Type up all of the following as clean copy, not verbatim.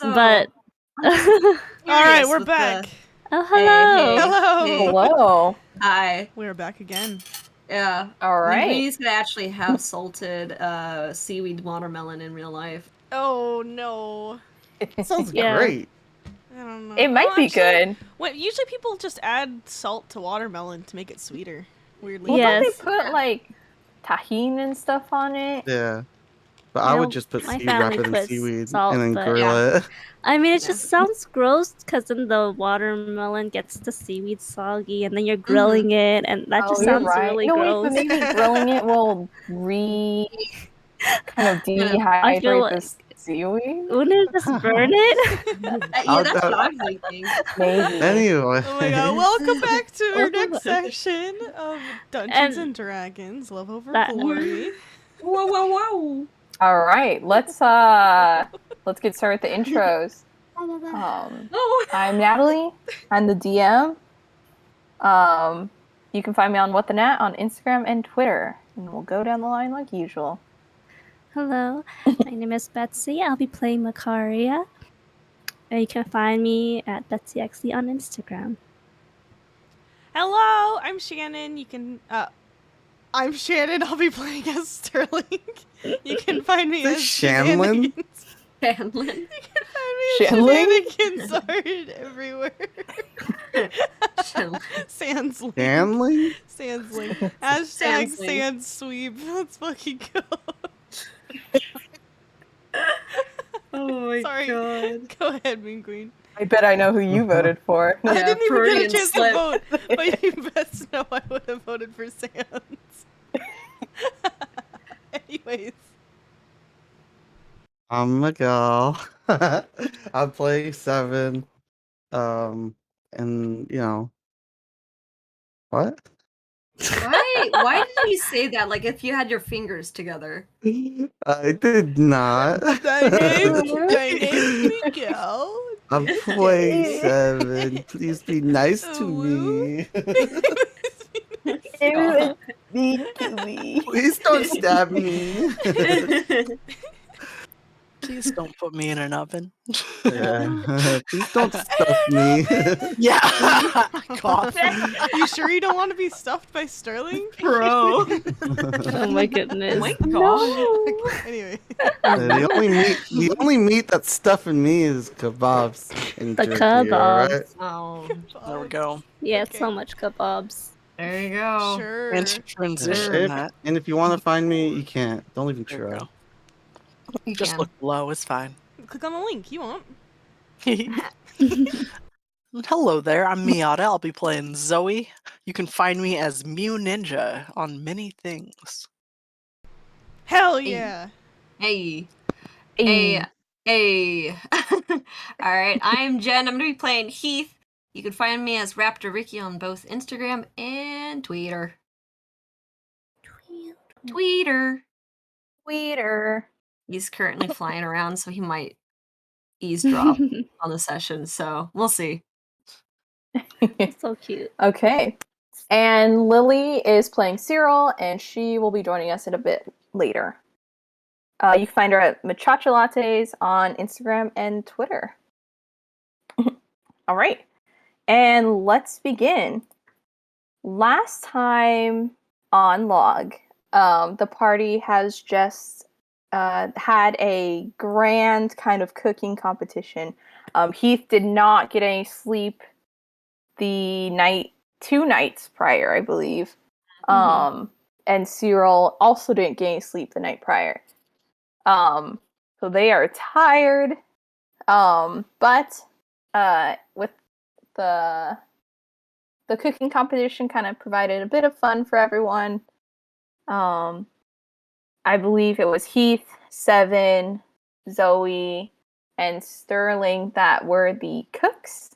But All right, we're with back. oh, Hey, hello. hey. Hello. Hello. Hi. We're back again. Yeah. All right. Linguini's gonna actually have salted seaweed watermelon in real life. Oh no. Sounds Yeah. great. I don't know. It might be good. Wait, usually people just add salt to watermelon to make it sweeter. Weirdly. Well, Yes. don't they put like tahini and stuff on it? Yeah. But You I know, would just put my seaweed family wrap it in puts seaweed salt, and then but- grill Yeah. it. I mean, it Yeah. just sounds gross because then the watermelon gets the seaweed soggy, and then you're grilling it, and that just you're sounds right. really no, gross. wait, but maybe grilling it will kind of I feel dehydrate like the seaweed. wouldn't it just burn it? Yeah, that's what I'm thinking. Maybe. Anyway. Oh my god, welcome back to our next section of Dungeons and Dragons, Love Over that- Glory. Whoa, whoa, whoa. All right, let's get started with the intros. Oh. I'm Natalie. I'm the DM. You can find me on What the Nat on Instagram and Twitter, and we'll go down the line like usual. Hello, my name is Betsy. I'll be playing Macaria. And you can find me at BetsyXD on Instagram. Hello, I'm Shannon. I'm Shannon. I'll be playing as Sterling. You can find me Is it as Shanlin? Shanlin. You can find me as Shanlin? Shenanigans are everywhere. Sansling. Stanley? Sansling. Hashtag Sansling. Sandsweep. Let's fucking go. Oh my Sorry. god. Go ahead, Mean Queen. I bet I know who you voted for. I Yeah, didn't even get a Freudian chance slip. to vote, but you best know I would have voted for Sans. Anyways. I'm Miguel. I play 7. And you know. What? Why did you say that like if you had your fingers together? I did not. My name's Miguel. I'm playing 7. Please be nice to me. It was mean to me. Please don't stab me. Please don't put me in an oven. Yeah. Please don't stuff me. Yeah. Cough. You sure you don't want to be stuffed by Sterling? Bro. Oh my goodness. Oh my gosh. Okay, anyway. The only meat that's stuffing me is kebabs and The jerky, kebabs. alright? Oh, There we go. Yeah, Okay. so much kebabs. there you go. Sure. And to transition If, that, and if you want to find me, you can't. Don't even there we try. go. You Just can. look below, it's fine. Click on the link you want. Hello there, I'm Miata. I'll be playing Zoe. You can find me as Mew Ninja on many things. Hell yeah. Hey. Hey. Hey. Alright, I'm Jen. I'm gonna be playing Heath. You can find me as Raptor Ricky on both Instagram and Twitter. Tweeter. Tweeter. He's currently flying around, so he might eavesdrop on the session, so we'll see. So cute. Okay. And Lily is playing Cyril, and she will be joining us in a bit later. You can find her at Machacha Lattes on Instagram and Twitter. All right. And let's begin. Last time on Log, the party has just had a grand kind of cooking competition. Heath did not get any sleep the 2 nights prior, I believe. And Cyril also didn't get any sleep the night prior. So they are tired. But with the cooking competition kind of provided a bit of fun for everyone. I believe it was Heath, Seven, Zoe, and Sterling that were the cooks,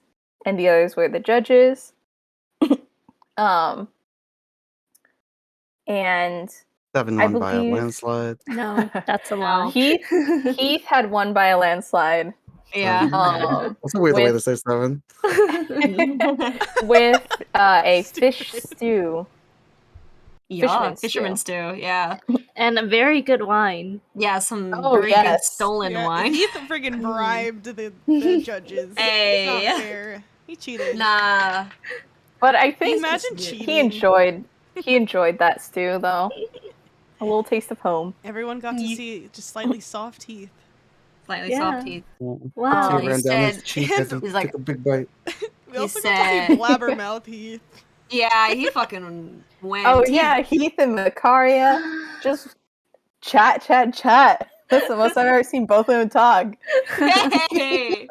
and the others were the judges. And 7 I won by a believe- landslide. No, that's a lie. Heath had won by a landslide. Yeah. That's a weird way to say 7. With a Stupid. fish stew. Yeah, Fisherman's fisherman's stew. Yeah, And a very good wine. yeah, some Oh, very good yes. stolen Yeah, wine. Heath friggin' bribed the judges. It's Hey. not fair. He cheated. Nah, But I Can you think imagine he cheating? he enjoyed that stew though. A little taste of home. Everyone got to Ye- see just slightly soft Heath. slightly Yeah. soft teeth. Wow. Tear he ran down his said- cheek as he and- He's like- took a big bite. We He also got to said- see Blabbermouth Heath. Yeah, he fucking went. Oh He- yeah, Heath and Macaria just chat. That's the most I've ever seen both of them talk. Hey.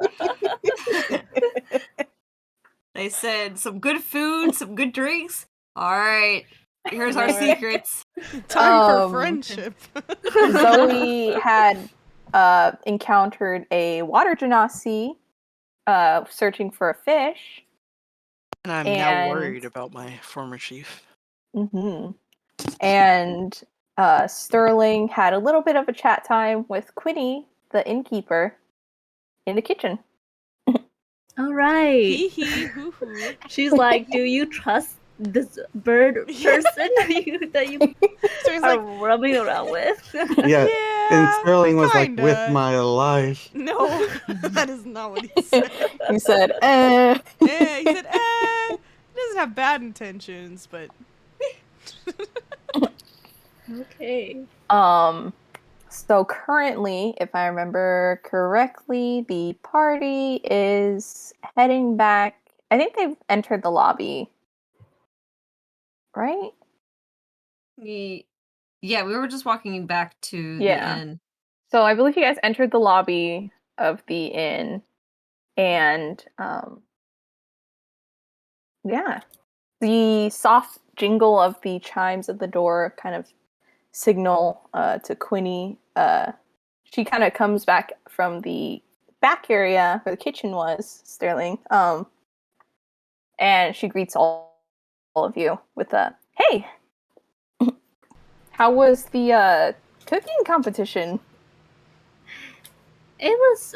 They said some good food, some good drinks. All right, here's our Right. secrets. Time for Um, friendship. Zoe had encountered a water genasi searching for a fish. And I'm now And- worried about my former chief. hmm And Sterling had a little bit of a chat time with Quinny, the innkeeper, in the kitchen. All right. Hee hee hoo hoo. She's like, "Do you trust this bird Yeah. person that you So he's are like, rubbing around with?" Yeah. yeah. And Sterling was like, kinda. with my life. No, that is not what he said. He said, eh. He said, he doesn't have bad intentions, but Okay. So currently, if I remember correctly, the party is heading back. I think they've entered the lobby. Right? Yeah, we were just walking back to Yeah. the inn. So I believe you guys entered the lobby of the inn, and yeah, the soft jingle of the chimes at the door kind of signal to Quinny. She kind of comes back from the back area where the kitchen was, Sterling, and she greets all of you with a "Hey, how was the cooking competition?" It was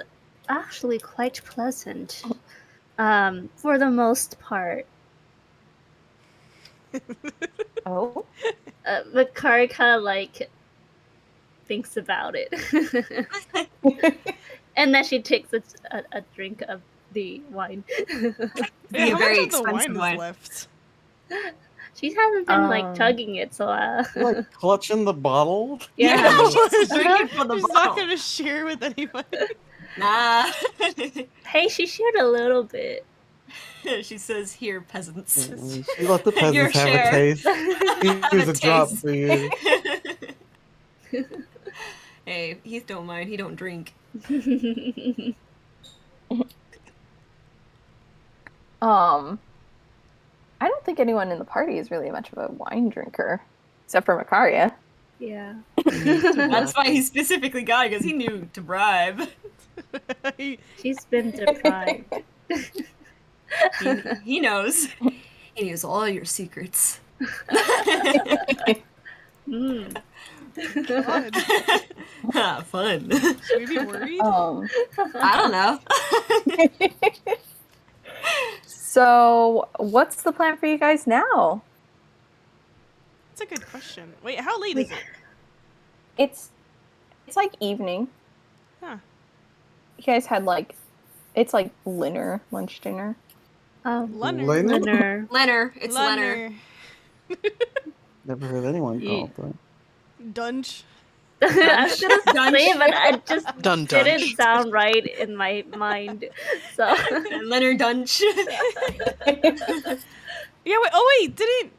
actually quite pleasant. For the most part. Oh. The car kind of like thinks about it. And then she takes a drink of the wine. yeah, a how very much of the expensive wine wine. is left? She hasn't been like Um, chugging it, so Like clutching the bottle. yeah. She's drinking from the She's bottle. not gonna share with anybody. Nah. Hey, she shared a little bit. She says, "Here, peasants." She let the Your peasants have share. a taste. Here's a drop Taste. for you. Hey, Heath don't mind. He don't drink. I don't think anyone in the party is really much of a wine drinker, except for Macaria. Yeah. That's why he specifically got it, because he knew to bribe. She's been deprived. He knows. He knows all your secrets. Mm. God, Ah, fun. should we be worried? I don't know. So, what's the plan for you guys now? That's a good question. Wait, how late is it? It's like evening. Huh. You guys had it's like lunch dinner. Leonard. Leonard? Leonard. It's Leonard. Never heard anyone Yeah. call it Dunge. I was gonna Dunch. say, but I just Dun didn't dunch. sound right in my mind. So And Leonard Dunch. Yeah, wait, oh wait, didn't...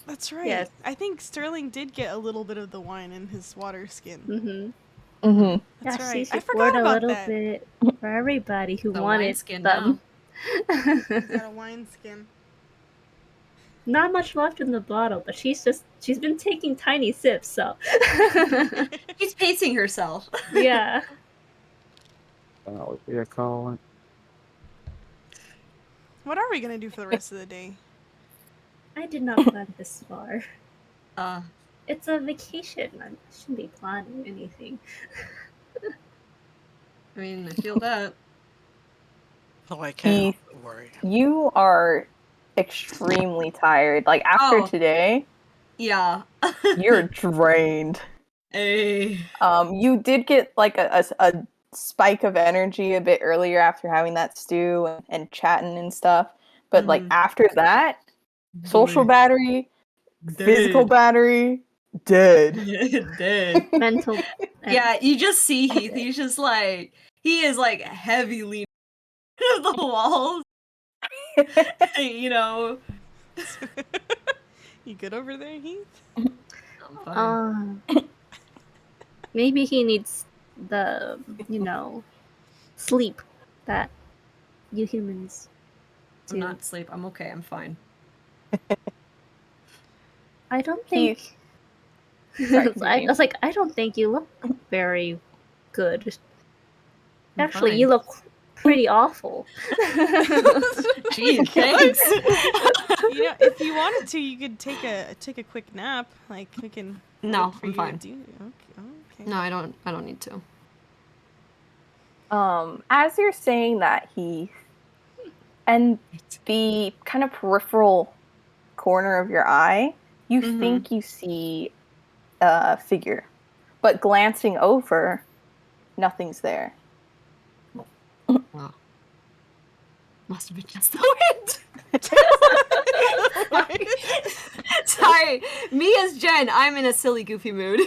That's right. Yes. I think Sterling did get a little bit of the wine in his water skin. hmm Mm-hmm. That's yeah, right. she I forgot poured a about little that. bit for everybody who The wanted wineskin them. He's got a wine skin. Not much left in the bottle, but she's been taking tiny sips, so She's pacing herself. yeah. That would be a call. What are we gonna do for the rest of the day? I did not plan this far. It's a vacation. I shouldn't be planning anything. I mean, I feel that. Oh, I can't Heath. worry. You are extremely tired. Like after Oh. today, Yeah. You're drained. Hey. You did get like a spike of energy a bit earlier after having that stew and chatting and stuff. But like after that, social battery, physical battery, dead. Dead. Mental. Yeah, you just see Heath. He's just like he is like heavy leaning to the walls. You know. You good over there, Heath? I'm fine. Maybe he needs the, sleep that you humans I'm do. not asleep. I'm okay. I'm fine. I don't think. Sorry, I was like, I don't think you look very good. I'm Actually, fine. you look pretty awful. Gee, thanks. You know, if you wanted to, you could take a quick nap. Like we can. No, wait for I'm you to fine. do- Okay. No, I don't need to. As you're saying that, Heath, and the kind of peripheral corner of your eye, you think you see a figure, but glancing over, nothing's there. Wow. Must have been just the wind. Sorry. Me as Jen, I'm in a silly, goofy mood.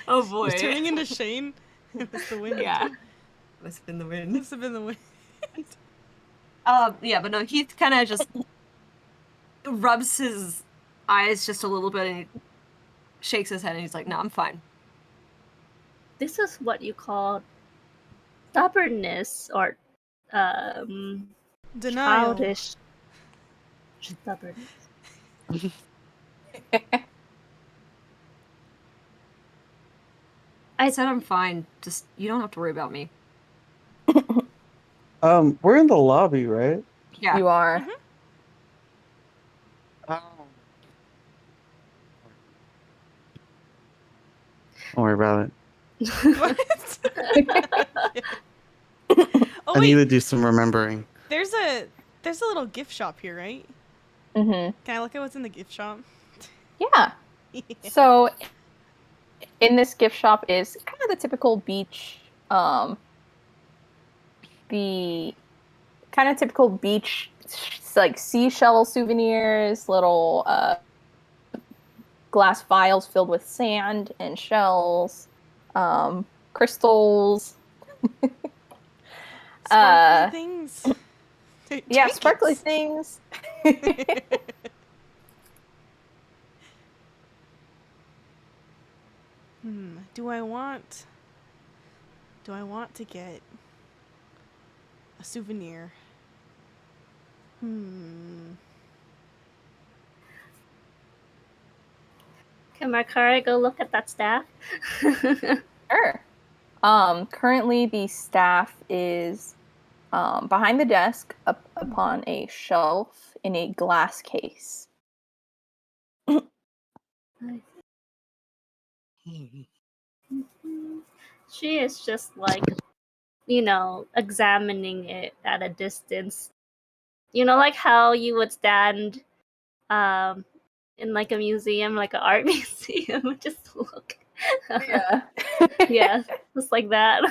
Oh boy. It's turning into Shane. It was the wind. Yeah. Must have been the wind. Must have been the wind. Yeah, but no, Heath kind of just rubs his eyes just a little bit and he shakes his head and he's like, "No, I'm fine." This is what you call stubbornness or Denial. childish stubbornness. I said I'm fine. Just you don't have to worry about me. We're in the lobby, right? Yeah. You are. Don't worry about it. Oh I need wait, to do some remembering. there's a little gift shop here, right? Mm-hmm. Can I look at what's in the gift shop? Yeah. So, in this gift shop is kind of the typical beach, the kind of typical beach, like seashell souvenirs, little glass vials filled with sand and shells, crystals. Sparkly things. Yeah, sparkly Trinkets. things. Do I want to get a souvenir? Can Makara go look at that staff? Sure. Currently the staff is behind the desk up upon a shelf in a glass case. She is just like, examining it at a distance. Like how you would stand in like a museum, like an art museum, just look. Yeah. Yeah, just like that.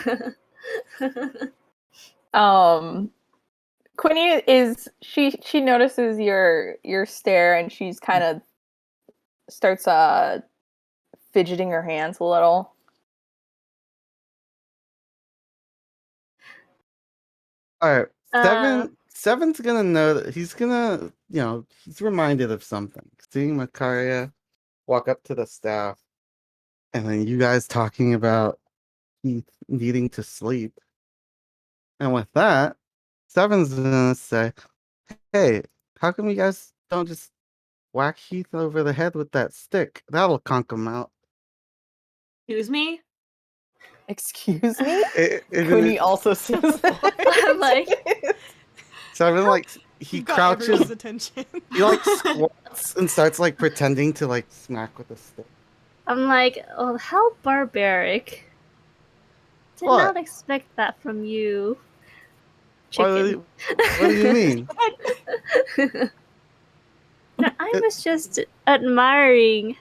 Quinny is she notices your stare and she's kind of starts fidgeting her hands a little. All right, Seven's gonna know that he's gonna, he's reminded of something. Seeing Makaria walk up to the staff, and then you guys talking about Heath needing to sleep. And with that, Seven's gonna say, "Hey, how come you guys don't just whack Heath over the head with that stick? That'll conk him out." Excuse me? Excuse me? It Quinny is- also says that. I'm like, Seven he You've got everyone's crouches, attention. he squats and starts pretending to smack with a stick. oh, how barbaric. Did What? not expect that from you, chicken. What do you mean? No, I was just admiring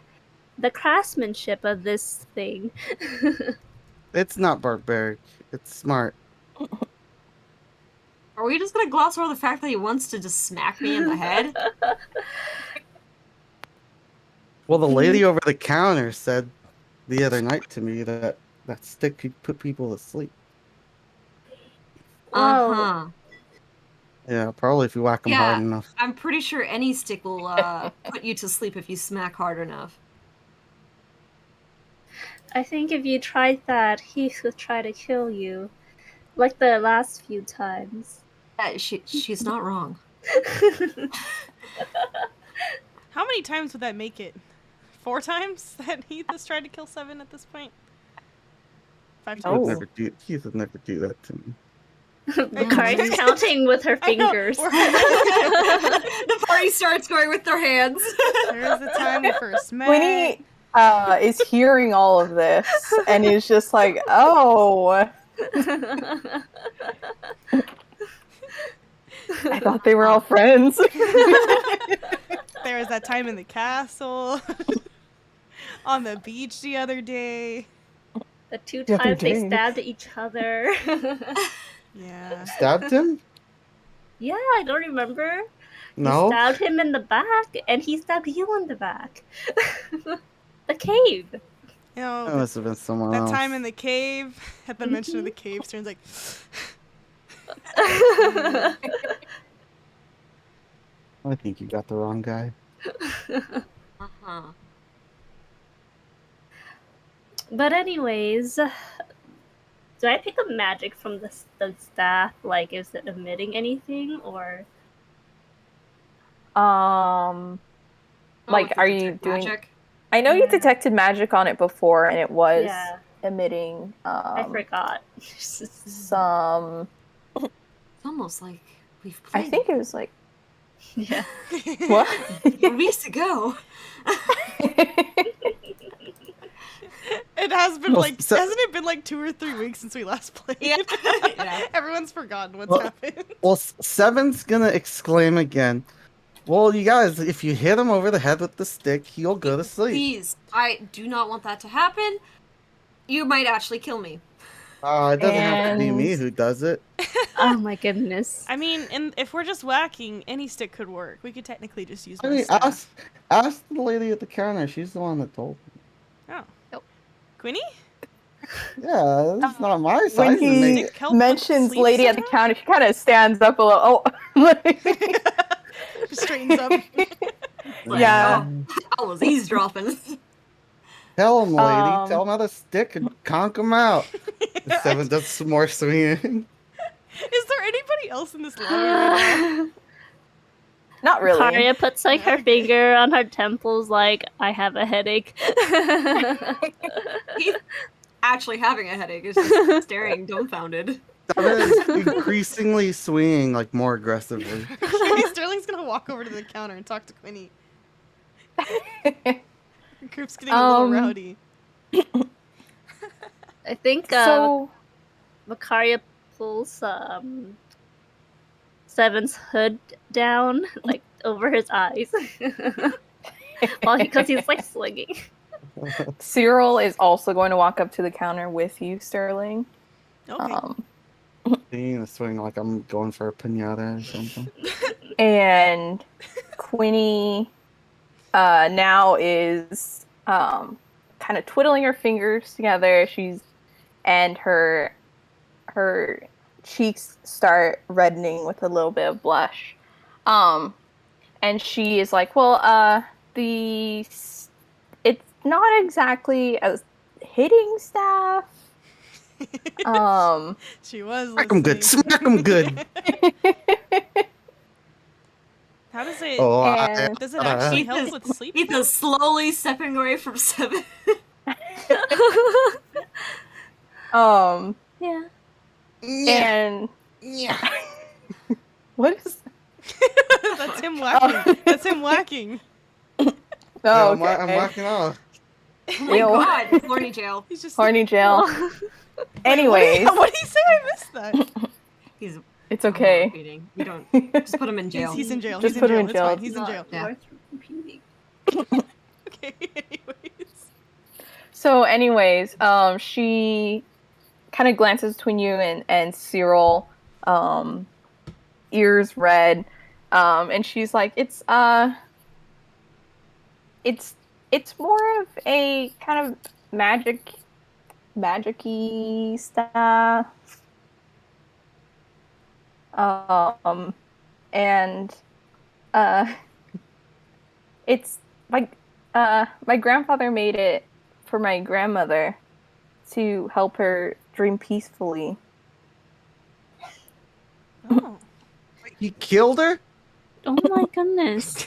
the craftsmanship of this thing. It's not barbaric. It's smart. Are we just gonna gloss over the fact that he wants to just smack me in the head? Well, the lady over the counter said the other night to me that that stick could put people to sleep. Whoa. Uh-huh. Yeah, probably if you whack them hard Yeah. enough. I'm pretty sure any stick will put you to sleep if you smack hard enough. I think if you tried that, Heath would try to kill you. Like the last few times. Yeah, she's not wrong. How many times would that make it? 4 times that Heath has tried to kill 7 at this point? 5 He times? would Oh. never do. He would never do that to me. Kari's counting with her I know, fingers. The party starts going with their hands. There's the time we first met. Queenie is hearing all of this and is just like, oh, I thought they were all friends. There was that time in the castle. On the beach the other day. The 2 The other times they day. stabbed each other. Yeah. Stabbed him? Yeah, I don't remember. You No. stabbed him in the back, and he stabbed you in the back. The cave. You know, That must have been someone that else. time in the cave, at the mention of the cave, Stern's like, I think you got the wrong guy. Uh-huh. But anyways, do I pick up magic from the staff? Like, is it emitting anything, or? Like, Oh, are detect you doing? magic? I know you Yeah. detected magic on it before, and it was Yeah, emitting I forgot. some. It's almost like we've I played think it was like Yeah. what? weeks ago. it has been Well, like, so- hasn't it been like 2 or 3 weeks since we last played? Yeah. Yeah. Everyone's forgotten what's Well- happened. Well, Seven's gonna exclaim again. Well, you guys, if you hit him over the head with the stick, he'll go to sleep. Please, I do not want that to happen. You might actually kill me. It doesn't have to be me And- who does it. Oh my goodness. I mean, and if we're just whacking, any stick could work. We could technically just use I my mean, staff. ask the lady at the counter. She's the one that told me. Oh. Nope. Queenie? Yeah, it's not my When size. to he make- Stick help with mentions sleep lady at the sometimes? counter, she kind of stands up a little. Oh, Just straightens up. Like, Yeah. I was eavesdropping. Tell him, lady. Tell Um, him how to stick and conk him out. Seven does some more swinging. Is there anybody else in this lobby right now? not really. Karia puts like her Okay. finger on her temples, like I have a headache. He's actually having a headache. Is just staring dumbfounded. Seven is increasingly swinging like more aggressively. Sterling's gonna walk over to the counter and talk to Quinny. The group's getting a little Um, rowdy. I think So Makaria pulls Seven's hood down, like over his eyes, because he's like swinging. Cyril is also going to walk up to the counter with you, Sterling. Okay. Being a swing like I'm going for a pinata or something. And Quinny now is kind of twiddling her fingers together. And her cheeks start reddening with a little bit of blush. And she is like, well, it's not exactly a hitting staff. She was Smack him good. listening. Smack him good. How does it? Oh, And- Does it actually Ethan- help with sleep? Ethan's slowly stepping away from Seven. Yeah. And yeah. what is? That's him whacking. That's him whacking. Oh, I'm whacking off. Oh my Ew. god, horny jail. He's just. Horny jail. Wait, Anyways, what did he say? I missed that. He's it's okay. beating. You don't just put him in jail. He's in jail. Just He's in put him jail. in It's jail. fine. He's in Not jail. Yeah. worth computing. Okay, anyways. So, anyways, she kind of glances between you and Cyril, ears red, and she's like, it's more of a kind of magic-y stuff. And it's my grandfather made it for my grandmother to help her dream peacefully. Oh. He killed her? Oh my goodness.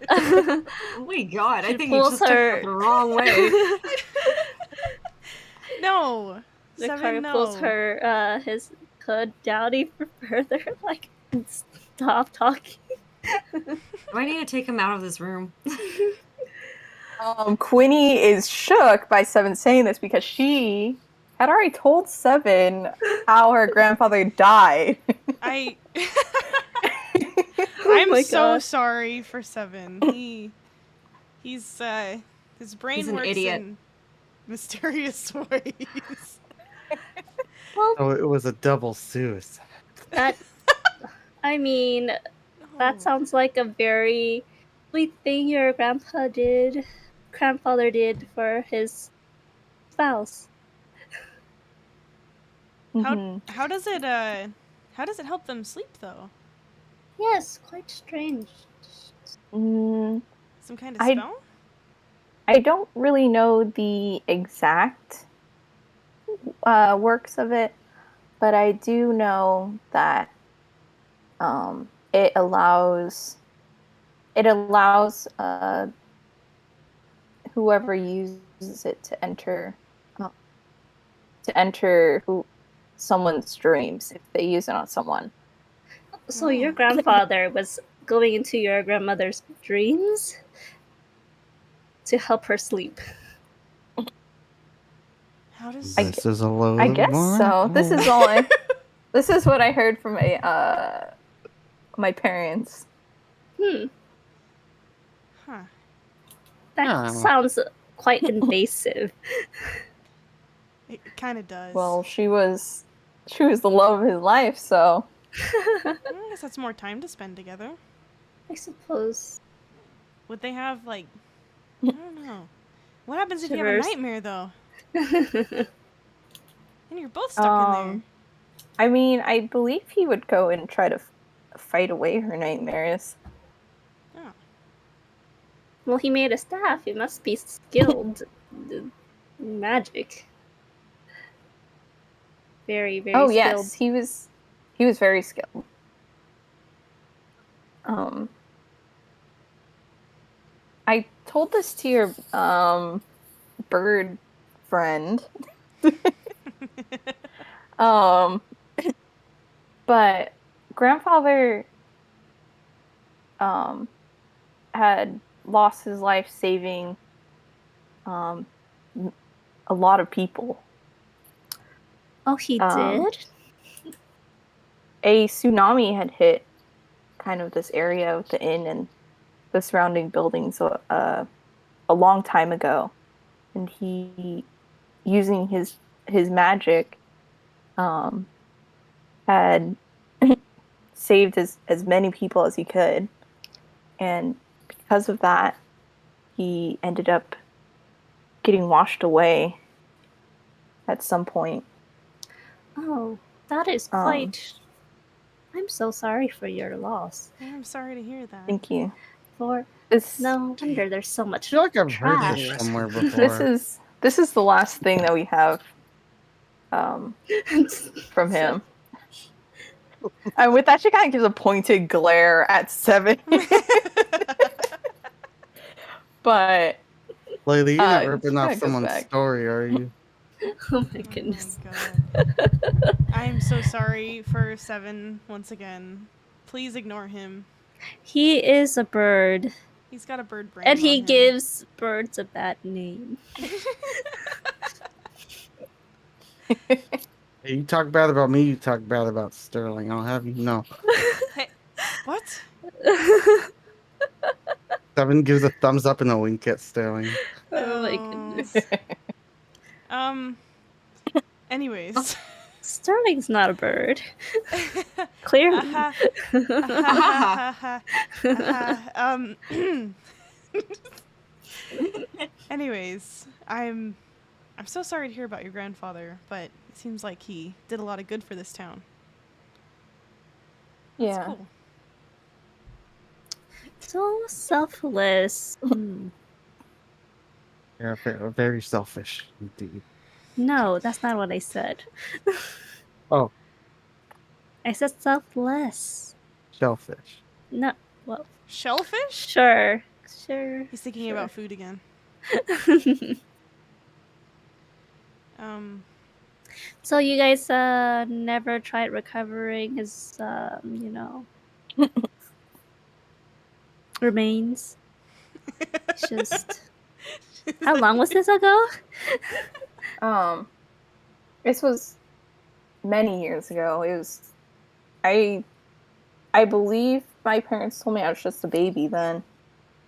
Oh my god, I She think you pulls just took her- that the wrong way. No. Victoria Seven, pulls no. her his hood down even further, like stop talking. Do I need to take him out of this room? Quinny is shook by Seven saying this because she had already told Seven how her grandfather died. I'm my so gosh. sorry for Seven. He's his brain He's an works idiot. in mysterious ways. Well, Oh, it was a double suicide. that I mean, that Oh. sounds like a very sweet thing your grandfather did for his spouse. Mhm. How does it help them sleep though? Yes, quite strange. Mm, Some kind of I- spell? I don't really know the exact works of it, but I do know that it allows whoever uses it to enter someone's dreams if they use it on someone. So your Oh. grandfather was going into your grandmother's dreams to help her sleep. How does This is a load I of guess so. This is all. This is what I heard from my parents. Hmm, Huh. that Ah. sounds quite invasive. It kind of does. Well, she was the love of his life, so I guess that's more time to spend together. I suppose. Would they have like I don't know. What happens if you have a Shivers. nightmare though? And you're both stuck in there. I mean, I believe he would go and try to fight away her nightmares. Oh. Well, he made a staff. He must be skilled in magic. Very, very Oh skilled. yes, he was very skilled. I told this to your bird friend. But grandfather had lost his life saving a lot of people. Oh, he Um, did? A tsunami had hit kind of this area of the inn and the surrounding buildings a long time ago, and he, using his magic, had saved as many people as he could, and because of that, he ended up getting washed away at some point. Oh, that is quite... I'm so sorry for your loss. I'm sorry to hear that. Thank you. For This no wonder there's so much I feel like I've heard trash. this somewhere this before. is the last thing that we have from him. And with that, she kind of gives a pointed glare at Seven. But Lady, you're not she ripping kinda off goes someone's back. story, are you? Oh my Oh goodness. my god. I'm so sorry for Seven once again. Please ignore him. He is a bird, He's got a bird brain. and on he him. gives birds a bad name. Hey, you talk bad about me, you talk bad about Sterling. I'll have you know. Hey, what? Seven gives a thumbs up and a wink at Sterling. Oh my Oh. goodness. Anyways. Sterling's not a bird. Clearly. Aha. Anyways, I'm so sorry to hear about your grandfather, but it seems like he did a lot of good for this town. That's Yeah. cool. So selfless. Yeah, very selfish indeed. No, that's not what I said. Oh, I said selfless. shellfish. No, well, Shellfish? sure. He's thinking about food again. So you guys never tried recovering his remains? Just how long was this ago? This was many years ago. It was, I believe my parents told me I was just a baby then.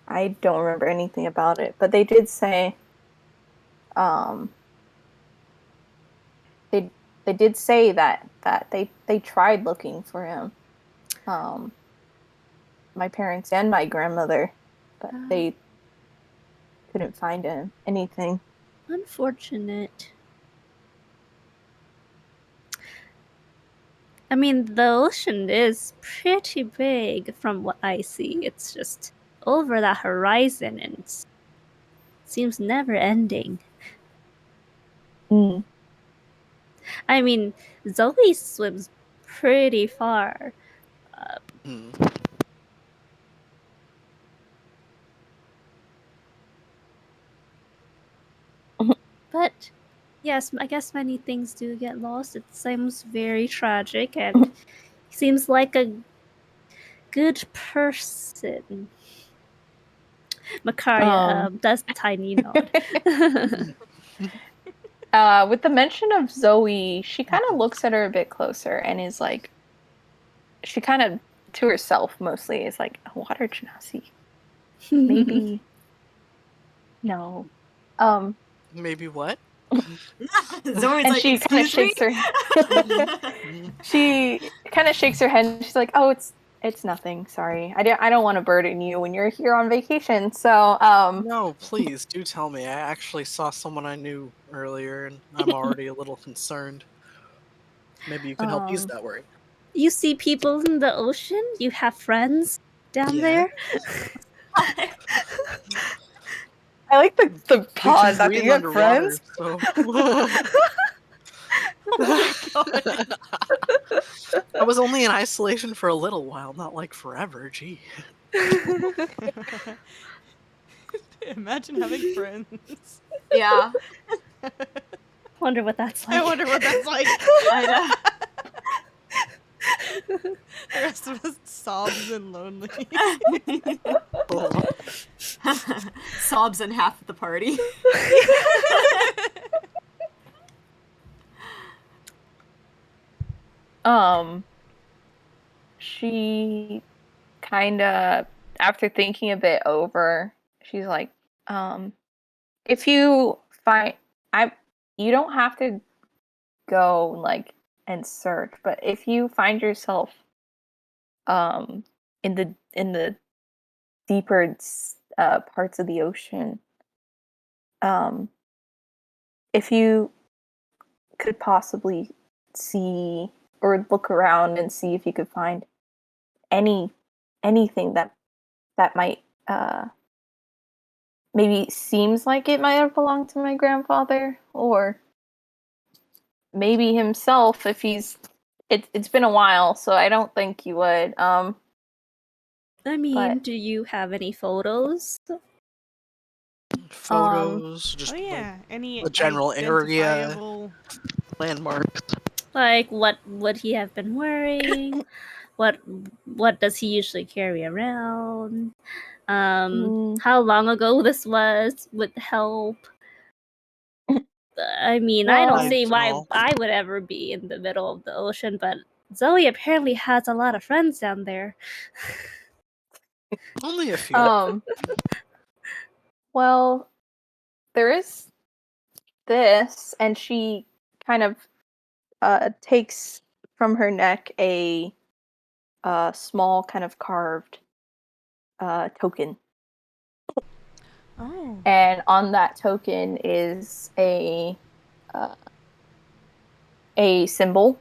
I don't remember anything about it, but they did say, they did say that they tried looking for him, my parents and my grandmother, but they couldn't find anything. Unfortunate. I mean, the ocean is pretty big from what I see. It's just over that horizon and it seems never ending. I mean, Zoe swims pretty far. But yes, I guess many things do get lost. It seems very tragic and he seems like a good person. Makaria does tiny nod. With the mention of Zoe, she kind of looks at her a bit closer and is like, she kind of, to herself mostly, is like, Water Genasi. Maybe. No. Maybe what? Zoe's And like, she kind of excuse me? shakes her. She kind of shakes her head. And she's like, "Oh, it's nothing. Sorry, I don't want to burden you when you're here on vacation." So, No, please do tell me. I actually saw someone I knew earlier, and I'm already a little concerned. Maybe you can help ease that worry. You see people in the ocean? You have friends down there? I like the pause after you have underwater, friends. so. Oh my god. I was only in isolation for a little while, not like forever. Gee. Imagine having friends. Yeah. Wonder what that's like. I wonder what that's like. I The rest of us sobs and lonely. know. Sobs in half of the party. She kind of, after thinking a bit over, she's like, if you find, you don't have to go like and search, but if you find yourself in the deeper parts of the ocean, if you could possibly see or look around and see if you could find anything that might maybe seems like it might have belonged to my grandfather, or maybe himself if he's it's been a while, so I don't think you would. I mean, but- do you have any photos? Photos, just Oh yeah, any the general area. identifiable- landmarks. Like what would he have been wearing? what does he usually carry around? How long ago this was with help? I mean, I Well, don't see why well. I would ever be in the middle of the ocean, but Zoe apparently has a lot of friends down there. Only a few. Well, there is this, and she kind of takes from her neck a small kind of carved token. Oh. And on that token is a symbol,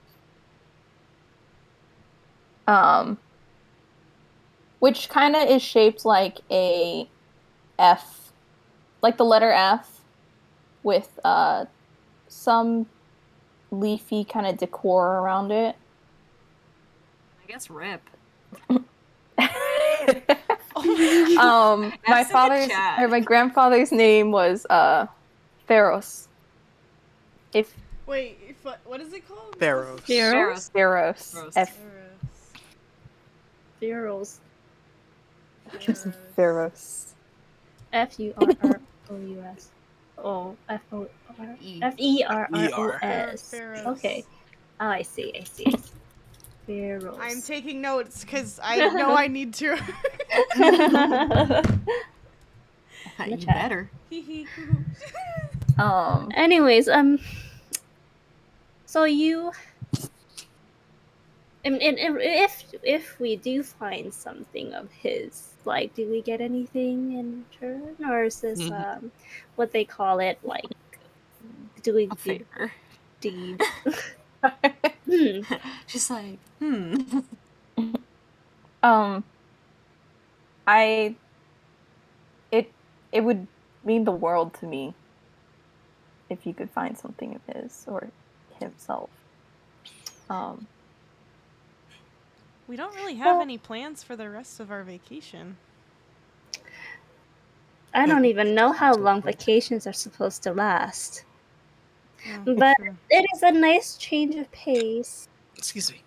which kind of is shaped like a F, like the letter F, with some leafy kind of decor around it. I guess rip. My grandfather's name was Theros. Wait, what is it called? Theros. Theros. Theros. Theros. F-U-R-R-O-U-S. Oh, F-E-R-R-O-S. Theros. Okay. Oh, I see. Theros. I'm taking notes because I know I need to. You better. Anyways, so you, and if we do find something of his, like, do we get anything in return, or is this what they call it, like, doing A favor. Deed? Just like, It would mean the world to me if you could find something of his or himself. We don't really have any plans for the rest of our vacation. I don't even know how long vacations are supposed to last. Oh, But true. it is a nice change of pace. Excuse me.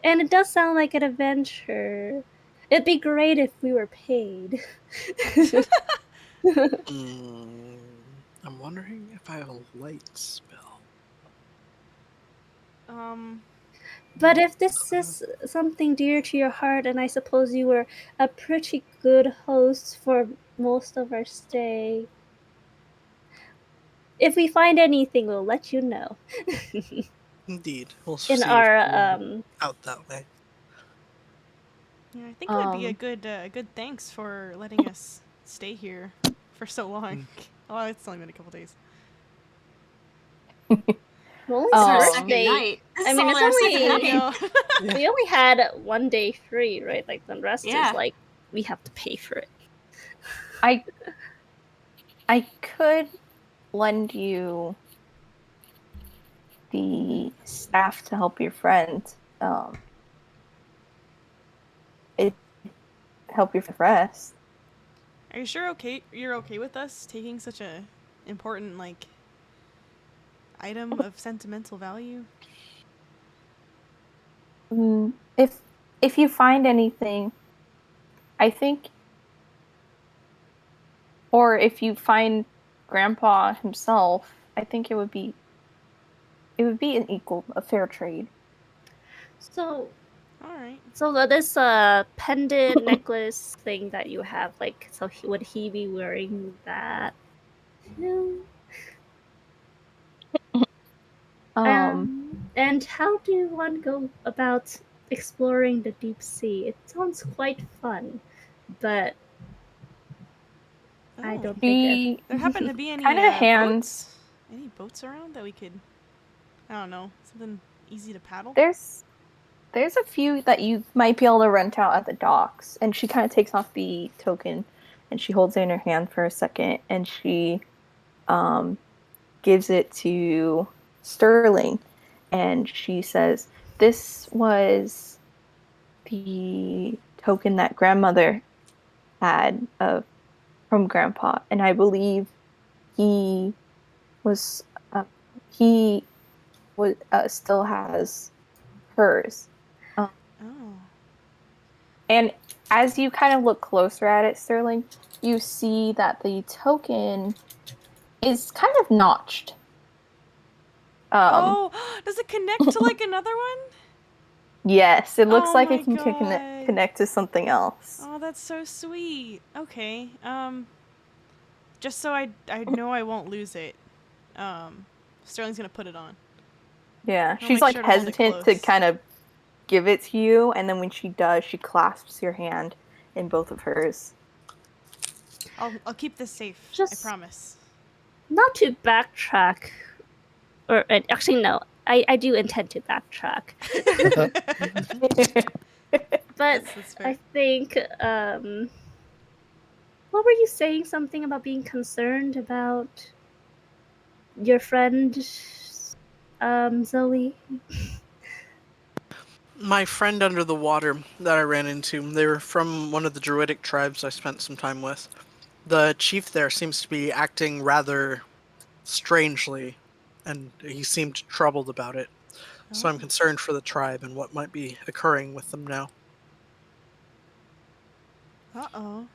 And it does sound like an adventure. It'd be great if we were paid. I'm wondering if I have a light spell. But if this is something dear to your heart, and I suppose you were a pretty good host for most of our stay, if we find anything, we'll let you know. Indeed, we'll In see our out that way. Yeah, I think it would be a good thanks for letting us stay here for so long. Oh, it's only been a couple days. Well, second night. I mean, we only had one day free, right? Like the rest is like we have to pay for it. I could lend you the staff to help your friend. It help you rest. Are you sure you're okay with us taking such a important, like, item of sentimental value? If you find anything, I think, or if you find Grandpa himself, I think it would be a fair trade. So, all right. So this pendant necklace thing that you have, like, so would he be wearing that? No. And how do one go about exploring the deep sea? It sounds quite fun, but I don't think there happen to be any hands. Any boats around that we could, I don't know, something easy to paddle? There's a few that you might be able to rent out at the docks. And she kind of takes off the token and she holds it in her hand for a second and she gives it to Sterling. And she says, this was the token that grandmother had from Grandpa. And I believe he still has hers. And as you kind of look closer at it, Sterling, you see that the token is kind of notched. Does it connect to like another one? Yes, it looks like it can connect to something else. Oh, that's so sweet. Okay. Just so I know I won't lose it. Sterling's gonna put it on. Yeah, I'll she's make like sure to hold it hesitant to close. kind of give it to you, and then when she does, she clasps your hand in both of hers. I'll keep this safe. I Just- promise. Not to backtrack, or actually no, I do intend to backtrack, but That's fair. I think what were you saying? Something about being concerned about your friend, Zoe? My friend under the water that I ran into, they were from one of the druidic tribes I spent some time with. The chief there seems to be acting rather strangely, and he seemed troubled about it. So I'm concerned for the tribe and what might be occurring with them now. Uh-oh.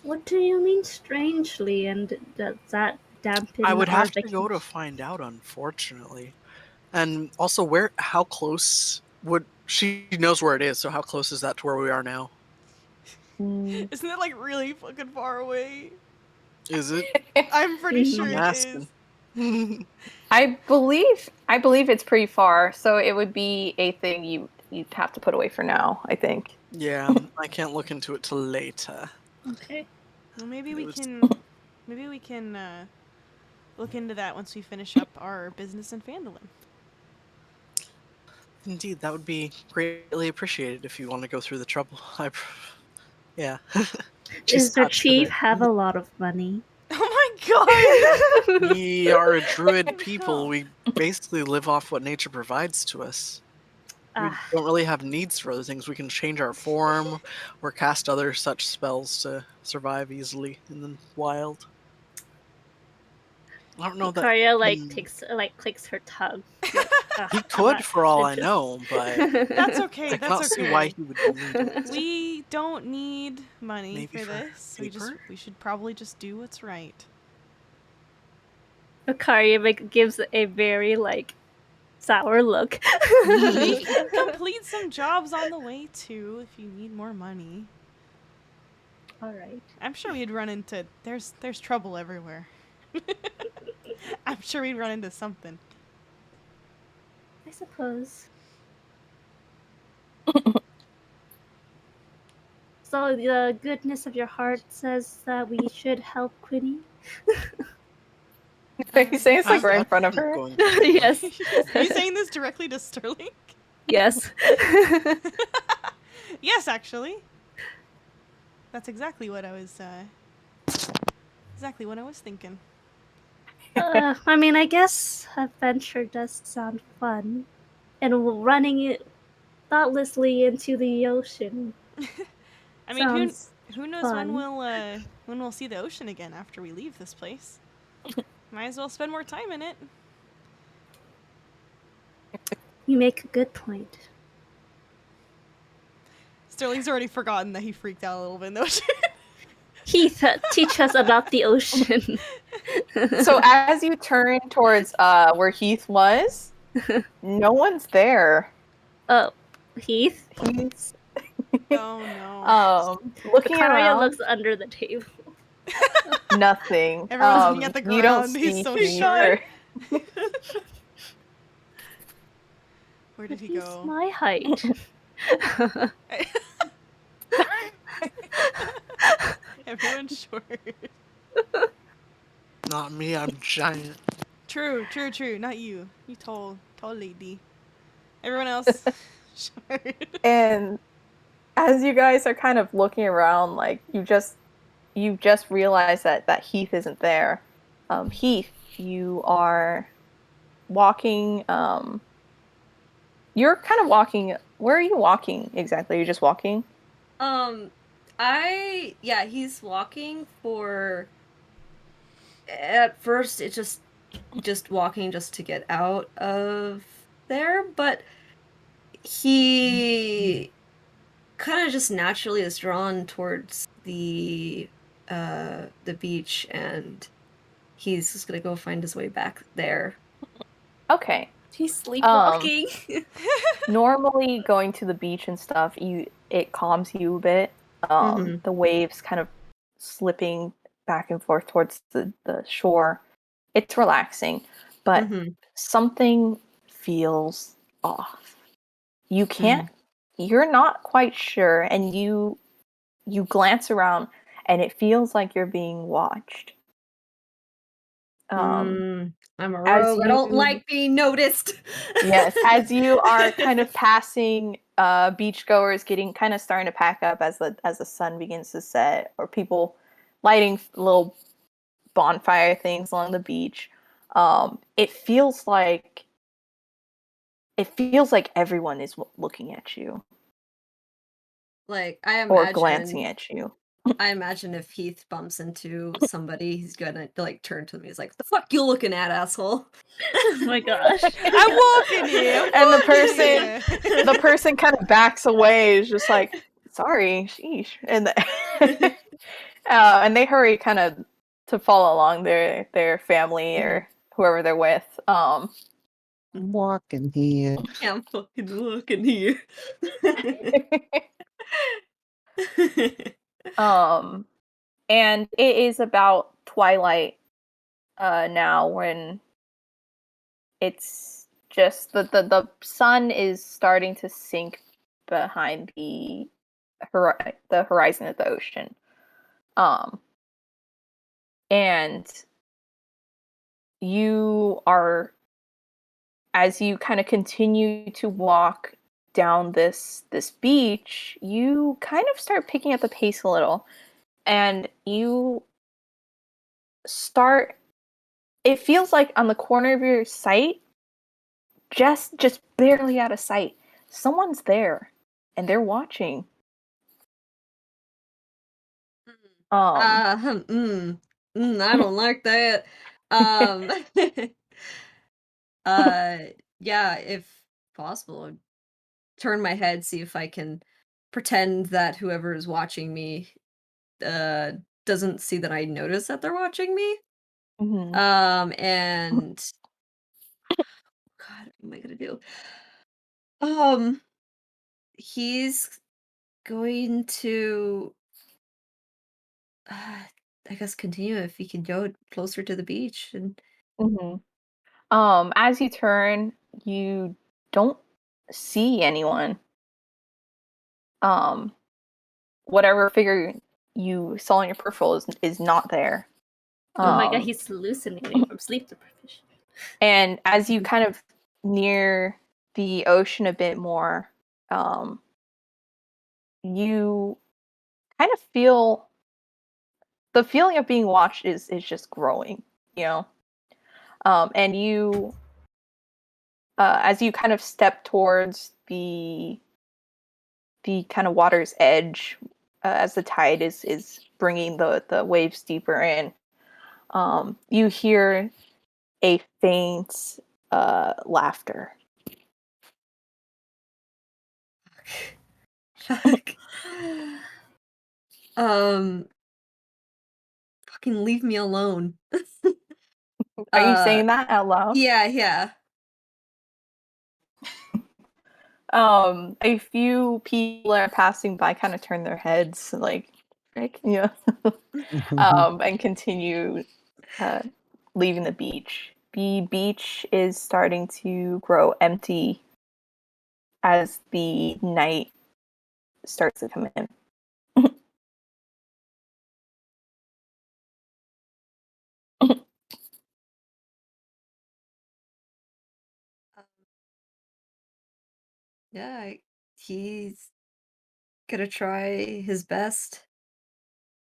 What do you mean strangely? And does that dampen I would our have to go to vacation? find out, unfortunately. And also, how close she knows where it is, so how close is that to where we are now? Isn't it like really fucking far away? Is it? I'm pretty sure I'm it asking. is. I believe it's pretty far, so it would be a thing you'd have to put away for now, I think. Yeah, I can't look into it till later. Okay. Well, maybe we was- can look into that once we finish up our business in Phandalin. Indeed, that would be greatly appreciated if you want to go through the trouble. Yeah. Does the touched with chief it. have a lot of money? Oh my god! We are a druid people. We basically live off what nature provides to us. We Ah, don't really have needs for other things. We can change our form or cast other such spells to survive easily in the wild. I don't know that Karya clicks her tongue. he could, for all I know, but That's I okay. cannot That's see okay. why he would need it. We don't need money Maybe for for this. paper? We should probably just do what's right. Karya gives a very sour look. We can complete some jobs on the way too if you need more money. All right. I'm sure we'd run into there's trouble everywhere. I'm sure we'd run into something. I suppose. So the goodness of your heart says that we should help Quinny? Are you saying it's like right in front of Keep her? going. Yes. Are you saying this directly to Sterling? Yes. Yes, actually. That's exactly what I was thinking. I mean, I guess adventure does sound fun. And running it thoughtlessly into the ocean. I mean, Sounds who knows fun. when we'll see the ocean again after we leave this place. Might as well spend more time in it. You make a good point. Sterling's already forgotten that he freaked out a little bit in the ocean. Heath, teach us about the ocean. So as you turn towards where Heath was, no one's there. Oh, Heath? He's Oh no. looking Karya around. looks under the table. Nothing. Everyone's looking at the You don't ground. He's see so Heath shy. or- Where did he He's go? my height. Everyone's short. Not me, I'm giant. True. Not you. You tall lady. Everyone else short. And as you guys are kind of looking around, like you just realize that Heath isn't there. Heath, you are walking. You're kind of walking. Where are you walking exactly? You're just walking. He's walking for. At first, it's just walking just to get out of there, but he kind of just naturally is drawn towards the beach, and he's just gonna go find his way back there. Okay. He's sleepwalking. Normally, going to the beach and stuff, it calms you a bit. The waves kind of slipping back and forth towards the shore. It's relaxing, but something feels off. You can't. You're not quite sure, and you glance around, and it feels like you're being watched. I'm a rogue. I don't like being noticed. Yes, as you are kind of passing beachgoers starting to pack up as the sun begins to set, or people lighting little bonfire things along the beach. It feels like everyone is looking at you. Like, I imagine, or glancing at you. I imagine if Heath bumps into somebody, he's gonna like turn to me. He's like, "The fuck you looking at, asshole?" Oh my gosh! I'm walking here. And the person kind of backs away. Is just like, "Sorry, sheesh," and and they hurry kind of to follow along their family or whoever they're with. I'm walking here. Yeah, I'm fucking walking here. And it is about twilight now, when it's just the sun is starting to sink behind the horizon of the ocean. And you are, as you kind of continue to walk down this beach, you kind of start picking up the pace a little, and you start, it feels like on the corner of your sight, just barely out of sight, someone's there and they're watching. I don't like that. Yeah, if possible, I'd turn my head, see if I can pretend that whoever is watching me doesn't see that I notice that they're watching me. And God, what am I gonna do? He's going to I guess continue if he can go closer to the beach and As you turn, you don't see anyone. Whatever figure you saw in your peripheral is not there. Oh my god, he's hallucinating from sleep deprivation. And as you kind of near the ocean a bit more, you kind of feel the feeling of being watched is just growing, you know. And you, as you kind of step towards the kind of water's edge, as the tide is bringing the waves deeper in, you hear a faint laughter. Fuck. Fucking leave me alone. Are you saying that out loud? Yeah. A few people are passing by kind of turn their heads like, yeah. And continue leaving the beach. The beach is starting to grow empty as the night starts to come in. Yeah, he's gonna try his best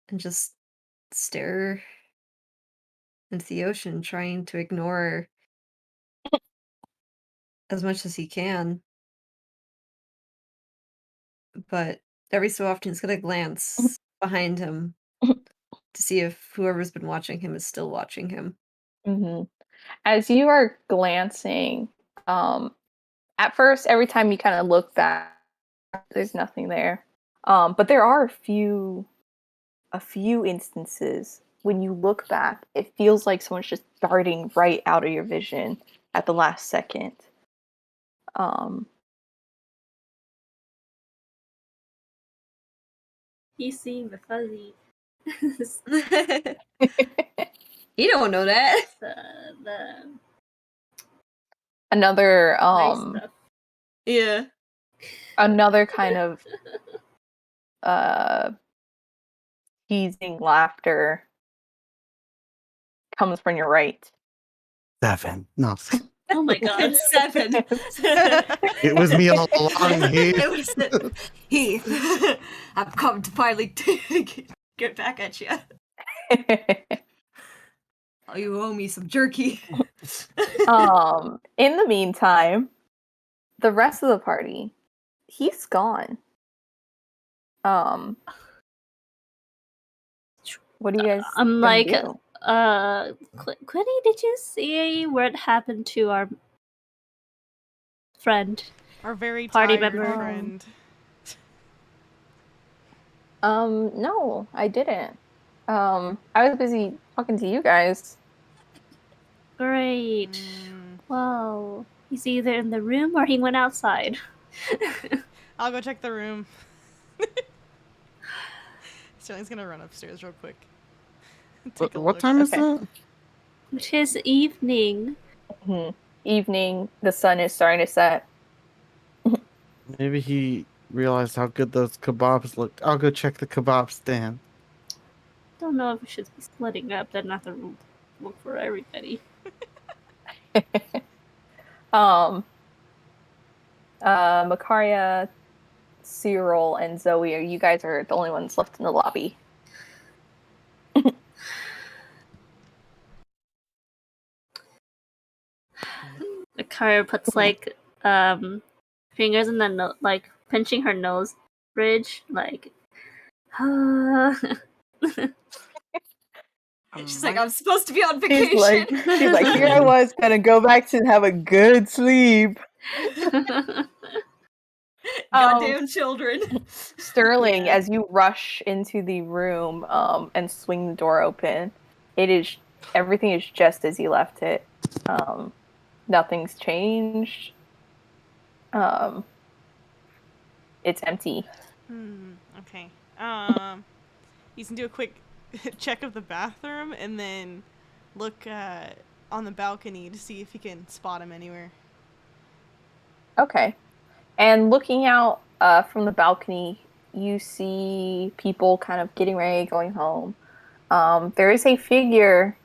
and just stare into the ocean, trying to ignore as much as he can. But every so often he's gonna glance behind him to see if whoever's been watching him is still watching him. As you are glancing, at first, every time you kind of look back, there's nothing there. But there are a few instances when you look back, it feels like someone's just darting right out of your vision at the last second. He's seeing the fuzzy. You don't know that. the Another nice stuff. Yeah. another kind of teasing laughter comes from your right. 7. No. Oh my god. It's 7. It was me all along, Heath. It was Heath. I've come to finally get back at you. Oh, you owe me some jerky. In the meantime, the rest of the party, he's gone. What do you guys? I'm gonna like, do? Quinny, did you see what happened to our friend? Our very Party tired member. friend. No, I didn't. I was busy talking to you guys. Great. Well, he's either in the room or he went outside. I'll go check the room. Sterling's gonna run upstairs real quick. Take a What look. time is Okay. it? It is evening. Evening, the sun is starting to set. Maybe he realized how good those kebabs looked. I'll go check the kebab stand. Don't know if we should be splitting up. Then not the look for everybody. Makaria, Cyril, and Zoe, you guys are the only ones left in the lobby. Akara puts like fingers in the like pinching her nose bridge, like. She's like, I'm supposed to be on vacation. She's like, here I was gonna go back to have a good sleep. Goddamn children. Sterling, as you rush into the room and swing the door open, everything is just as you left it. Nothing's changed. It's empty. Okay. You can do a quick check of the bathroom and then look on the balcony to see if you can spot him anywhere. Okay. And looking out from the balcony, you see people kind of getting ready, going home. There is a figure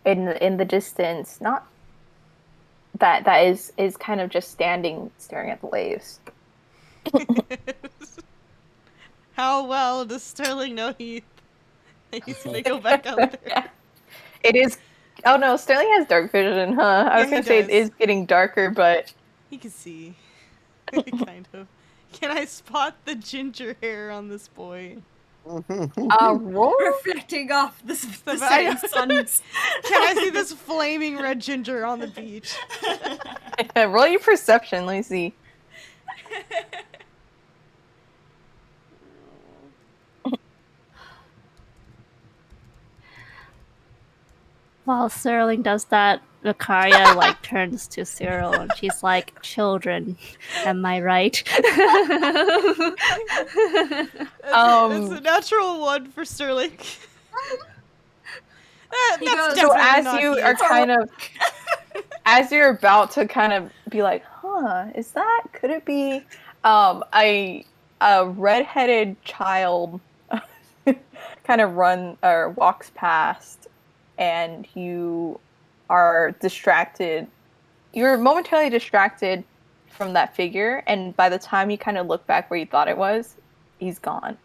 in the distance, not that is kind of just standing, staring at the waves. How well does Sterling know he's gonna go back out there? Yeah. It is. Oh no, Sterling has dark vision, huh? I was gonna say it is getting darker, but he can see. Kind of. Can I spot the ginger hair on this boy? roll. Reflecting off the setting sun. Can I see this flaming red ginger on the beach? Roll your perception. Let me see. While Sterling does that, Makaria like turns to Cyril and she's like, "Children, am I right?" It's a natural 1 for Sterling. That's So as not you you. are kind of, as you're about to kind of be like, "Huh, could it be a redheaded child kind of walks past, and you are distracted. You're momentarily distracted from that figure, and by the time you kind of look back where you thought it was, he's gone.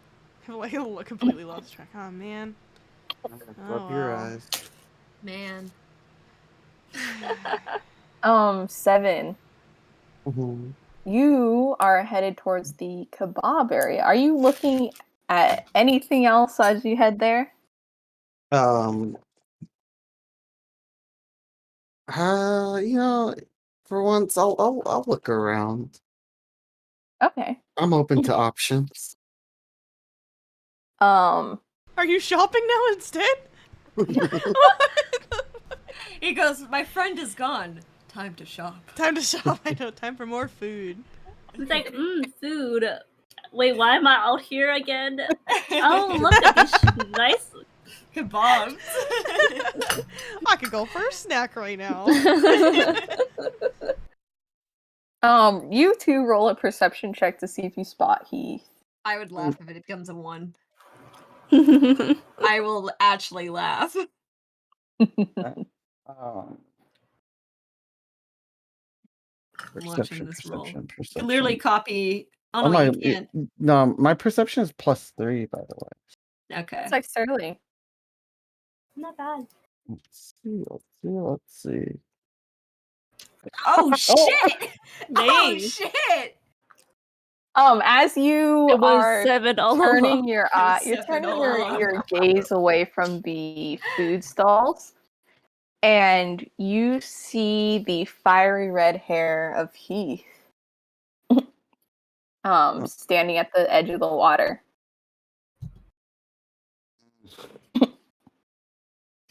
Like, completely lost track. Oh, man. Rub your eyes. Man. 7. Mm-hmm. You are headed towards the kebab area. Are you looking at anything else as you head there? For once, I'll look around. Okay. I'm open to options. Are you shopping now instead? He goes, my friend is gone. Time to shop. Time to shop. I know. Time for more food. It's like, food. Wait, why am I out here again? Oh, look at these nice kebabs. I could go for a snack right now. You two roll a perception check to see if you spot Heath. I would laugh if it becomes a 1. I will actually laugh. Watching this roll. Clearly copy. Oh, no, you can't. No, my perception is +3, by the way. Okay. It's like Sterling. Not bad. Let's see. Oh shit! Oh Dang. shit! As you It was are 7 all turning along. your you're 7 turning all along. your gaze away from the food stalls, and you see the fiery red hair of Heath, standing at the edge of the water.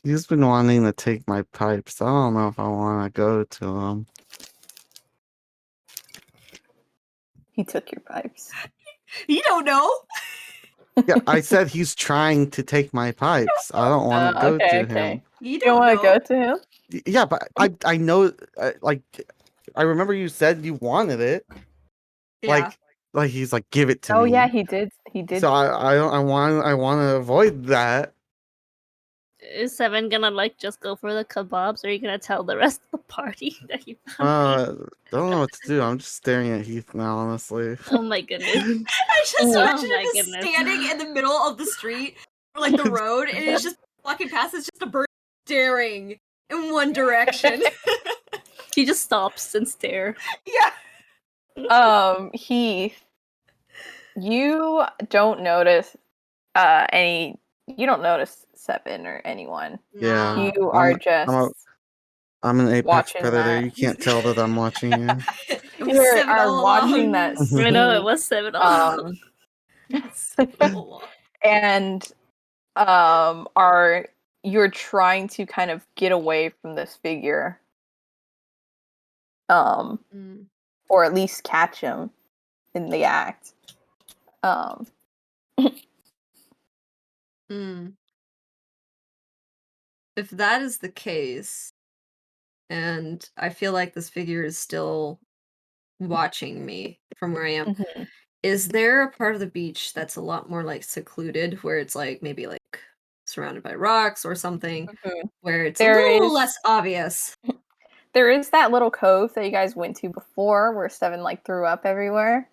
He's been wanting to take my pipes. I don't know if I want to go to him. He took your pipes. You don't know. Yeah, I said he's trying to take my pipes. I don't want to go to him. You don't want to go to him? Yeah, but I know, like, I remember you said you wanted it. Yeah. Like he's like, give it to me. Oh yeah, he did. He did. So I want to avoid that. Is 7 gonna like just go for the kebabs, or are you gonna tell the rest of the party that you Don't know what to do. I'm just staring at Heath now, honestly. Oh my goodness. I just Oh imagine my him just goodness. standing in the middle of the street, or like the road, and it's just walking past. It's just a bird staring in one direction. He just stops and stare. Yeah. Heath, you don't notice any. You don't notice 7 or anyone. Yeah. You are just. I'm an apex watching predator. that. You can't tell that I'm watching you. You are watching that I know it scene, was 7 all along. and you're trying to kind of get away from this figure, or at least catch him in the act. If that is the case, and I feel like this figure is still watching me from where I am, is there a part of the beach that's a lot more like secluded, where it's like maybe like surrounded by rocks or something, where it's a little less obvious? There is that little cove that you guys went to before, where 7 like threw up everywhere.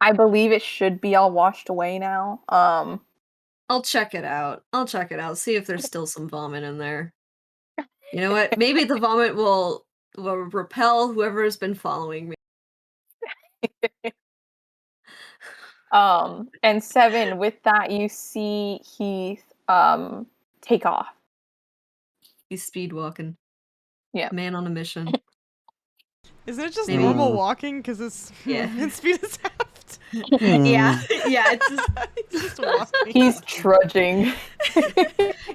I believe it should be all washed away now. I'll check it out. See if there's still some vomit in there. You know what? Maybe the vomit will repel whoever has been following me. And 7, with that, you see Heath take off. He's speed walking. Yeah. Man on a mission. Isn't it just normal walking because his movement speed is halved? Yeah, it's just walking. He's trudging.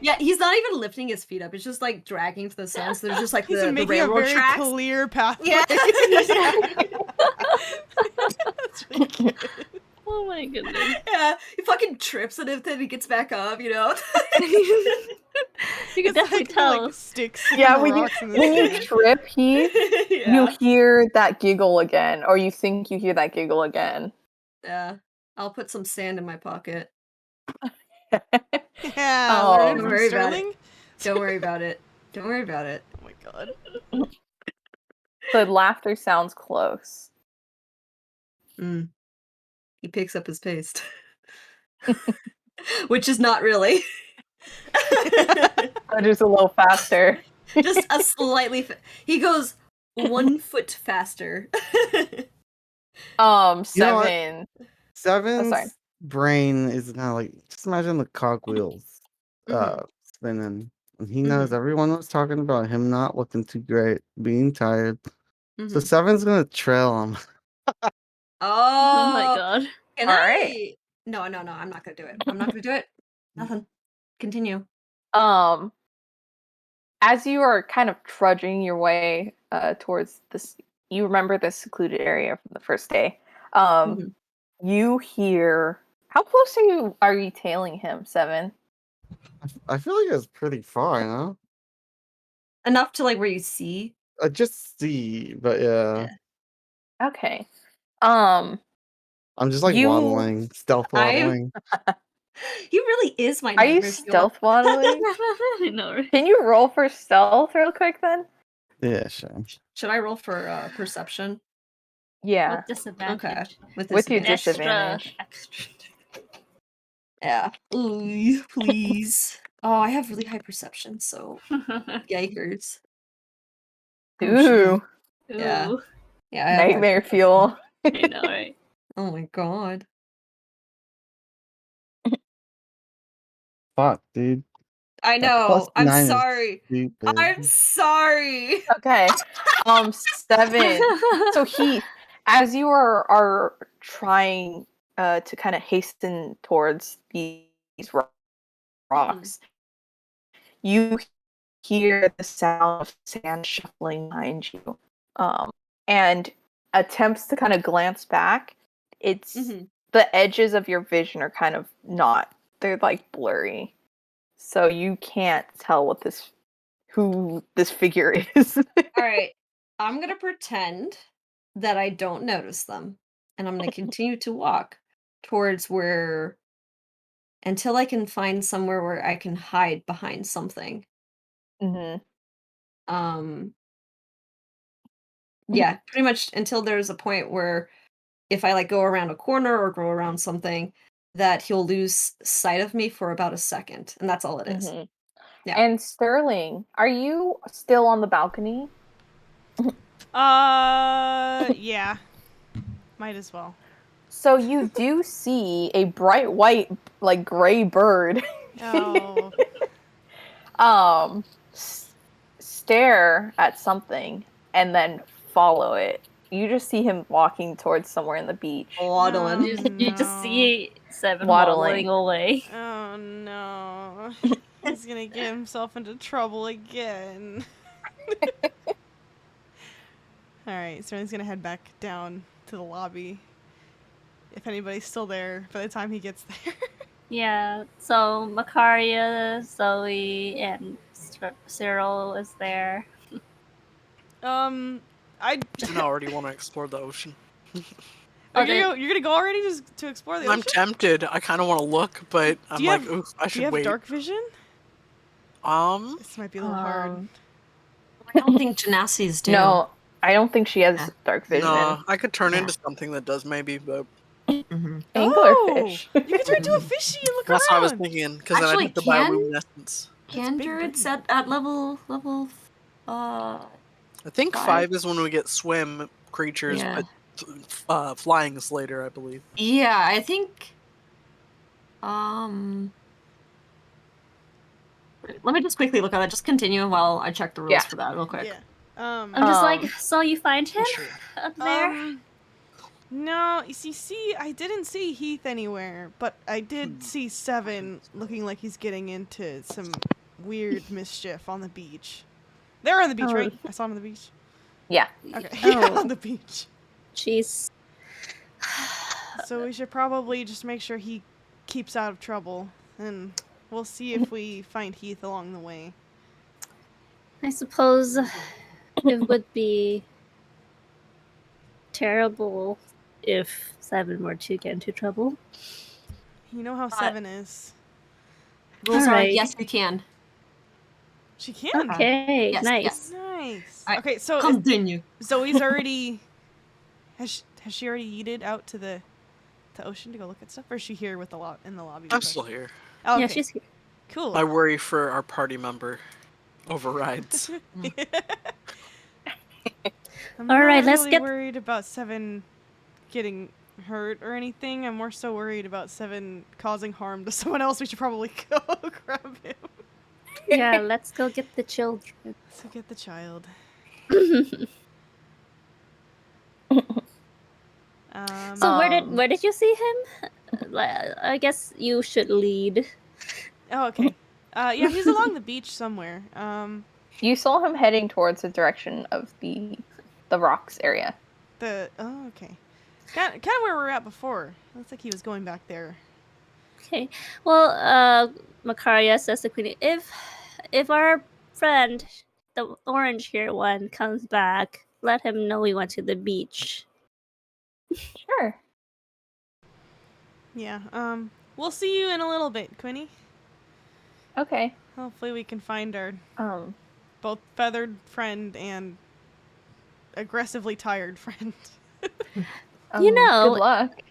Yeah, he's not even lifting his feet up. It's just like dragging to the sun. So there's just like he's the making railroad a very tracks. clear pathway. Yeah. That's really good. Oh my goodness. Yeah, he fucking trips and then he gets back up, you know? You can definitely tell. Like, sticks When you trip, Heath, you hear that giggle again, or you think you hear that giggle again. Yeah, I'll put some sand in my pocket. Yeah, don't worry about it. Don't worry about it. Don't worry about it. Oh my god. The laughter sounds close. He picks up his pace. Which is not really. Just a little faster. Just a slightly. He goes 1 foot faster. 7. 7's brain is kind of like, just imagine the cogwheels spinning. And he knows everyone was talking about him not looking too great, being tired. So 7's gonna trail him. Oh my god. Can I? No, I'm not gonna do it. I'm not gonna do it. Nothing. Continue. as you are kind of trudging your way towards this, you remember this secluded area from the first day. You hear. How close are you tailing him, Seven? I feel like it's pretty far, no? Enough to like where you see. I just see, but yeah. Okay. I'm just like You- waddling, stealth waddling. He really is my Are you nightmare fuel. stealth waddling? I know, right? Can you roll for stealth real quick then? Yeah, sure. Should I roll for perception? Yeah. With disadvantage. Okay. With your disadvantage. disadvantage. Extra. Yeah. Ooh, please. Oh, I have really high perception, so yikers. Oh, shit. Ooh, Yeah. Ooh, Yeah. I have high nightmare perception. fuel. I know, right? Oh my god. Fuck, dude. I know. plus I'm 9 is sorry. stupid. I'm sorry. Okay. 7. So Heath, as you are trying to kind of hasten towards these rocks, you hear the sound of sand shuffling behind you, and attempts to kind of glance back. It's the edges of your vision are kind of not. They're like blurry, so you can't tell who this figure is. All right. I'm going to pretend that I don't notice them. And I'm going to continue to walk towards where until I can find somewhere where I can hide behind something. Yeah, pretty much until there's a point where if I like go around a corner or go around something that he'll lose sight of me for about a second, and that's all it is. Yeah. And Sterling, are you still on the balcony? Yeah. Might as well. So you do see a bright white, like gray bird. Oh. Stare at something and then follow it. You just see him walking towards somewhere in the beach. Waddling. You just see Seven Waddling. waddling away. Oh no. He's gonna get himself into trouble again. Alright, so he's gonna head back down to the lobby. If anybody's still there by the time he gets there. Yeah, so Makaria, Zoe, and Cyril is there. I I already want to explore the ocean. you're gonna go already just to explore the ocean? I'm tempted. I kind of want to look, but I'm like, oof, I Do should you have wait. dark vision? This might be a little hard. I don't think Genasi's do. No, I don't think she has dark vision. No, I could turn into something that does maybe, but Anglerfish. You can turn into a fishy and look that's around. what I was thinking, because then I'd hit the bioluminescence. Can big druids brain. at level I think 5? 5 is when we get swim creatures, Yeah. but flying is later, I believe. Yeah, I think let me just quickly look at that. Just continue while I check the rules for that real quick. Yeah. I'm just like, so you find him up there? No, you see, I didn't see Heath anywhere, but I did see Seven looking like he's getting into some weird mischief on the beach. They're on the beach, right? I saw him on the beach. Yeah. Okay. Oh. On the beach. Jeez. So we should probably just make sure he keeps out of trouble, and we'll see if we find Heath along the way. I suppose it would be terrible if Seven were to get into trouble. You know how Seven is. Rules are Alright. yes, you can. She can. Okay, Yes, nice. yes. Nice. Alright, Okay, so Continue. Zoe's already. Has she already yeeted out to the ocean to go look at stuff, or is she here with in the lobby? I'm still here. Oh, okay. Yeah, she's here. Cool. My worry for our party member overrides. I'm All right, not let's really get- worried about Seven getting hurt or anything. I'm more so worried about Seven causing harm to someone else. We should probably go grab him. Yeah, let's go get the children. So get the child. So where did you see him? I guess you should lead. Oh, okay. Yeah, he's along the beach somewhere. You saw him heading towards the direction of the rocks area. Okay. Kind of where we were at before. Looks like he was going back there. Okay. Well, Makaria says to Queenie, if our friend, the orange hair one, comes back, let him know we went to the beach. Sure. Yeah. We'll see you in a little bit, Quinny. Okay. Hopefully we can find our Um. both feathered friend and aggressively tired friend. You know, Good luck.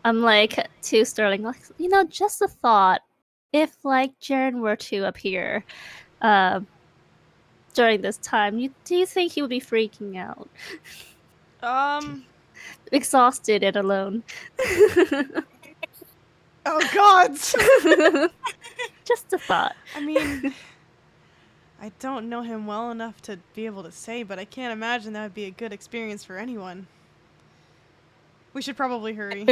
I'm like to Sterling, like, just a thought. If like Jaren were to appear, during this time, do you think he would be freaking out, exhausted and alone? Oh gods! Just a thought. I mean, I don't know him well enough to be able to say, but I can't imagine that would be a good experience for anyone. We should probably hurry.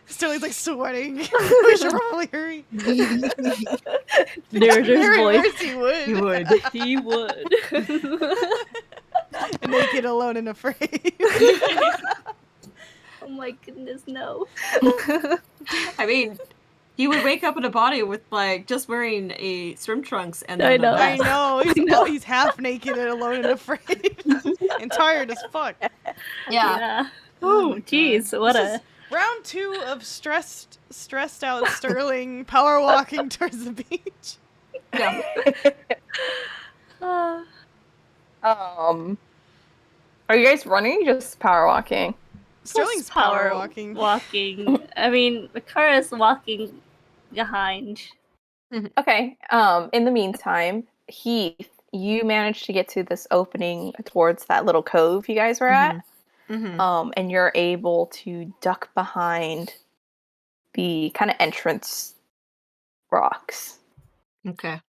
Sterling's like sweating. We should probably hurry. Narrator's voice. Course he would. You would. He would. Naked, alone, and afraid. Oh my goodness, no. I mean, he would wake up in a body with like just wearing a swim trunks and I then know. a I vest. know. He's half naked and alone and afraid. And tired as fuck. Yeah. Oh, jeez. What This a. is round 2 of stressed out Sterling power walking towards the beach. Yeah. Are you guys running? Or just power walking? Sterling's power walking. I mean, Makara's walking behind. Okay. In the meantime, Heath, you managed to get to this opening towards that little cove you guys were at. Mm-hmm. And you're able to duck behind the kind of entrance rocks. Okay.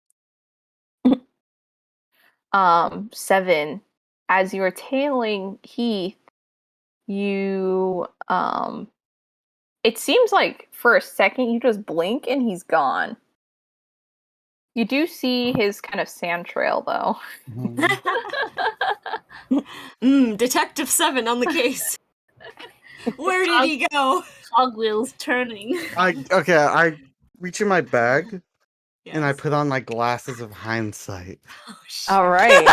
7, as you are tailing Heath, you it seems like for a second you just blink and he's gone. You do see his kind of sand trail though. Detective 7 on the case. Where did he go? Cogwheels turning. I reach in my bag and I Yes. put on my glasses of hindsight. Oh, shit. All right.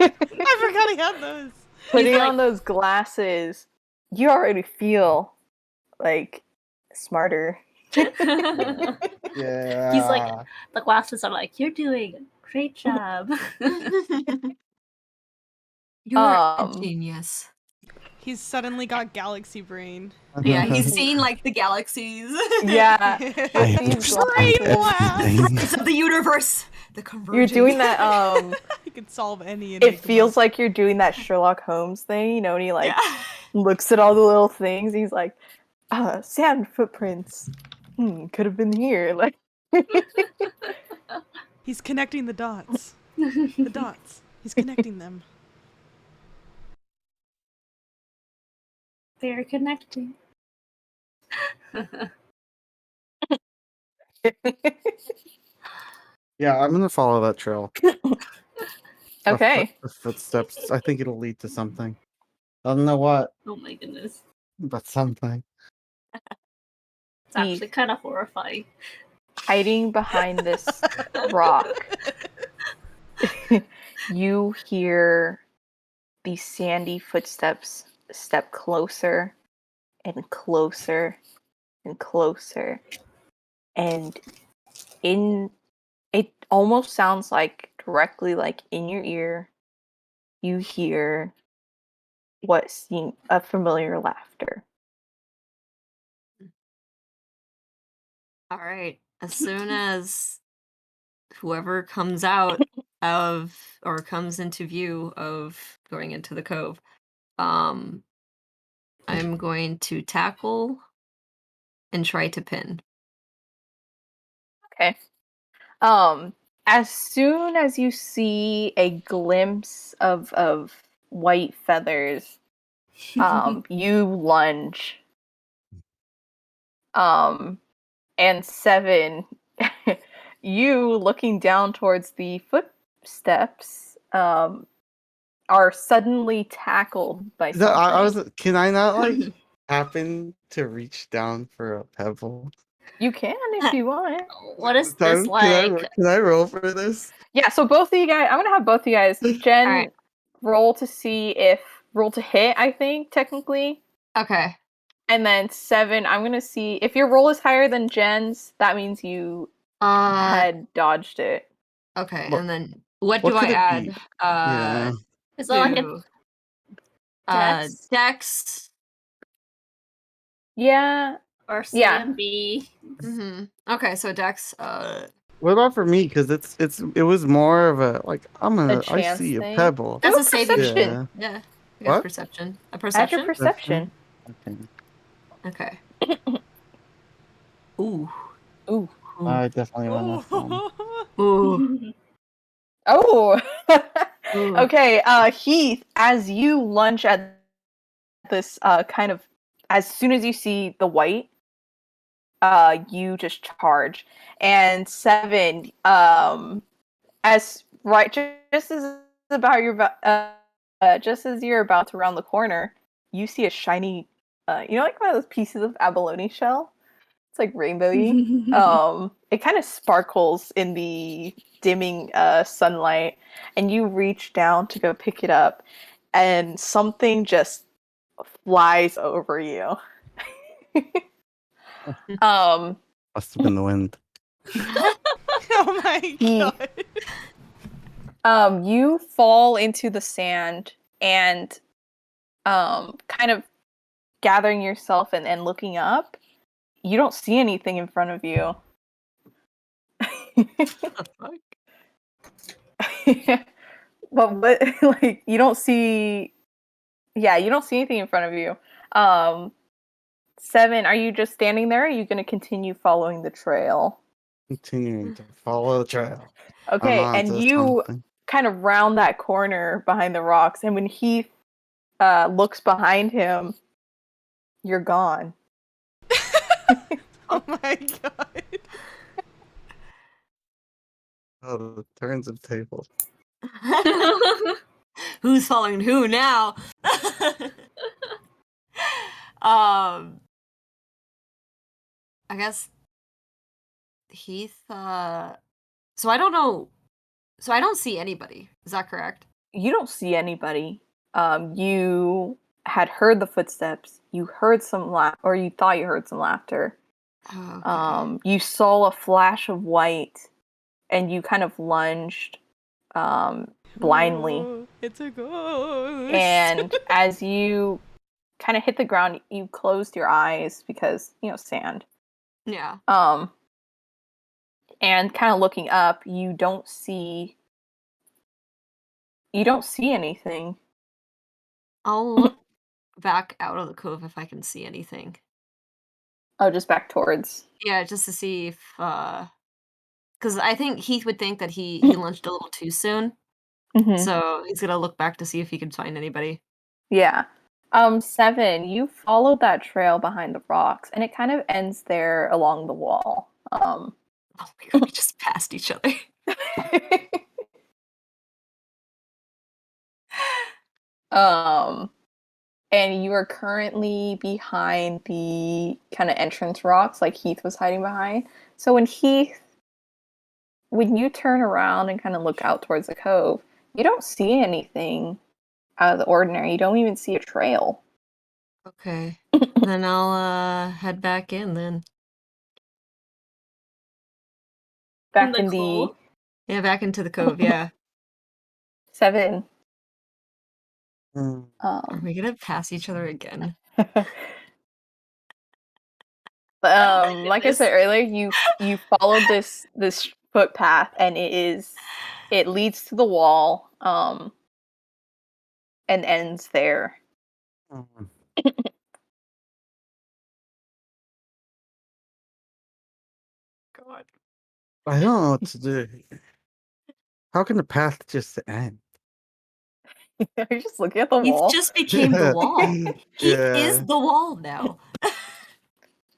I forgot he had those. Putting on those glasses, you already feel like smarter. Yeah. He's like, the glasses are like, you're doing a great job. You're a Um, genius. He's suddenly got galaxy brain. Yeah, he's seen like the galaxies. Yeah. I have These to Brain glasses. blast! It's of the universe. The converging. You're doing that. He can solve any It enigma. feels like you're doing that Sherlock Holmes thing, and he like Yeah. looks at all the little things. He's like, sand footprints. Could have been here. Like, He's connecting the dots. The dots. He's connecting them. They're connecting. Yeah, I'm gonna follow that trail. okay. The footsteps. I think it'll lead to something. I don't know what, Oh my goodness. but something. It's actually kind of horrifying. Hiding behind this rock, you hear these sandy footsteps step closer and closer and closer. And it almost sounds like directly like in your ear, you hear what seems a familiar laughter. All right. As soon as whoever comes out of or comes into view of going into the cove, I'm going to tackle and try to pin. Okay. As soon as you see a glimpse of white feathers, you lunge. And 7, you looking down towards the footsteps are suddenly tackled by something. Can I not like happen to reach down for a pebble? You can if you want. What is this like? Can I roll for this? Yeah, so both of you guys, I'm gonna have both of you guys. Jen, Alright. roll to hit, I think, technically. Okay. And then 7, I'm gonna see if your roll is higher than Jen's, that means you had dodged it. Okay, What- and then what what do I could it add? be? Yeah. Is that like a To Dex? Dex. Yeah. or Yeah. CMB? Okay, so Dex. What about for me? Because it was more of a like I chance see a thing? pebble. That's Do a saving. perception. Yeah. Yeah. I guess What? perception. A Add your perception. perception. Okay. Okay. Ooh. Ooh. I definitely went off one. Ooh. Oh. Ooh. Okay, Heath, as you lunge at this as soon as you see the white, you just charge. And 7, just as you're about to round the corner, you see a shiny, like one of those pieces of abalone shell. It's like rainbowy. It kind of sparkles in the dimming sunlight, and you reach down to go pick it up, and something just flies over you. Must have been the wind. Oh my god. You fall into the sand and kind of gathering yourself and looking up. You don't see anything in front of you. What the fuck? But like you don't see anything in front of you. 7, are you just standing there, or are you going to continue following the trail? Continuing to follow the trail. Okay, I'm on and to you something. kind of round that corner behind the rocks, and when Heath looks behind him, you're gone. Oh my god. Oh, the turns of tables. Who's following who now? I guess Heath. So I don't know. So I don't see anybody. Is that correct? You don't see anybody. You had heard the footsteps. You heard some or you thought you heard some laughter. Okay. You saw a flash of white, and you kind of lunged blindly. Oh, it's a ghost. And as you kind of hit the ground, you closed your eyes because, sand. Yeah. And kind of looking up, you don't see anything. I'll look back out of the cove if I can see anything. Oh, just back towards. Yeah, just to see if because I think Heath would think that he lunched a little too soon. Mm-hmm. So he's gonna look back to see if he can find anybody. Yeah. 7, you followed that trail behind the rocks, and it kind of ends there along the wall. Oh my god, we just passed each other. And you are currently behind the kind of entrance rocks, like Heath was hiding behind. So when you turn around and kind of look out towards the cove, you don't see anything out of the ordinary. You don't even see a trail. Okay. Then I'll head back in then. Back in the Yeah, back into the cove, yeah. 7. Are we gonna pass each other again? Like I said earlier, you followed this footpath, and it leads to the wall, and ends there. God. I don't know what to do. How can the path just end? You're just looking at the Heath wall. just became the wall. Heath is the wall now.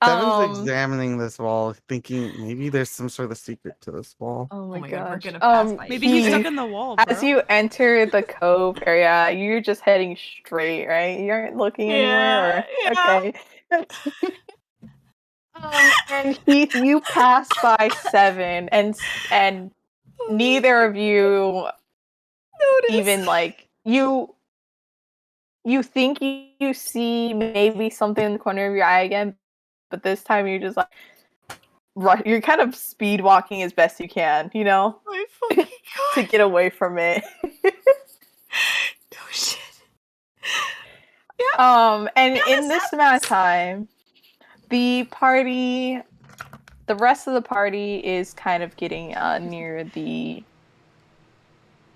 Seven's examining this wall, thinking maybe there's some sort of secret to this wall. Oh my God, gosh. we're gonna pass by Maybe he's Heath, stuck in the wall, bro. as you enter the cove area, you're just heading straight, right? You aren't looking anywhere? Yeah. Okay. And Heath, you pass by Seven, and neither of you even like you think you see maybe something in the corner of your eye again, but this time you're just like you're kind of speed walking as best you can, you know, My fucking to God. get away from it. No shit. And in this amount of time, the rest of the party is kind of getting near the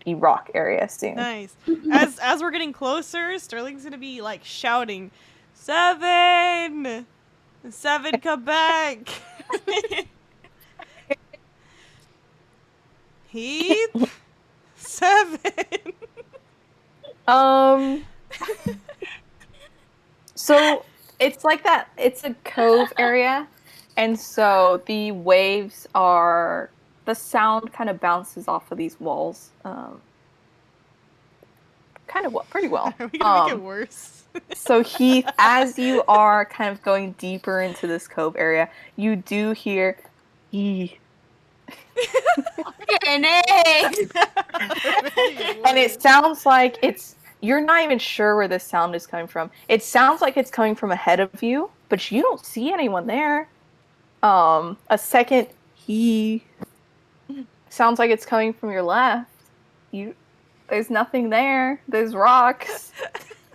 rock area soon. Nice. As we're getting closer, Sterling's gonna be like shouting, 7! 7, come back! Heath? 7! So it's like that. It's a cove area, and so the waves are. The sound kind of bounces off of these walls, pretty well. Are we gonna make it worse? So Heath, as you are kind of going deeper into this cove area, you do hear and it sounds like you're not even sure where this sound is coming from. It sounds like it's coming from ahead of you, but you don't see anyone there. A second sounds like it's coming from your left. There's nothing there. There's rocks.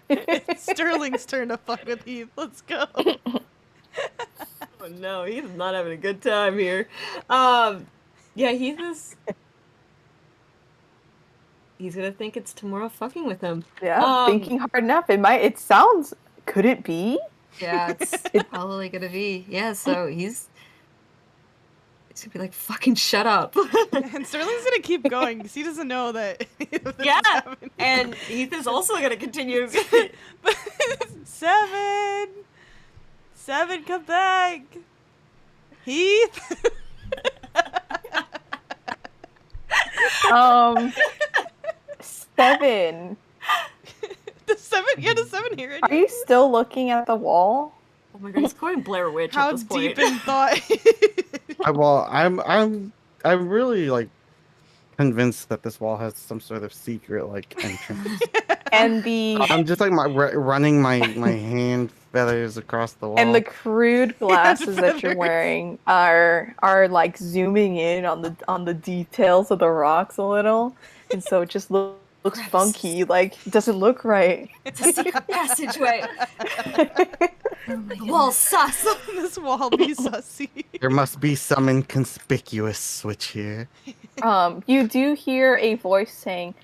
It's Sterling's turn to fuck with Heath. Let's go. Oh no, he's not having a good time here. Yeah, he's gonna think it's Tamora fucking with him. Yeah, thinking hard enough. It sounds. Could it be? Yeah, it's probably gonna be. Yeah, so he's gonna be like, fucking shut up. And Sterling's gonna keep going because he doesn't know that. This Yeah, is happening. and Heath is also gonna continue. 7! 7, come back! Heath? 7. The 7? Yeah, the 7 here. Are you still looking at the wall? Oh my God, he's going Blair Witch How at this point. deep in thought? Well, I'm really like convinced that this wall has some sort of secret like entrance. And the I'm just like running my hand feathers across the wall. and the crude glasses that you're feathers. wearing are like zooming in on the details of the rocks a little, and so it just looks Gross. funky. Like it doesn't look right. It's a secret passageway. The wall's sus. This wall be sussy. There must be some inconspicuous switch here. You do hear a voice saying,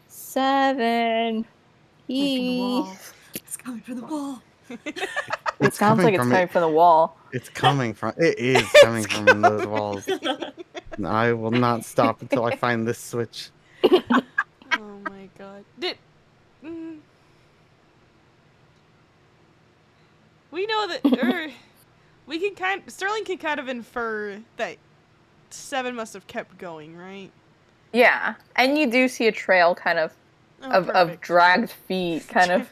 7. It's coming from the wall. It sounds like it's coming from the wall. It is coming from those walls. And I will not stop until I find this switch. Oh my god. We know that Sterling can kind of infer that 7 must have kept going, right? Yeah, and you do see a trail kind of of perfect. dragged feet, kind of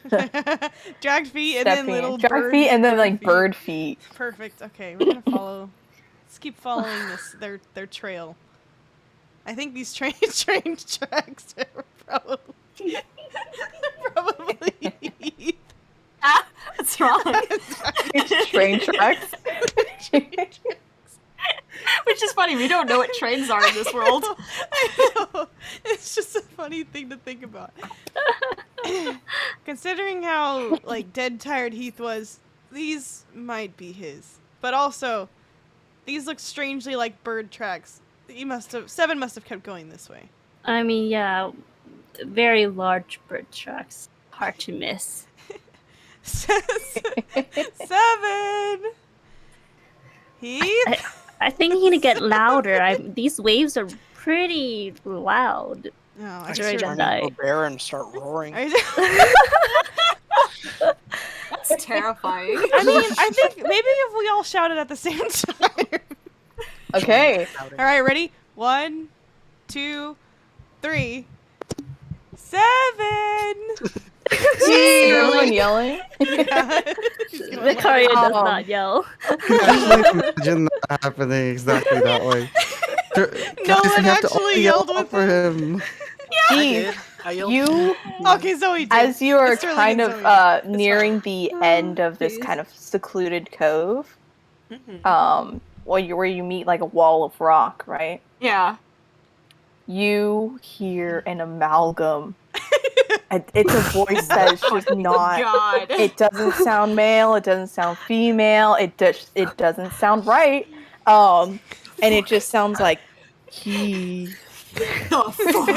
Dragged feet and then stepping little dragged bird feet, and then like feet. bird feet. Perfect. Okay, we're gonna follow. Let's keep following their trail. I think these train tracks are probably. What's wrong? It's train tracks. Which is funny, we don't know what trains are in this world. I know. It's just a funny thing to think about. Considering how like dead tired Heath was, these might be his. But also, these look strangely like bird tracks. 7 must have kept going this way. I mean, yeah, very large bird tracks. Hard to miss. 7. Heath. I think he need to get louder. These waves are pretty loud. No, I During should the turn into a night. bear and start roaring. I terrifying. I mean, I think maybe if we all shouted at the same time. Okay. All right, ready? 1, 2, 3. 7. Is everyone yelling? Yeah. Vicaria does Um, not yell. I can actually imagine that happening exactly that way. No Guys, one we have to actually all yell yelled out with for him. I Keith, did. I yelled. you, Okay, Zoe did. as you are Sterling kind and of Zoe did. It's nearing the end of this Jeez. kind of secluded cove, Mhm. where you meet like a wall of rock, right? Yeah. You hear an amalgam. It's a voice that is just not. God. It doesn't sound male. It doesn't sound female. It doesn't sound right. And it just sounds like he. Oh, fuck.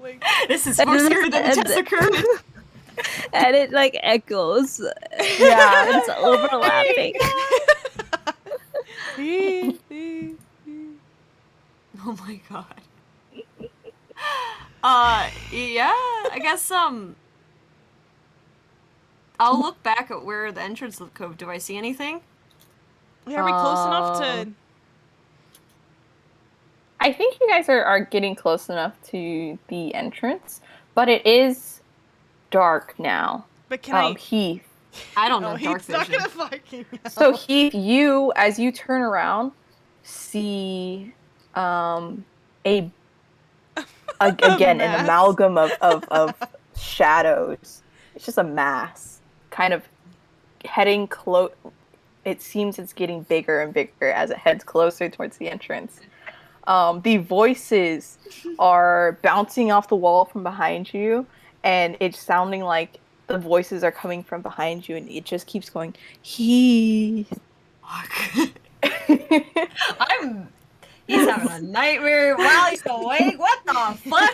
Like, This is more scary than the Tessiker. And it like echoes. Yeah. It's overlapping. Oh my god. Yeah, I guess, I'll look back at where the entrance of the cove. Do I see anything? Yeah, are we close enough to... I think you guys are getting close enough to the entrance, but it is dark now. But can I... Heath. I don't know Oh, dark he's not vision. gonna fucking know. So Heath, you, as you turn around, see again an mass. amalgam of shadows. It's just a mass, kind of heading close. It seems it's getting bigger and bigger as it heads closer towards the entrance. The voices are bouncing off the wall from behind you, and it's sounding like the voices are coming from behind you, and it just keeps going, Heath. Fuck. He's having a nightmare while he's awake. What the fuck?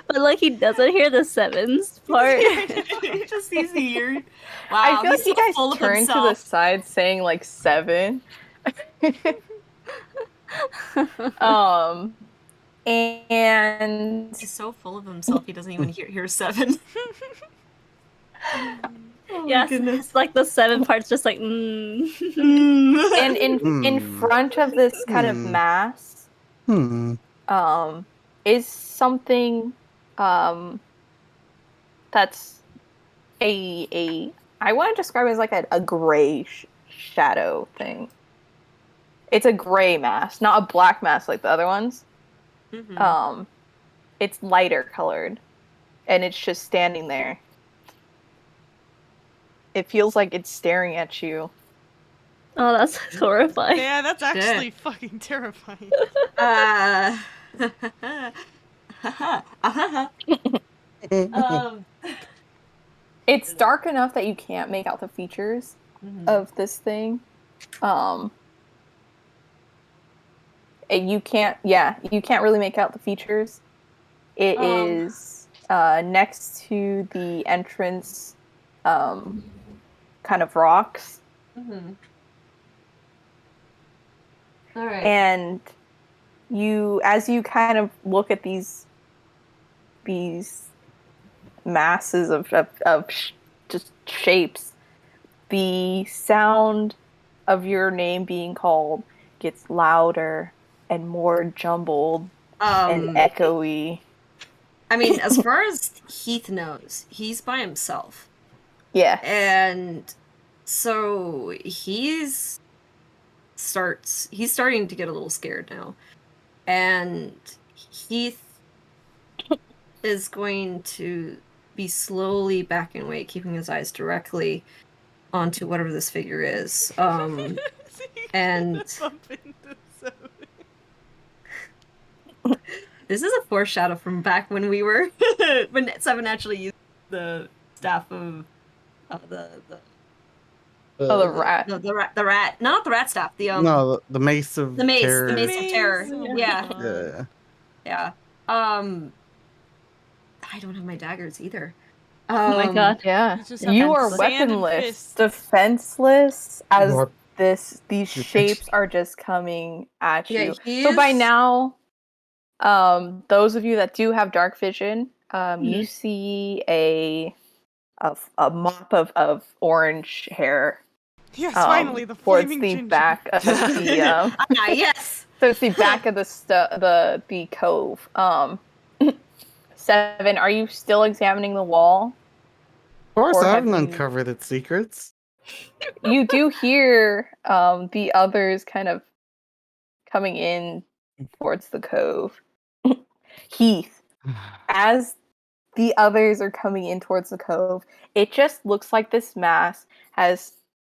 But like he doesn't hear the sevens part. He just sees the ear. Wow, I feel like he's you so guys full of turn to the himself. side saying like 7. And He's so full of himself he doesn't even hear 7. Oh Yes, my goodness. it's like the 7 parts just like and in front of this kind of mass is something that's a I want to describe it as like a gray shadow thing. It's a gray mass, not a black mass like the other ones. It's lighter colored, and it's just standing there. It feels like it's staring at you. Oh, that's horrifying. Yeah, that's actually fucking terrifying. It's dark enough that you can't make out the features of this thing. You can't really make out the features. It is next to the entrance, kind of rocks. All right. And as you kind of look at these masses of just shapes, the sound of your name being called gets louder and more jumbled and echoey. I mean, as far as Heath knows, he's by himself. Yeah. And so he's starting to get a little scared now. And Heath is going to be slowly backing away, keeping his eyes directly onto whatever this figure is. And this is a foreshadow from back when we were when Seven actually used the staff of the rat. The rat, not the rat staff. The the mace of terror. The mace of terror. Oh Yeah. I don't have my daggers either. Oh my god. Yeah. Just have You are sand and weaponless, fists. defenseless, as More- these shapes are just coming at Yeah, you. So by now, those of you that do have dark vision, you see a a mop of orange hair. Yes, finally, the towards flaming the ginger. back of the Yes. so it's the back of the cove. 7, are you still examining the wall? Of course, Or I have haven't you- uncovered its secrets. You do hear the others kind of coming in towards the cove. Heath, as the others are coming in towards the cove, it just looks like this mass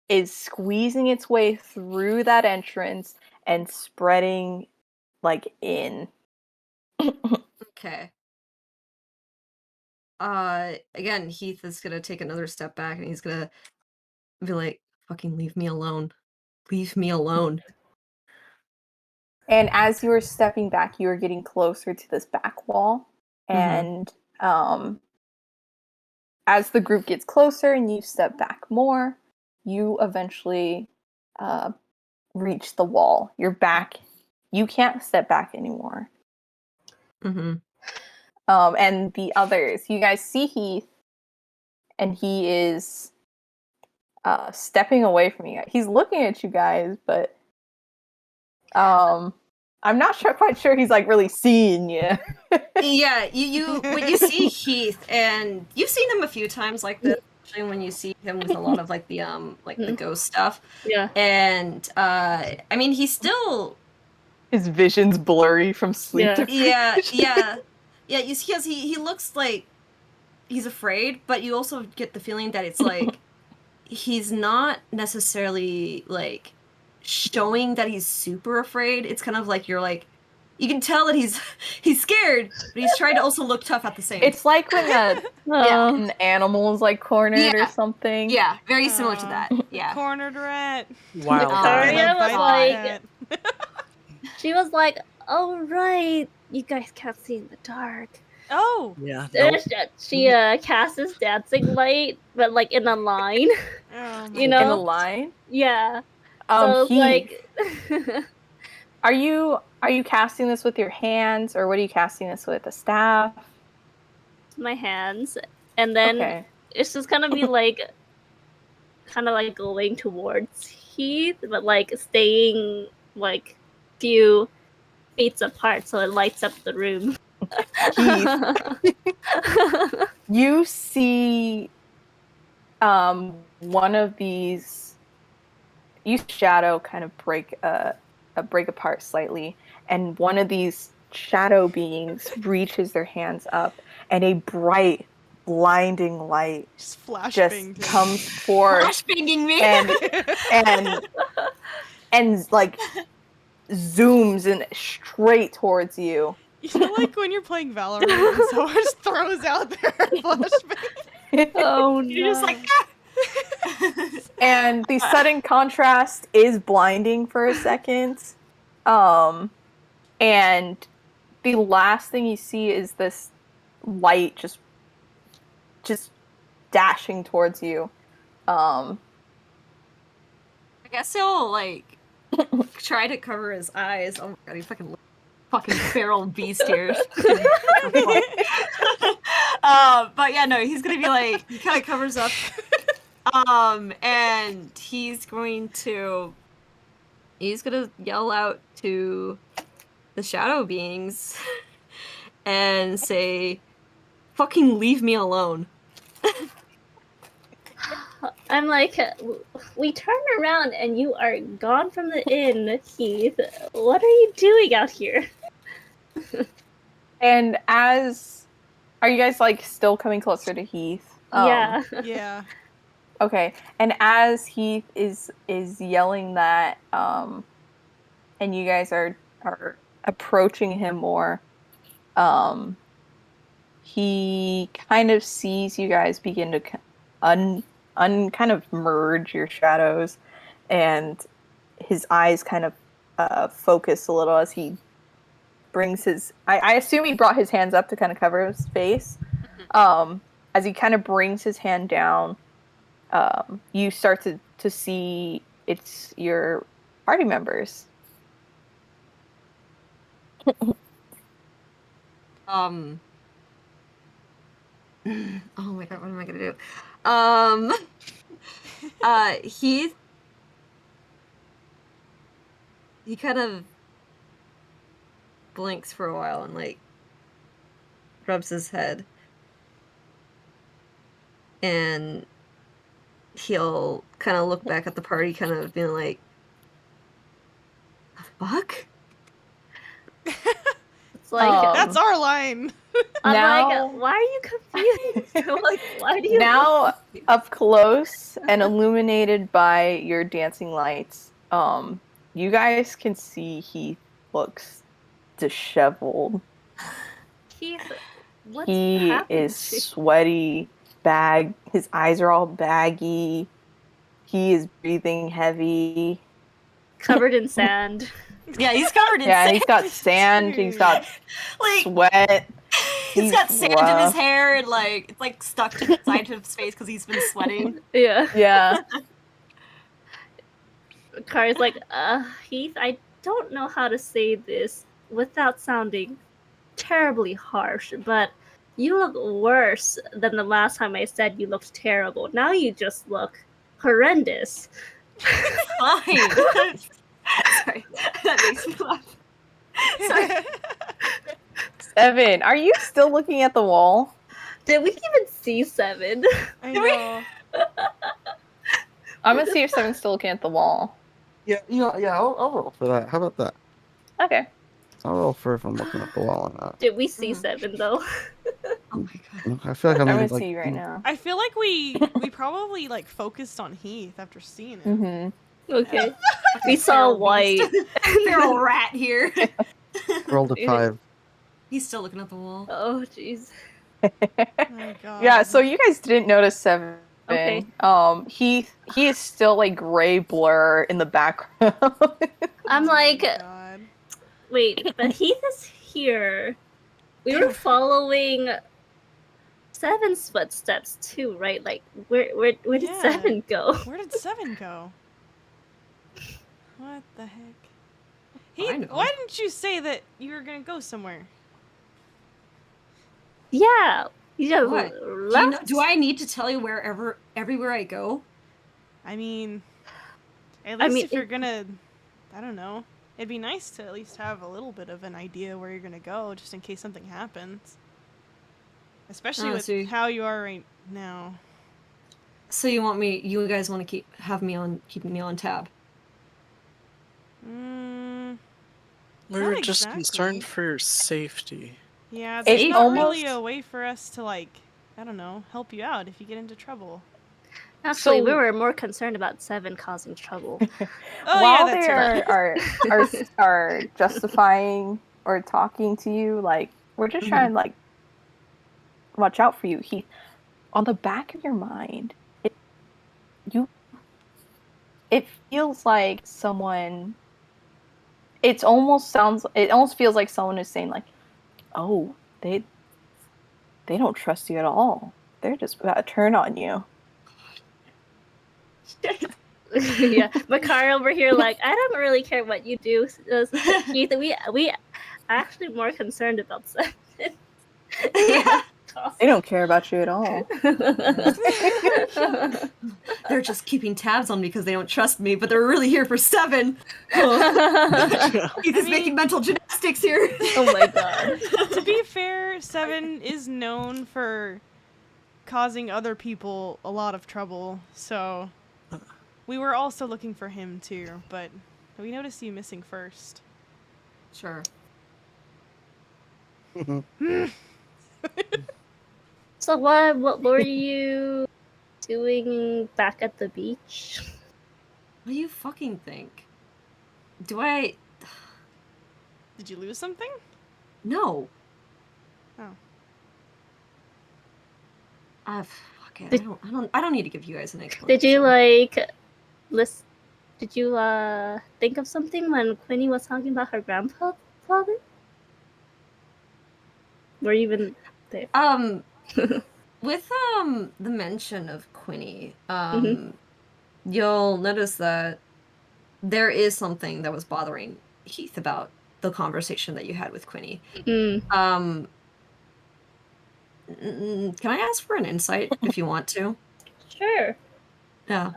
is squeezing its way through that entrance and spreading like in. Okay. Again, Heath is gonna take another step back and he's gonna be like, fucking leave me alone. Leave me alone. And as you are stepping back, you are getting closer to this back wall. And as the group gets closer and you step back more, you eventually reach the wall. You're back. You can't step back anymore. And the others, you guys see Heath, and he is stepping away from you guys. He's looking at you guys, but I'm not quite sure he's like really seeing you. Yeah, you when you see Heath, and you've seen him a few times like this, especially when you see him with a lot of like the the ghost stuff. Yeah. And I mean, he's still His vision's blurry from sleep. yeah. You see, he looks like he's afraid, but you also get the feeling that it's like he's not necessarily like showing that he's super afraid. It's kind of like you can tell that he's scared, but he's trying to also look tough at the same time. It's like when an animal's like cornered or something. Yeah, very similar to that. Yeah. Cornered rat. Wow. Victoria was Bite like, she was like, "Oh right, you guys can't see in the dark." Oh. Yeah. She cast this dancing light, but like in a line. Oh my You know? In a line. Yeah. So it's Heath, like, are you casting this with your hands, or what are you casting this with? A staff? my hands, and then it's just gonna be like, kind of like going towards Heath, but like staying like few feet apart, so it lights up the room. You see one of these, you shadow kind of break apart slightly, and one of these shadow beings reaches their hands up, and a bright, blinding light just comes forth, flashbanging me, and like zooms in straight towards you. You know, like when you're playing Valorant and someone just throws out their flashbang. Oh no! You're just like, And the sudden contrast is blinding for a second. And the last thing you see is this light just dashing towards you. I guess he'll like try to cover his eyes. Oh my god, he fucking feral beast here. But yeah, no, he's gonna be like, he kind of covers up, and he's gonna yell out to the shadow beings and say, "Fucking leave me alone." I'm like, we turn around and you are gone from the inn, Heath. What are you doing out here? And are you guys like still coming closer to Heath? Yeah. Yeah. Okay. And as Heath is yelling that, and you guys are approaching him more, he kind of sees you guys begin to kind of merge your shadows, and his eyes kind of focus a little as he brings his I assume he brought his hands up to kind of cover his face. As he kind of brings his hand down, you start to see it's your party members. Oh my god, what am I gonna do? Heath, he kind of blinks for a while and like rubs his head, and he'll kind of look back at the party, kind of being like, "The fuck?" It's like That's our line. I'm Now- like, why are you confused? Like, why do you Now up close and illuminated by your dancing lights, you guys can see he looks disheveled. Keith, what's He happening is to you? sweaty, his eyes are all baggy. He is breathing heavy. Covered in sand? Yeah, he's covered in Yeah, sand. he's got sand, he's got like sweat. he's got sand in his rough. hair and like it's like stuck to the side of his face because he's been sweating. Yeah. Yeah. Kari's like, Heath, I don't know how to say this without sounding terribly harsh, but you look worse than the last time I said you looked terrible. Now you just look horrendous. Fine. Sorry, that makes me laugh. Sorry. Seven, are you still looking at the wall? Did we even see Seven? I know. I'm gonna see if Seven's still looking at the wall. Yeah, I'll roll for that. How about that? Okay. I'll roll for if I'm looking at the wall or not. Did we see Seven though? Oh my god. I feel like I'm I'm gonna like, see you right now. I feel like we probably like focused on Heath after seeing it. Mm-hmm. Okay. We saw white. Feral rat here. rolled a 5. He's still looking at the wall. Oh jeez. Oh my god. Yeah, so you guys didn't notice Seven. Okay. He is still like gray blur in the background. I'm like, Oh my god. wait, but Heath is here. We were following Seven's footsteps too, right? Like, where did Yeah. Seven go? Where did Seven go? What the heck? I Heath, know. why didn't you say that you were gonna go somewhere? Yeah, you just What? left. Do I need to tell you everywhere I go? I mean, at I least mean, if you're gonna, I don't know. It'd be nice to at least have a little bit of an idea where you're gonna go, just in case something happens. Especially Oh, with so you- how you are right now. So you guys want to keeping me on tab? Mm, We Not were just exactly. concerned for your safety. yeah, It there's not really almost- a way for us to like, I don't know, help you out if you get into trouble. Actually, we So- were more concerned about Seven causing trouble. Oh While yeah, they that's right. are justifying or talking to you, like we're just trying to like watch out for you. He, on the back of your mind, it feels like someone. It almost feels like someone is saying like, "Oh, they don't trust you at all. They're just about to turn on you." Yeah, Makari over here, like, I don't really care what you do, Heath. We actually more concerned about Seven. Yeah. They don't care about you at all. They're just keeping tabs on me because they don't trust me, but they're really here for Seven. Heath is making mental gymnastics here. Oh my god. To be fair, Seven is known for causing other people a lot of trouble, so we were also looking for him too, but we noticed you missing first. Sure. So what were you doing back at the beach? What do you fucking think? Do I? Did you lose something? No. Oh. Fuck it. Did- I don't need to give you guys an explanation. Did you like list? Did you think of something when Quinny was talking about her grandfather? Were you even there? With the mention of Quinny, you'll notice that there is something that was bothering Heath about the conversation that you had with Quinny. Mm. Can I ask for an insight if you want to? Sure. Yeah.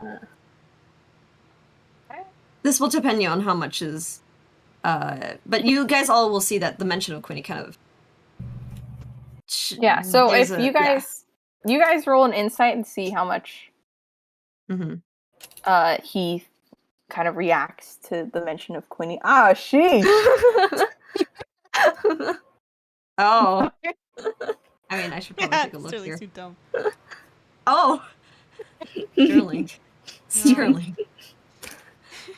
This will depend on how much is. But you guys all will see that the mention of Quinny kind of. Yeah. So if you guys roll an insight and see how much. He kind of reacts to the mention of Quinny. Ah, sheesh. Oh. I mean, I should probably take a look Sterling's here. too dumb. Oh. Sterling. Sterling.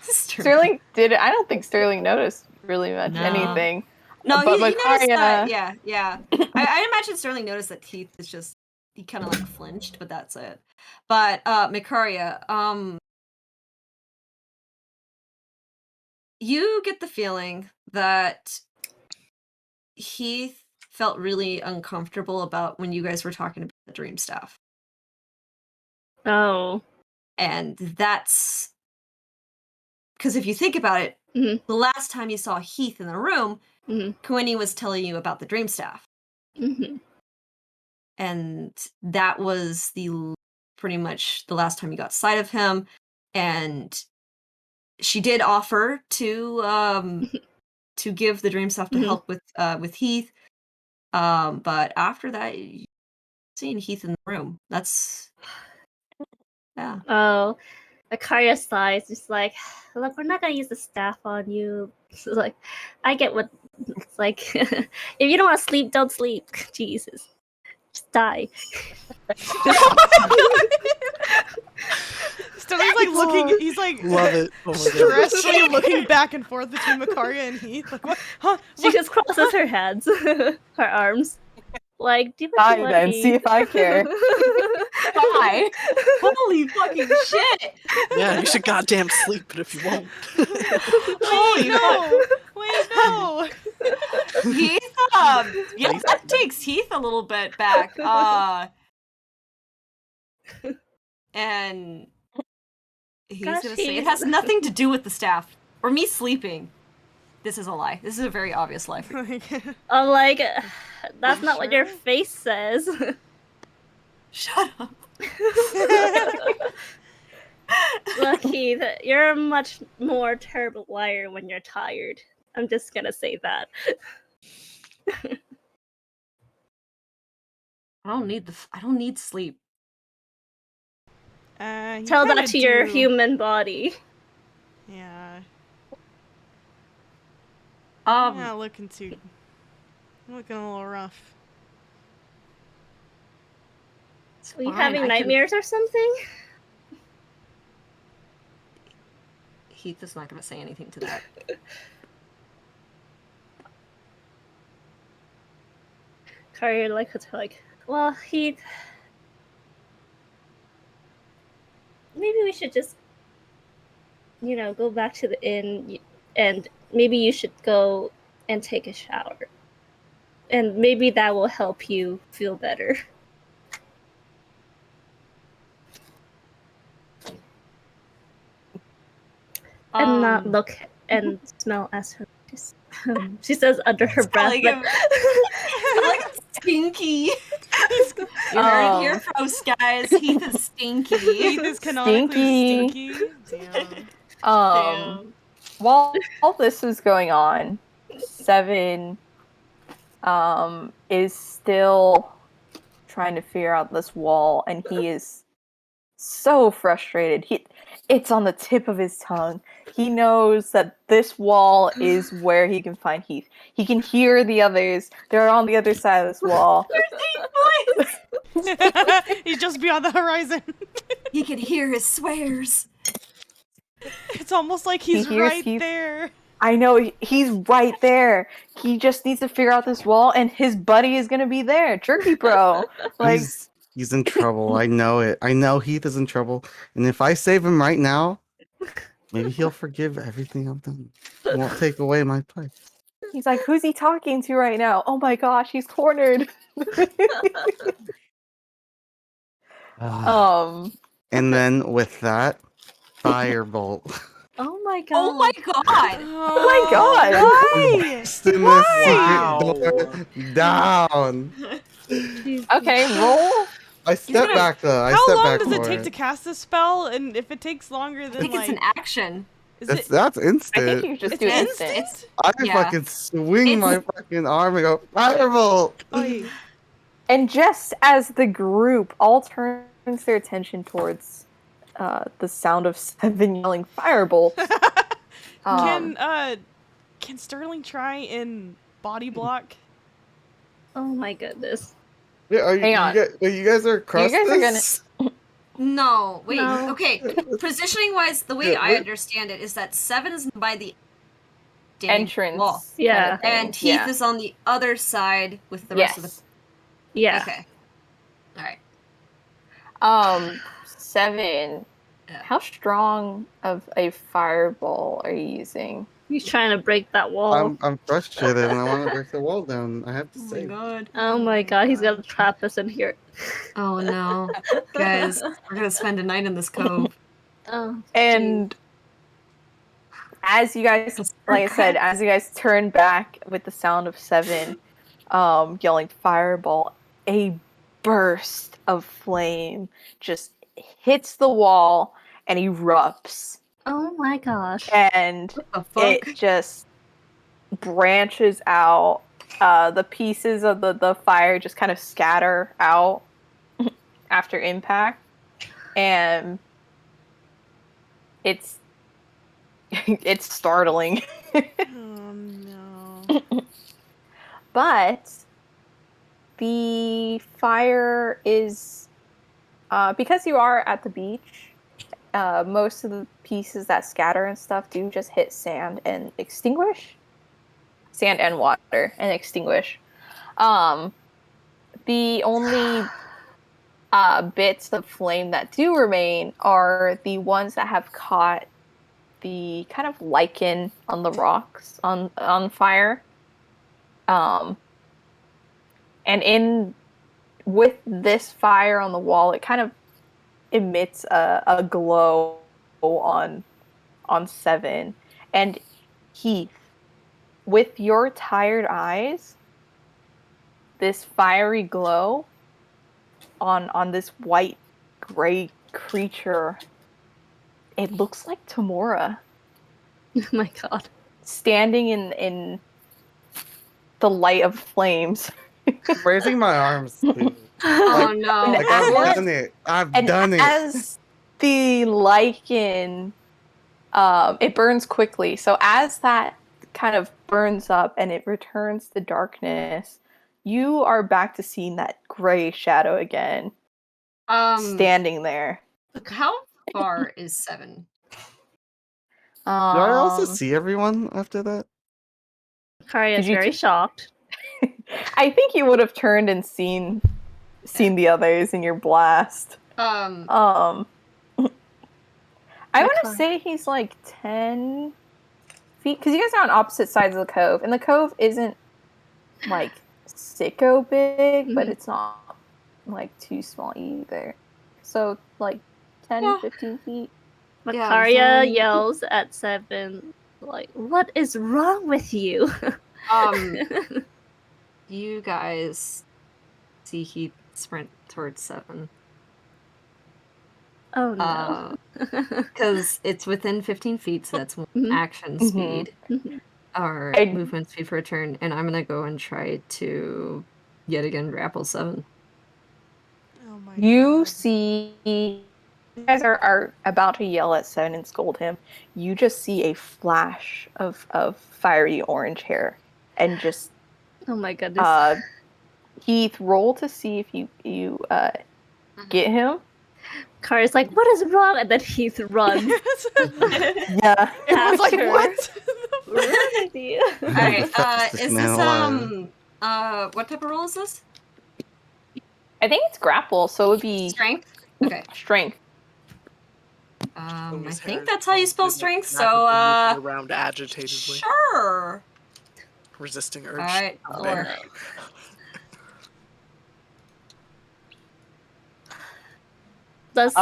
Sterling did it. I don't think Sterling noticed really much anything. No, but he noticed that. Makaria... Yeah. I imagine Sterling noticed that Heath is just he kind of like flinched, but that's it. But Makaria, you get the feeling that Heath felt really uncomfortable about when you guys were talking about the dream staff. Oh. And that's because if you think about it, the last time you saw Heath in the room, Quinny was telling you about the dream staff. And that was pretty much the last time you got sight of him. And she did offer to give the dream staff to help with Heath. But after that, seeing Heath in the room, that's yeah. Oh, Makaria sighs. Just like, look, we're not gonna use the staff on you. So, like, I get what it's like. If you don't want to sleep, don't sleep. Jesus, just die. Sterling's like looking. He's like love it. Oh stressfully looking back and forth between Makaria and Heath. Like what? Huh? She just crosses her hands, her arms. Like, do what you want then, see if I care. Bye. Holy fucking shit! Yeah, you should goddamn sleep, but if you won't. Wait, no. Heath, yeah, that takes Heath a little bit back. And he's gonna say it has nothing to do with the staff or me sleeping. This is a lie. This is a very obvious lie. I'm like, that's not what your face says. Shut up. Look, Heath, you're a much more terrible liar when you're tired. I'm just gonna say that. I don't need sleep. Tell that to your human body. Yeah. Yeah, looking a little rough. Are you having nightmares or something? Heath is not going to say anything to that. Carrier like, well, Heath, maybe we should just, go back to the inn, and maybe you should go and take a shower. And maybe that will help you feel better. And not look and smell as her. She says under her breath. Like stinky. You heard it here first, guys. Heath is stinky. Heath is canonically stinky. Damn. While all this is going on, Seven is still trying to figure out this wall, and he is so frustrated. It's on the tip of his tongue. He knows that this wall is where he can find Heath. He can hear the others. They're on the other side of this wall. He's just beyond the horizon. He can hear his swears. It's almost like he's right there. I know, he's right there. He just needs to figure out this wall, and his buddy is gonna be there. Jerky Bro. Like, he's in trouble. I know it. I know Heath is in trouble. And if I save him right now, maybe he'll forgive everything I've done. He won't take away my place. He's like, who's he talking to right now? Oh my gosh, he's cornered. And then with that, firebolt. Oh my god. Oh my god. Oh my god. Why? Why? Down. Okay, roll I step back though. I How step long back does it for take to cast this spell? And if it takes longer I than think it's like, an action. is That's it? that's I think instant. you just It's do instant. instant. I Yeah. fucking swing It's- my fucking arm and go fireball. Oy. And just as the group all turns their attention towards the sound of Seven yelling firebolt, Can Sterling try and body block? Oh my goodness. Yeah, Hang on. You guys are across guys are this? No, wait. No. Okay, positioning wise, the way Yeah, I what- understand it is that 7 is by the standing entrance. wall, Yeah. kind of thing. and Heath is on the other side with the rest of the. Yeah. Okay. All right. 7. Yeah. How strong of a fireball are you using? He's trying to break that wall. I'm frustrated and I want to break the wall down. I have to Oh my say. god. Oh my god, he's gonna trap us in here. Oh no, guys, we're gonna spend a night in this cove. Oh. And as you guys, like I said, as you guys turn back with the sound of 7 yelling fireball, a burst of flame just hits the wall and erupts. Oh my gosh. And What the fuck? it just branches out. The pieces of the fire just kind of scatter out after impact. And it's it's startling. Oh no. But the fire is because you are at the beach, most of the pieces that scatter and stuff do just hit sand and extinguish. Sand and water and extinguish. The only bits of flame that do remain are the ones that have caught the kind of lichen on the rocks on fire. And with this fire on the wall, it kind of emits a glow on 7. And Heath, with your tired eyes, this fiery glow on this white gray creature, it looks like Tamora Oh my god. standing in the light of flames. Raising my arms. Too. Oh no. Like as- I've done it. I've And done it. as the lichen, it burns quickly. So as that kind of burns up and it returns to darkness, you are back to seeing that gray shadow again, standing there. How far is 7? Do I also Um, see everyone after that? Karya is Did you very shocked. I think you would have turned and seen the others in your blast. I want to say he's like 10 feet, because you guys are on opposite sides of the cove, and the cove isn't like sicko big, but it's not like too small either. So like 10, 15 feet. Makaria yells at 7, like, what is wrong with you? You guys see Heath sprint towards 7. Oh no. Because it's within 15 feet, so that's action Mhm. speed. Or I- movement speed for a turn, and I'm gonna go and try to yet again grapple 7. Oh my You god. see, you guys are about to yell at 7 and scold him. You just see a flash of fiery orange hair, and just Oh my goodness. Heath, roll to see if you get him. Karya's like, what is wrong? And then Heath runs. Yeah. It was like, After. what? Where is he? Alright, Fastest is man this, alive. what type of roll is this? I think it's grapple, so it would be Strength? Okay. strength. I Louis think Harris that's how you spell moving strength, back and so, forth around agitatedly, sure. resisting urge. Alright, I'm or there. Does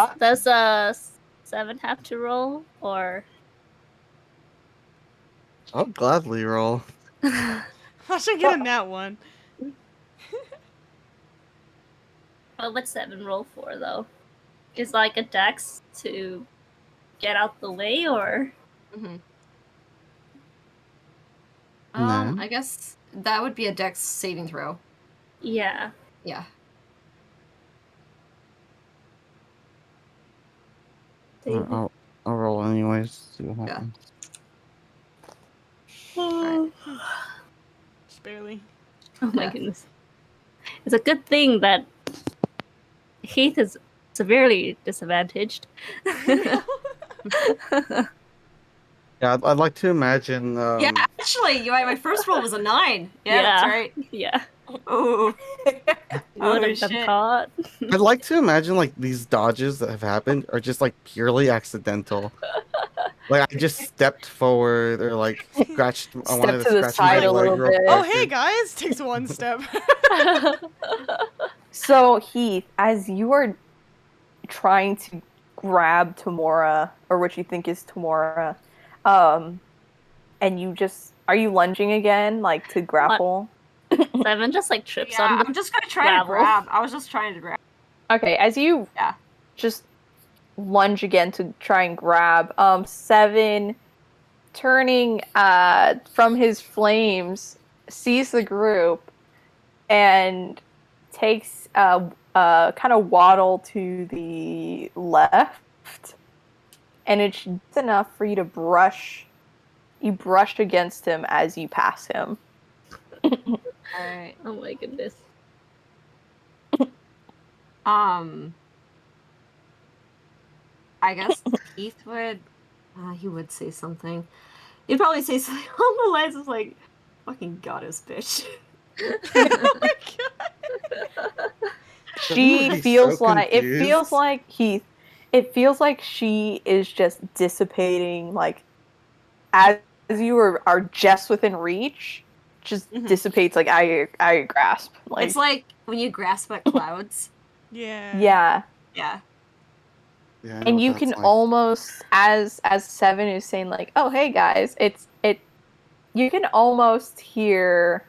7 have to roll, or? I'll gladly roll. I should get a nat one. Well, what's 7 roll for, though? Is like a dex to get out the way, or? Mm-hmm. No. I guess that would be a dex saving throw. Yeah. Yeah. I'll roll anyways. See what happens. Alright. Just barely. Oh my Yeah. goodness. It's a good thing that Heath is severely disadvantaged. Yeah, I'd like to imagine. Yeah, actually, my first roll was a 9. Yeah, that's right. Yeah. Ooh. Would have shit. been caught. I'd like to imagine like these dodges that have happened are just like purely accidental. Like I just stepped forward or like scratched. I wanted Step to the scratch my side a leg little real bit. Oh, quick hey and- guys! Takes one step. So Heath, as you are trying to grab Tamora, or what you think is Tamora, and you just are you lunging again, like to grapple? 7 just like trips Yeah, on the I'm just gonna try gravel. to grab. I was just trying to grab. Okay, as you just lunge again to try and grab, 7 turning from his flames sees the group and takes kind of waddle to the left, and it's just enough for you to brush against him as you pass him. Alright. Oh my goodness. I guess Keith would. He would say something. He'd probably say something along the lines of like, "Fucking goddess, bitch." Oh my god. She be feels so like it confused. feels like Heath. It feels like she is just dissipating, like as you are just within reach, just dissipates like I grasp. Like It's like when you grasp at clouds. Yeah. yeah. Yeah. Yeah, I know And what you that's can like. almost, as 7 is saying like, oh hey guys, you can almost hear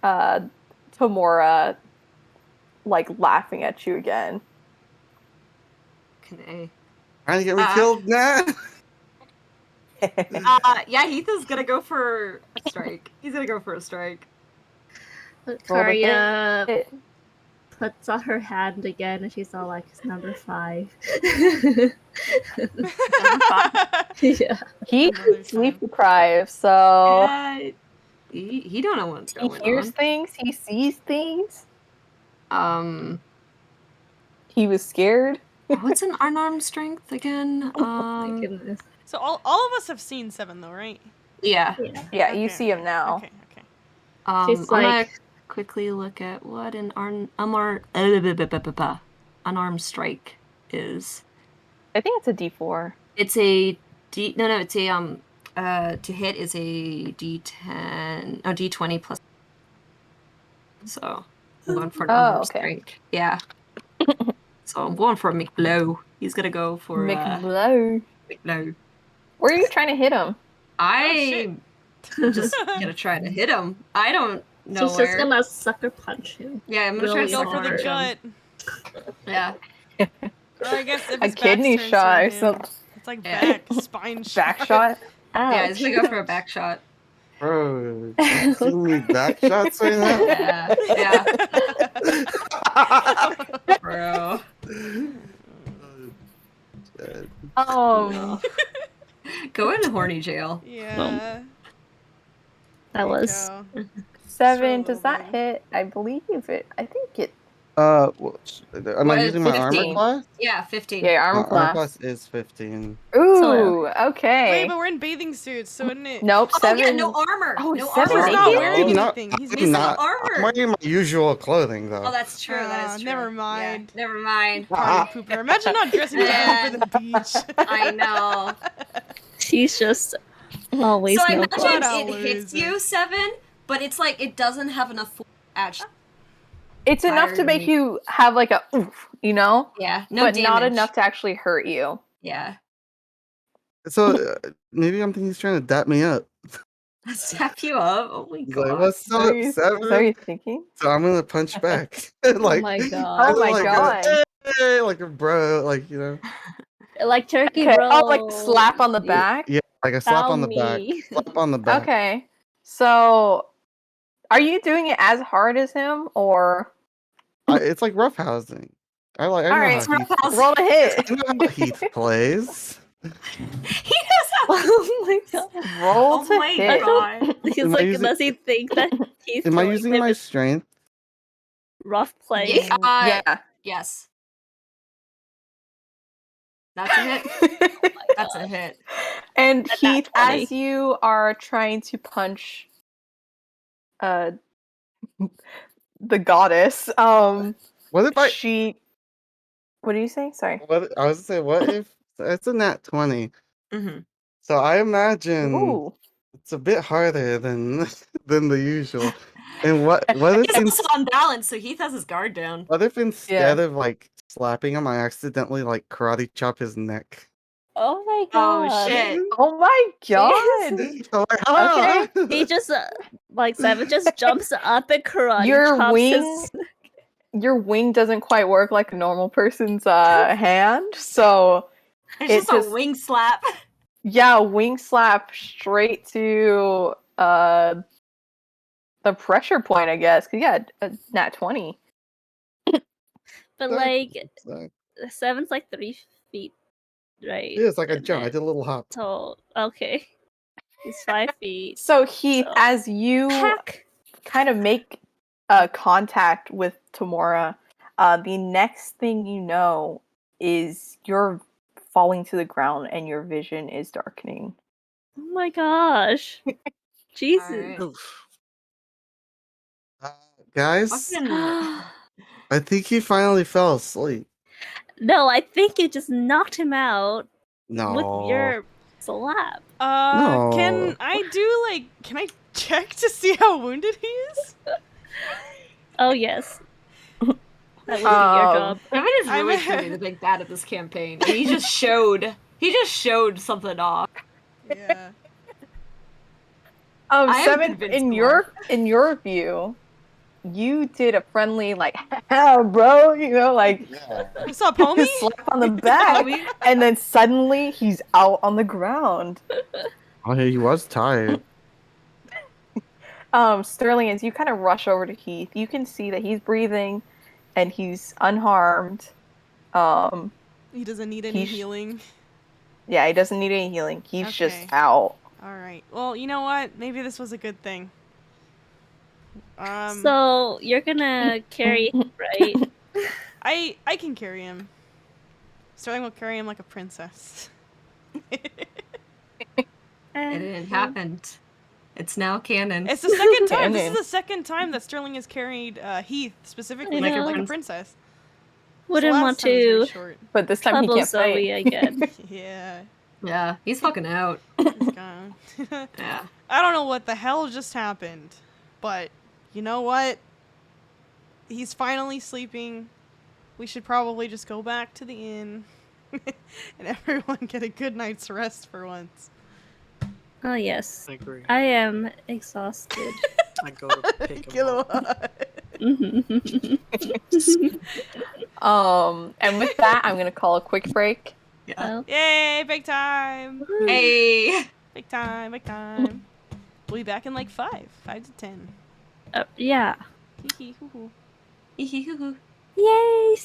Tamora like laughing at you again. Okay. Trying to get me killed now. Yeah, Heath is gonna go for a strike. He's gonna go for a strike. Karya puts on her hand again, and she's all like, "It's number 5." Yeah. He's sleep deprived, so Yeah, he don't know what's going on. He hears things. He sees things. He was scared. What's an unarmed strength again? Oh my goodness. So all of us have seen 7 though, right? Yeah. Yeah, you see him now. Okay. She's I'm like- gonna quickly look at what an unarmed strike is. I think it's a D4. It's a D. No, it's a to hit is a D10. No, D20 plus. So I'm going for an unarmed strike. Yeah. So I'm going for a McBlow. He's gonna go for McBlow. McBlow. Where are you trying to hit him? I'm just gonna try to hit him. I don't know She's where. just gonna sucker punch him. Yeah, I'm gonna try to Go for the gut. Yeah. Or I guess if A his back's kidney turned shot to or him, something. it's like back, spine shot. Back shot? Yeah, he's gonna go for a back shot. Bro, you see me back shots right now? Yeah. Bro. Go into horny jail. Yeah. That was 7. Does that hit? I believe it. I think it. Am I using my armor 15. class? Yeah, 15. Yeah, armor Armor class. class is 15. Ooh, okay. Wait, but we're in bathing suits, so isn't it? Nope, Oh 7. yeah, no armor. Oh, no 7 armor. He's not again? wearing not, anything. He's He's not I'm armored. wearing my usual clothing though. Oh, that's true. That is true. Never mind. Yeah, never mind. Party pooper. Imagine not dressing down for the beach. I know. She's just always So I no imagine clothes. it hits you 7, but it's like it doesn't have enough action. It's enough to make you have like a oof, you know? Yeah, no but not damage. enough to actually hurt you. Yeah. So maybe I'm thinking he's trying to dap me up. Snap you up. Oh my He's like, god. what's So up, you, Seven? so you're thinking? So I'm gonna punch back. Oh like, my Oh god. my like god. hey, like a bro, like Like turkey Okay. roll. Oh, like slap on the back. yeah, like a slap on Found the back, me. slap on the back. Okay. So, are you doing it as hard as him, or? It's like roughhousing. I All know right, how Heath. roll a hit. I know how Heath plays. He does have. Oh my god. Roll Oh to my hit. god. He's Am I like, using- does he think that he's Am I throwing using him my in strength? rough play? Yeah. Yes. That's a hit. That's a hit. And At that Heath, 20. as you are trying to punch the goddess, What if I? she what do you say? Sorry. What I was gonna say? What if it's a nat 20? Mm-hmm. So I imagine Ooh. it's a bit harder than than the usual. And what if He's also unbalanced, so Heath has his guard down. what if instead of like slapping him, I accidentally like karate chop his neck? Oh my god. Oh shit. Oh my god. I'm like, "Ah!" He just like Seven just jumps up and karate Your chops wing your wing doesn't quite work like a normal person's hand, so It's It just a wing slap. yeah, wing slap straight to the pressure point, I guess. 'Cause yeah, a nat 20. But Suck, like suck. Seven's like 3 feet, right? Yeah, it's like a And jump. I then- did a little hop. So okay, he's 5 feet. So Heath, So- as you Hack. kind of make contact with Tamora, the next thing you know is you're falling to the ground and your vision is darkening. Oh my gosh. Jesus. Alright. Oof. Guys, Fucking- I think he finally fell asleep. No, I think you just knocked him out No. with your slap. No. Can I check to see how wounded he is? Oh yes. That would be your job. Kevin is really I'm- gonna be the big bad of this campaign. And he just showed something off. Yeah. I am Seven, convinced in more. your view, you did a friendly like, "Ah, bro," like Yeah. What's up, homie? slap on the back, Homie. and then suddenly he's out on the ground. Oh, he was tired. Sterling, as you kind of rush over to Heath, you can see that he's breathing, and he's unharmed. He doesn't need any He's- healing. Yeah, he doesn't need any healing. He's just Okay. out. Alright. Well, you know what? Maybe this was a good thing. So you're gonna carry him, right? I can carry him. Sterling will carry him like a princess. It happened. It's now canon. It's the second time. This is Canon. the second time that Sterling has carried Heath specifically I like know. a princess. Wouldn't The want last time was very to short. But this time he trouble can't Zoe fight. again. Yeah. Yeah, he's fucking out. He's gone. Yeah. I don't know what the hell just happened, but you know what? He's finally sleeping. We should probably just go back to the inn and everyone get a good night's rest for once. Oh yes. I agree. I am exhausted. I go to pick him Kilo up. And with that, I'm gonna call a quick break. Yeah. Oh. Yay, big time! Hey. Big time, big time. We'll be back in like 5 to 10. Yeah. Hee hee hoo hoo. Yay!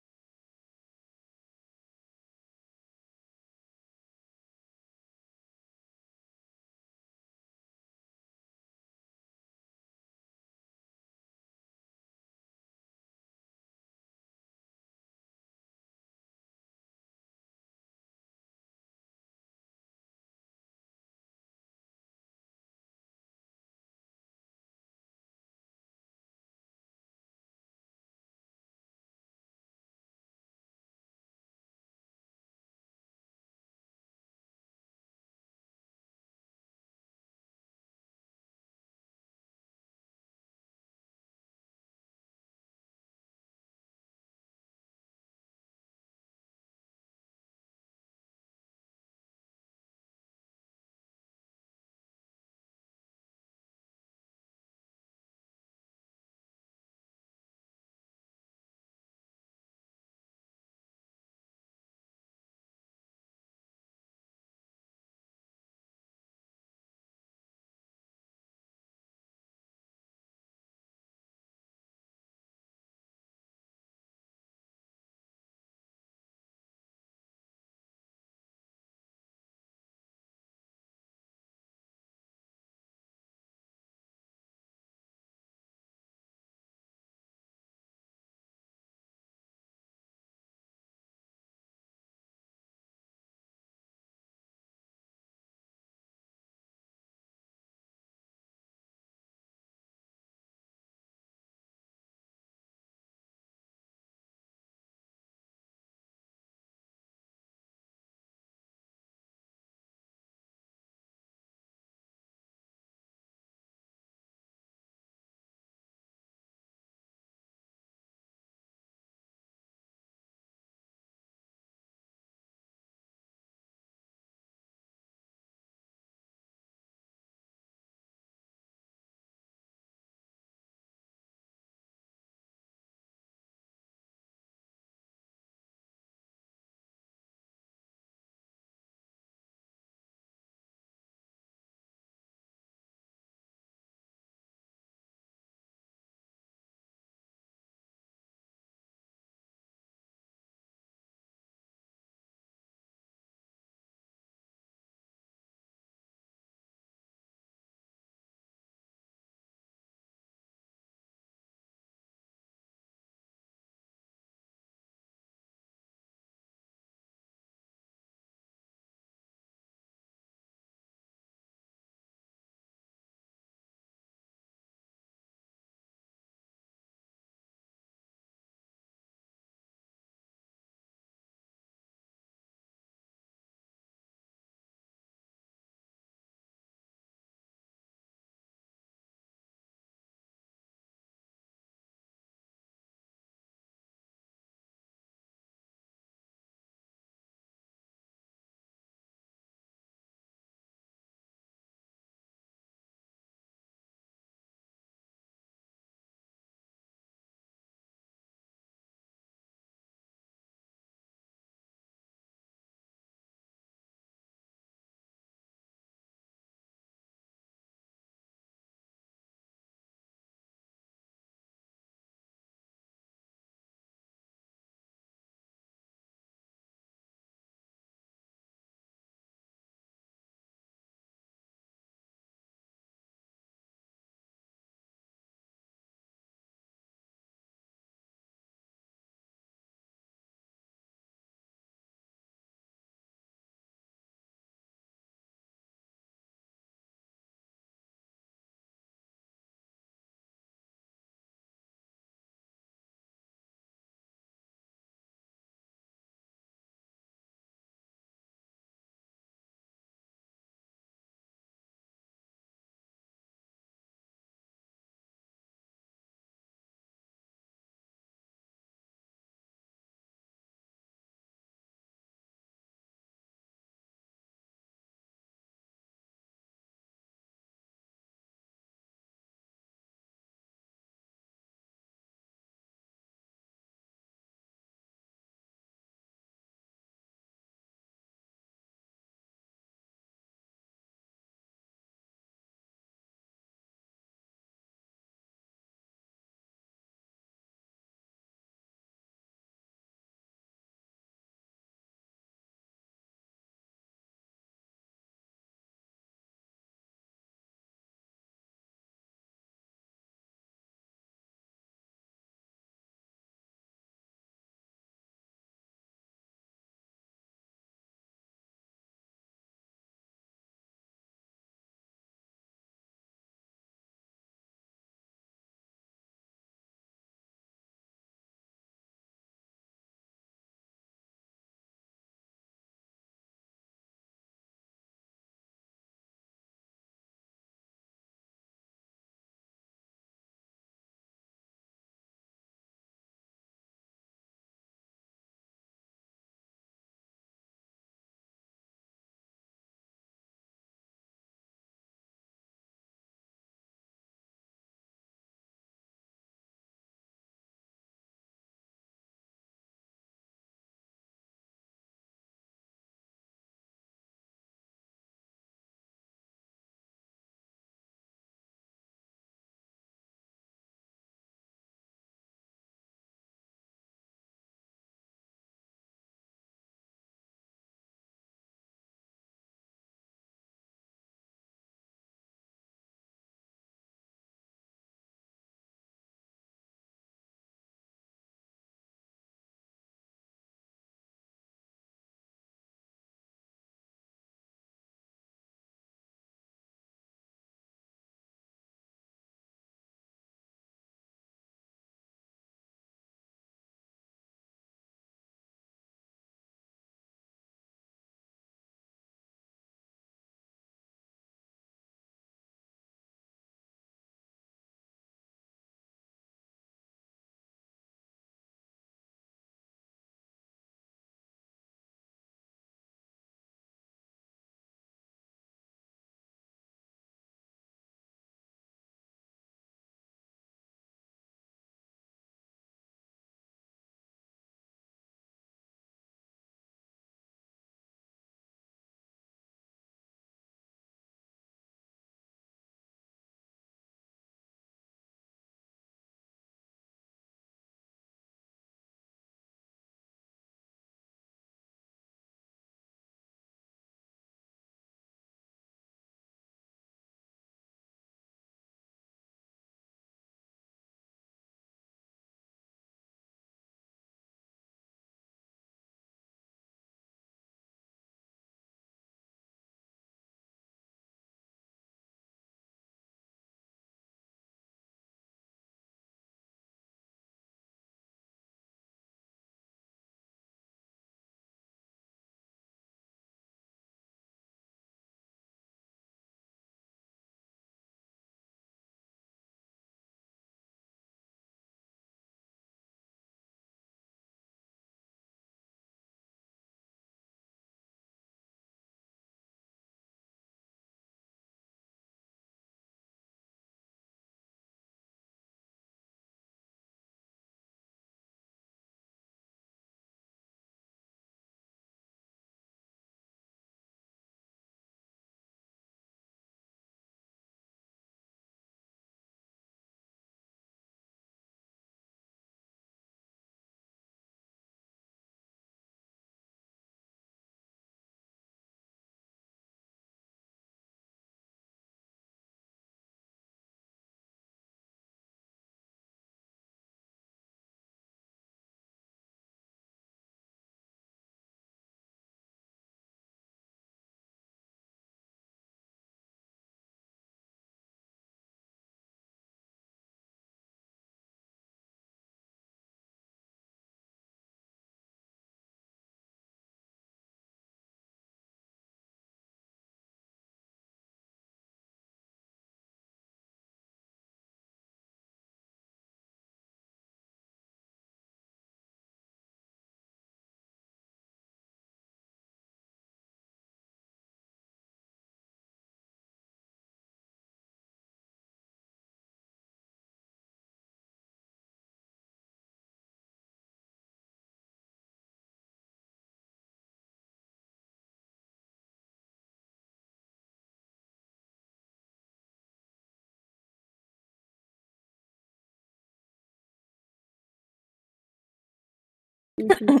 All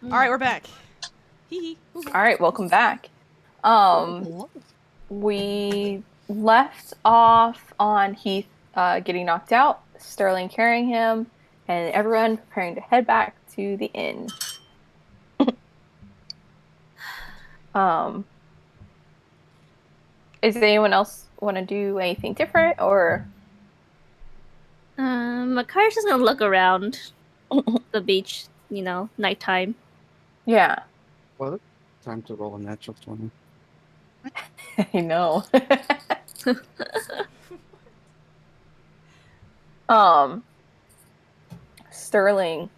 right, we're back. Hee hee. All right, welcome back. We left off on Heath getting knocked out, Sterling carrying him, and everyone preparing to head back to the inn. Is anyone else want to do anything different, or? Makari's just gonna look around the beach, nighttime. Yeah. Well, time to roll a natural 20. I know. Sterling,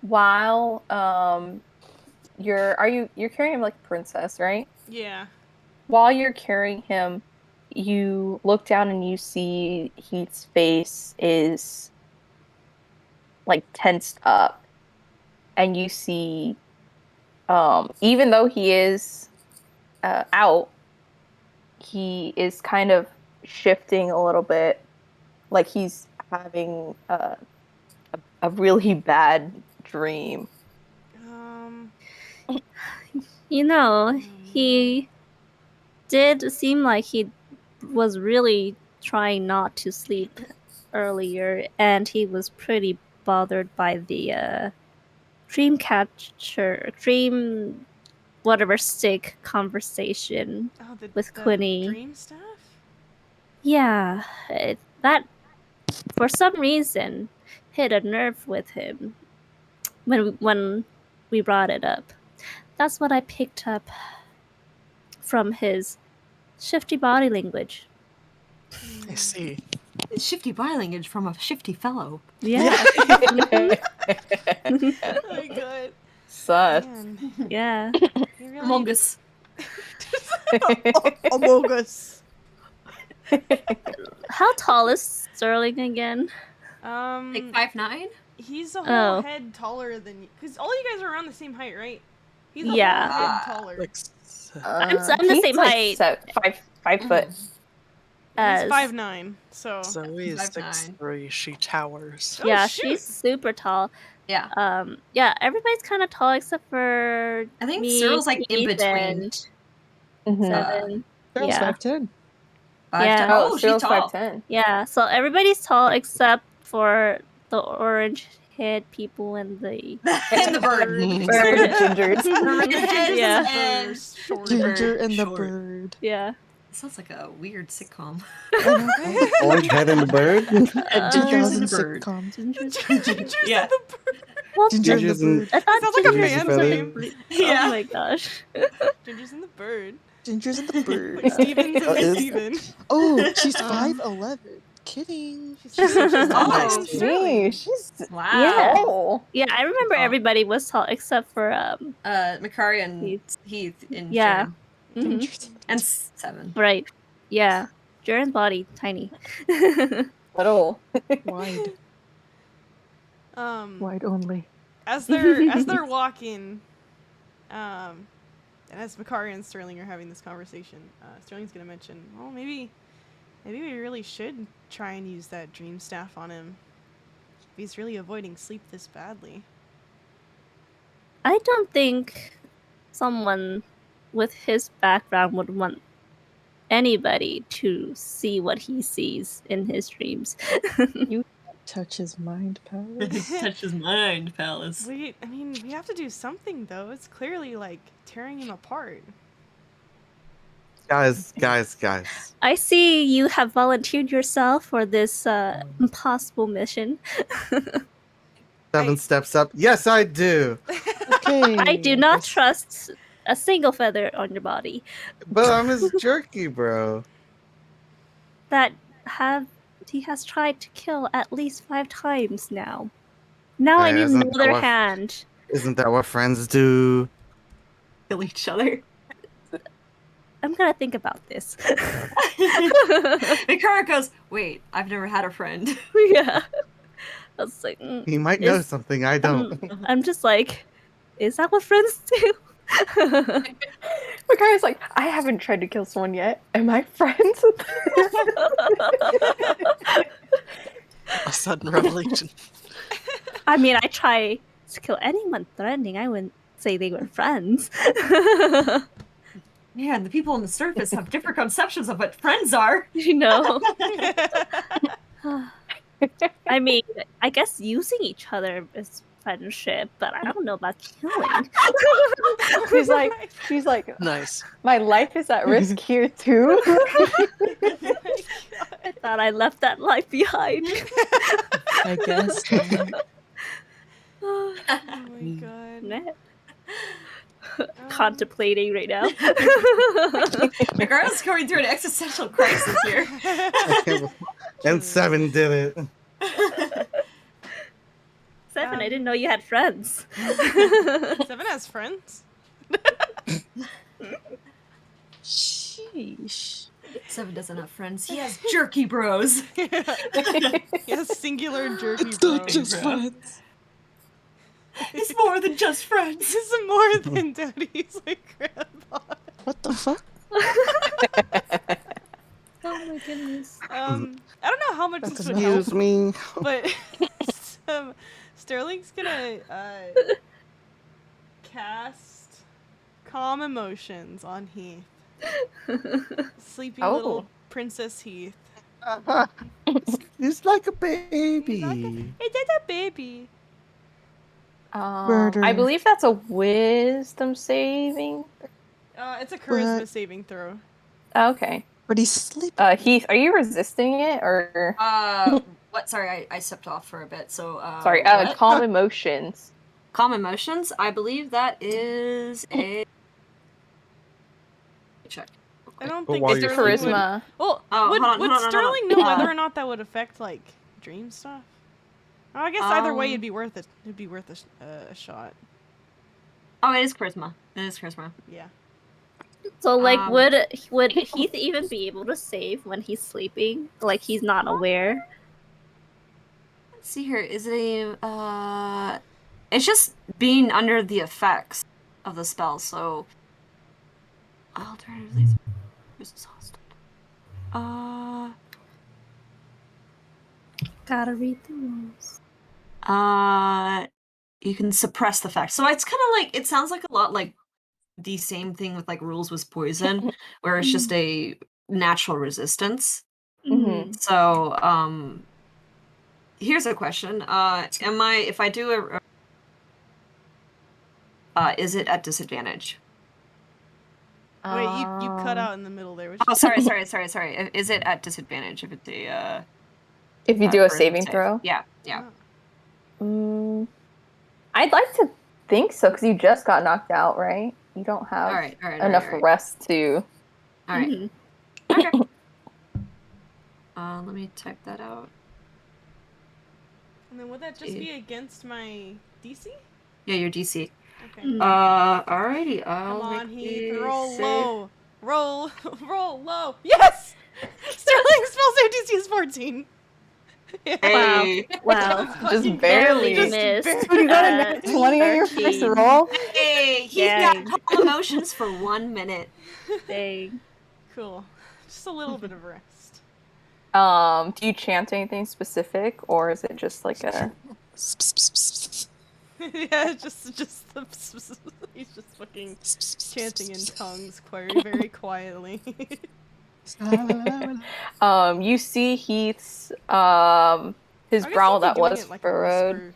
while you're carrying him like a princess, right? Yeah. While you're carrying him, you look down and you see Heath's face is like tensed up, and you see, even though he is out, he is kind of shifting a little bit, like he's having a really bad dream. He did seem like he was really trying not to sleep earlier, and he was pretty bothered by the dream whatever stick conversation with Quinny. Dream stuff? Yeah, that for some reason hit a nerve with him when we brought it up. That's what I picked up from his shifty body language. I see. Shifty body language from a shifty fellow. Yeah. Oh my god. Sus. Man. Yeah. Really... Among Us. Among Us. How tall is Sterling again? Like 5'9"? He's a whole head taller than you. Because all you guys are around the same height, right? He's a whole head taller. I'm the same height. 5 foot. He's 5'9", so Zoe is 6'3". She towers. Yeah, Oh, she's super tall. Yeah. Yeah, everybody's kind of tall except for I think me, Cyril's like in Keith, between. and Seven. Cyril's Yeah. 5'10". Yeah. Oh, Cyril's she's tall. 5'10". Yeah, so everybody's tall except for the orange head people and the And the bird. Gingers. Yeah. Ginger and the bird. Yeah. Sounds like a weird sitcom. Orange head and the bird? Gingers and and the bird. sitcoms. Yeah. Well, Gingers and the bird. I thought Sounds like a Ginger's band supposed name. to be- Yeah. Oh my gosh. Ginger's and the bird. Gingers and the bird. Like Steven's Oh, and is- Steven. Oh, she's 5'11". Kidding. She's Oh, Gee, she's Wow. Yeah. oh. Yeah, I remember Oh. everybody was tall except for Makari and Heath. Heath and Yeah. Jaren. mhm. And 7. Right. Yeah. Jaren's body tiny. Little. Wide. Wide only. As they're walking, and as Makari and Sterling are having this conversation, Sterling's gonna mention, well, maybe we really should try and use that dream staff on him. If he's really avoiding sleep this badly. I don't think someone with his background would want anybody to see what he sees in his dreams. Touch his mind palace. Touch his mind, Palace. We have to do something though. It's clearly like tearing him apart. Guys. I see you have volunteered yourself for this impossible mission. 7 steps up. Yes, I do. Okay. I do not trust a single feather on your body But I'm his jerky, bro. that he has tried to kill at least 5 times now. Now I need Isn't that another what- hand. Isn't that what friends do? Kill each other. I'm gonna think about this. Makari goes, wait, I've never had a friend. Yeah. I was like, He might know Is- something I don't. I'm just like, is that what friends do? Makari's like, I haven't tried to kill someone yet. Am I friends with A sudden revelation. I mean, I try to kill anyone threatening, I wouldn't say they were friends. Man, the people on the surface have different conceptions of what friends are. You know? I mean, I guess using each other is friendship, but I don't know about killing. she's like, Nice. my life is at risk here too. I thought I left that life behind. I guess. Oh my god. Nah. Contemplating right now. Megara's going through an existential crisis here. And 7 did it. 7, I didn't know you had friends. 7 has friends? Sheesh. 7 doesn't have friends. He has jerky bros. Yes, singular jerky It's not bros. just friends. It's more than just friends. This is more than daddy's like grandpa. What the fuck? Oh my goodness. I don't know how much That's this would help, Excuse me. but Sterling's gonna cast Calm Emotions on Heath. Sleepy little Princess Heath. He's like a baby. It's a baby. Murder. I believe that's a wisdom saving. It's a charisma What? saving throw. Okay. But he's sleeping. Heath, are you resisting it or? What? Sorry, I stepped off for a bit. So, Sorry. what? Calm emotions. Calm emotions. I believe that is a check. I don't But think while It's you're Sterling sleeping- charisma. Well, Oh, would, hold on, would hold on, hold on. Sterling know whether or not that would affect like dream stuff? Oh, I guess either way, it'd be worth it. It'd be worth a shot. Oh, it is charisma. It is charisma. Yeah. So, like, Um, would Heath even be able to save when he's sleeping? Like, he's not aware? Let's see here. Is it a it's just being under the effects of the spell, so alternatively is exhausted. Gotta read the rules. You can suppress the effect. So it's kind of like, it sounds like a lot like the same thing with like rules with poison, where it's just a natural resistance. Mm-hmm. So, here's a question. If I do is it at disadvantage? Wait, you cut out in the middle there. Oh, sorry. Is it at disadvantage if it's If you do a charisma saving save? throw? Yeah. I'd like to think so, because you just got knocked out, right? You don't have All right. enough rest to. All right. Mhm. Okay. Let me check that out. And then would that just be against my DC? Yeah, your DC. Okay. Alrighty. Come on, make Heath. a Roll save. low. Roll low. Yes! Sterling spell save DC is 14. Yeah. Hey. Wow. Just barely. Just missed. barely. You got a net 20 on your first 13. roll? Hey, he's Dang. got calm emotions for 1 minute. Dang. Cool. Just a little bit of rest. Do you chant anything specific, or is it just like a? Yeah, just the he's just fucking chanting in tongues very quietly. You see Heath's his I guess brow he'd be that doing was it like a furrowed. whisper.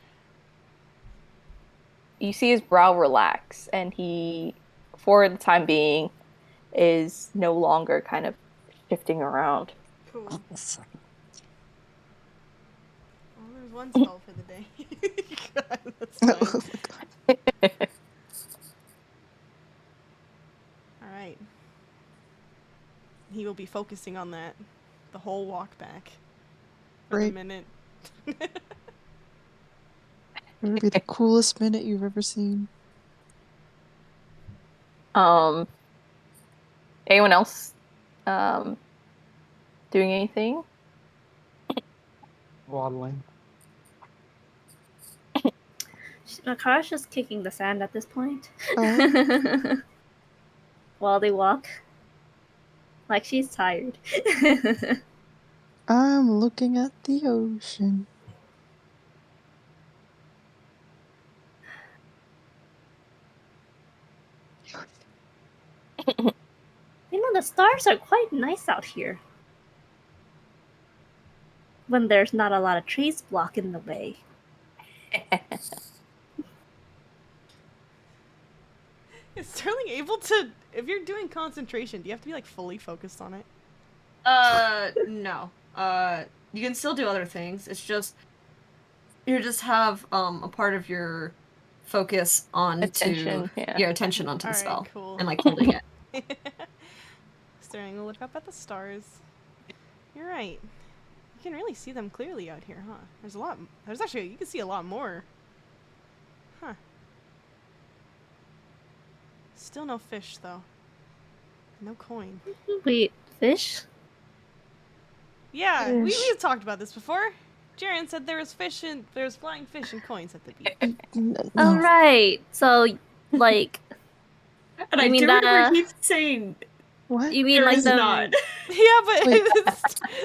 You see his brow relax, and he, for the time being, is no longer kind of shifting around. Cool. Well, there's one spell for the day. God, that's fine. Alright. He will be focusing on that the whole walk back. For the Great. minute. It would be the coolest minute you've ever seen. Anyone else doing anything? Waddling. Nakara's just kicking the sand at this point. Oh. While they walk. Like she's tired. I'm looking at the ocean. The stars are quite nice out here. When there's not a lot of trees blocking the way. Is Sterling able to, if you're doing concentration, do you have to be like fully focused on it? No. You can still do other things. It's just you just have a part of your focus on Attention, yeah. your attention onto the Alright, spell cool. and like holding it. Sterling will look up at the stars. You're right. You can really see them clearly out here, huh? There's a lot. There's actually, you can see a lot more. Huh. Still no fish, though. No coin. Wait, fish? Yeah, we've talked about this before. Jaren said there was fish and there's flying fish and coins at the beach. Oh, right. So, like... And You I mean do remember that- Heath saying What? You mean there like is the... not. Yeah, but Wait.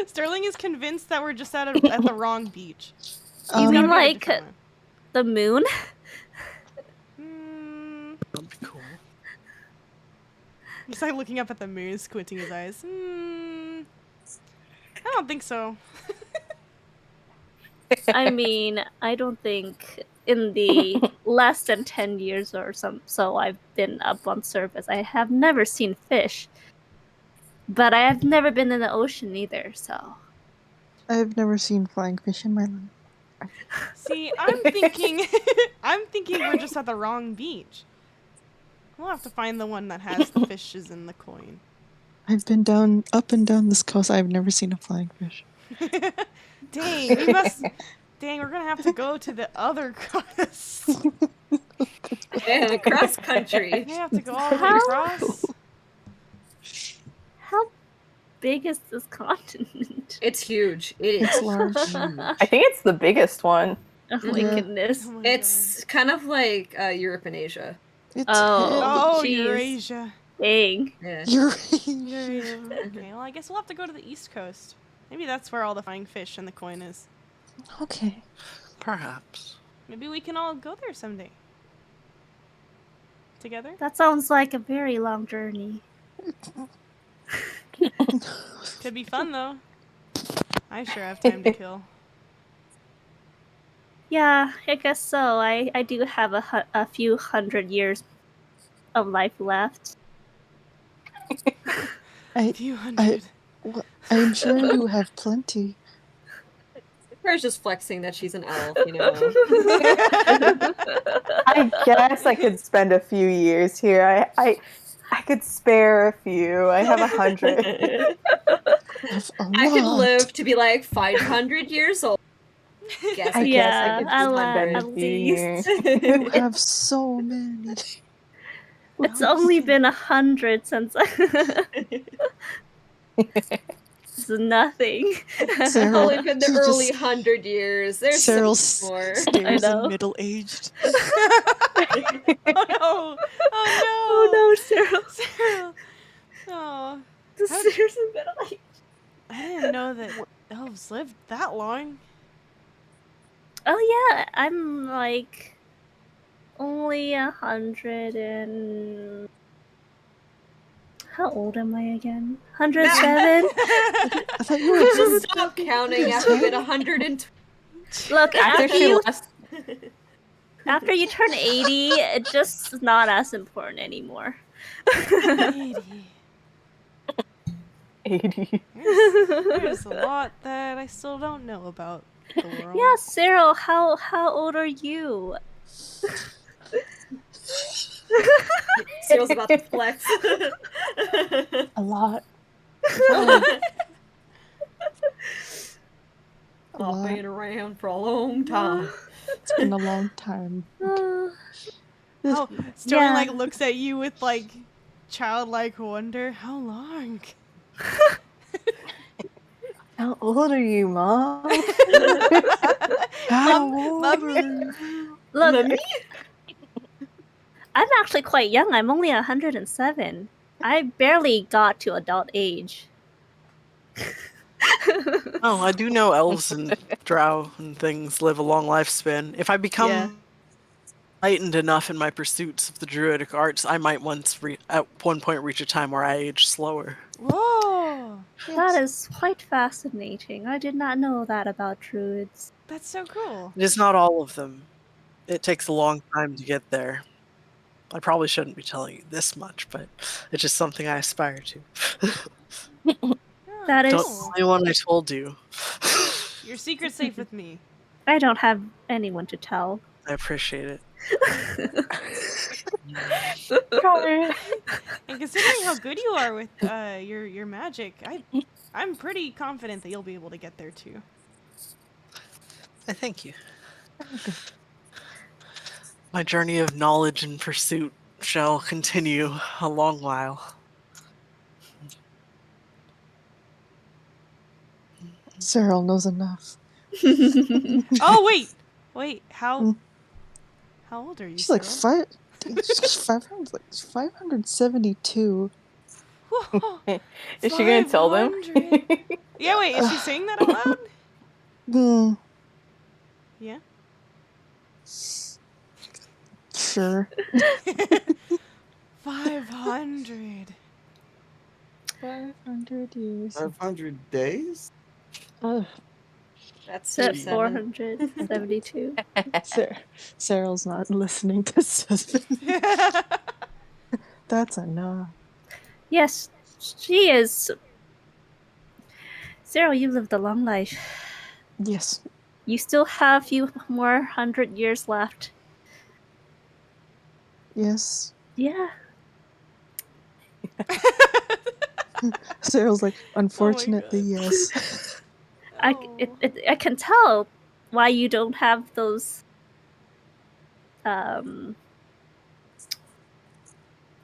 Sterling is convinced that we're just at the wrong beach. You He's mean gotta be at a like different one. the moon? That'd be cool. He's like looking up at the moon, squinting his eyes. I don't think so. I mean, I don't think in the less than 10 years or so I've been up on surface, I have never seen fish. But I have never been in the ocean either, so... I've never seen flying fish in my life. See, I'm thinking we're just at the wrong beach. We'll have to find the one that has the fishes and the coin. I've been up and down this coast. I've never seen a flying fish. Dang, we must. Dang, we're gonna have to go to the other coast. And across country. We have to go all the way across. How big is this continent? It's huge. It It's is. large. I think it's the biggest one. Oh my Yeah. goodness. Oh my It's kind of like Europe and Asia. It's God. Oh, jeez. Eurasia. Dang. Yeah. Eurasia. Eurasia. Okay, well, I guess we'll have to go to the East Coast. Maybe that's where all the flying fish and the coin is. Okay. Perhaps. Maybe we can all go there someday. Together? That sounds like a very long journey. Could be fun, though. I sure have time to kill. Yeah, I guess so. I do have a few hundred years of life left. A few hundred. I'm sure you have plenty. Her just flexing that she's an elf, you know. I guess I could spend a few years here. I could spare a few. I have 100. I could live to be like 500 years old. Guess I guess I could I'll spend at a few years. You have so many. It's only been 100 since It's nothing. Sarah, only been the you early just- 100 years. There's Cyril so much more. stares know. and middle-aged. Oh no! Oh Oh no, Cyril. no! Cyril! Oh, The How- Cyrus in middle age. I didn't know that elves lived that long. Oh yeah, I'm like only 100 and... How old am I again? 107? I thought you were Just stop counting after you hit 120. Look, After after she you, lost, after you turn 80, it's just not as important anymore. 80. 80. There's a lot that I still don't know about the world. Yeah, Cyril, how old are you? Cyril's about to flex. a lot. A Not lot. been around for a long time. It's been a long time. Oh, Sterling Yeah. like looks at you with like childlike wonder. How long? How old are you, Mom? How Mom- old Mom- are you? Look, I'm actually quite young. I'm only 107. I barely got to adult age. Oh, I do know elves and drow and things live a long lifespan. If I become Yeah. heightened enough in my pursuits of the druidic arts, I might at one point reach a time where I age slower. Whoa! That is quite fascinating. I did not know that about druids. That's so cool. It is not all of them. It takes a long time to get there. I probably shouldn't be telling you this much, but it's just something I aspire to. That is- Don't tell anyone I told you. Your secret's safe with me. I don't have anyone to tell. I appreciate it. And considering how good you are with your magic, I'm pretty confident that you'll be able to get there too. I thank you. My journey of knowledge and pursuit shall continue a long while. Cyril knows enough. Oh wait, how old are you? She's like Cyril? 572. Whoa, Is she gonna tell them? 500. Yeah, wait, is she saying that out loud? Hmm. Yeah. Sure. 500. 500 years. 500 days? That's At 7. 472. Cyril's not listening to Susan. That's enough. Yes, she is. Cyril, you lived a long life. Yes. You still have a few more 100 years left. Yes. Yeah. Cyril's like, unfortunately, yes. I can tell why you don't have those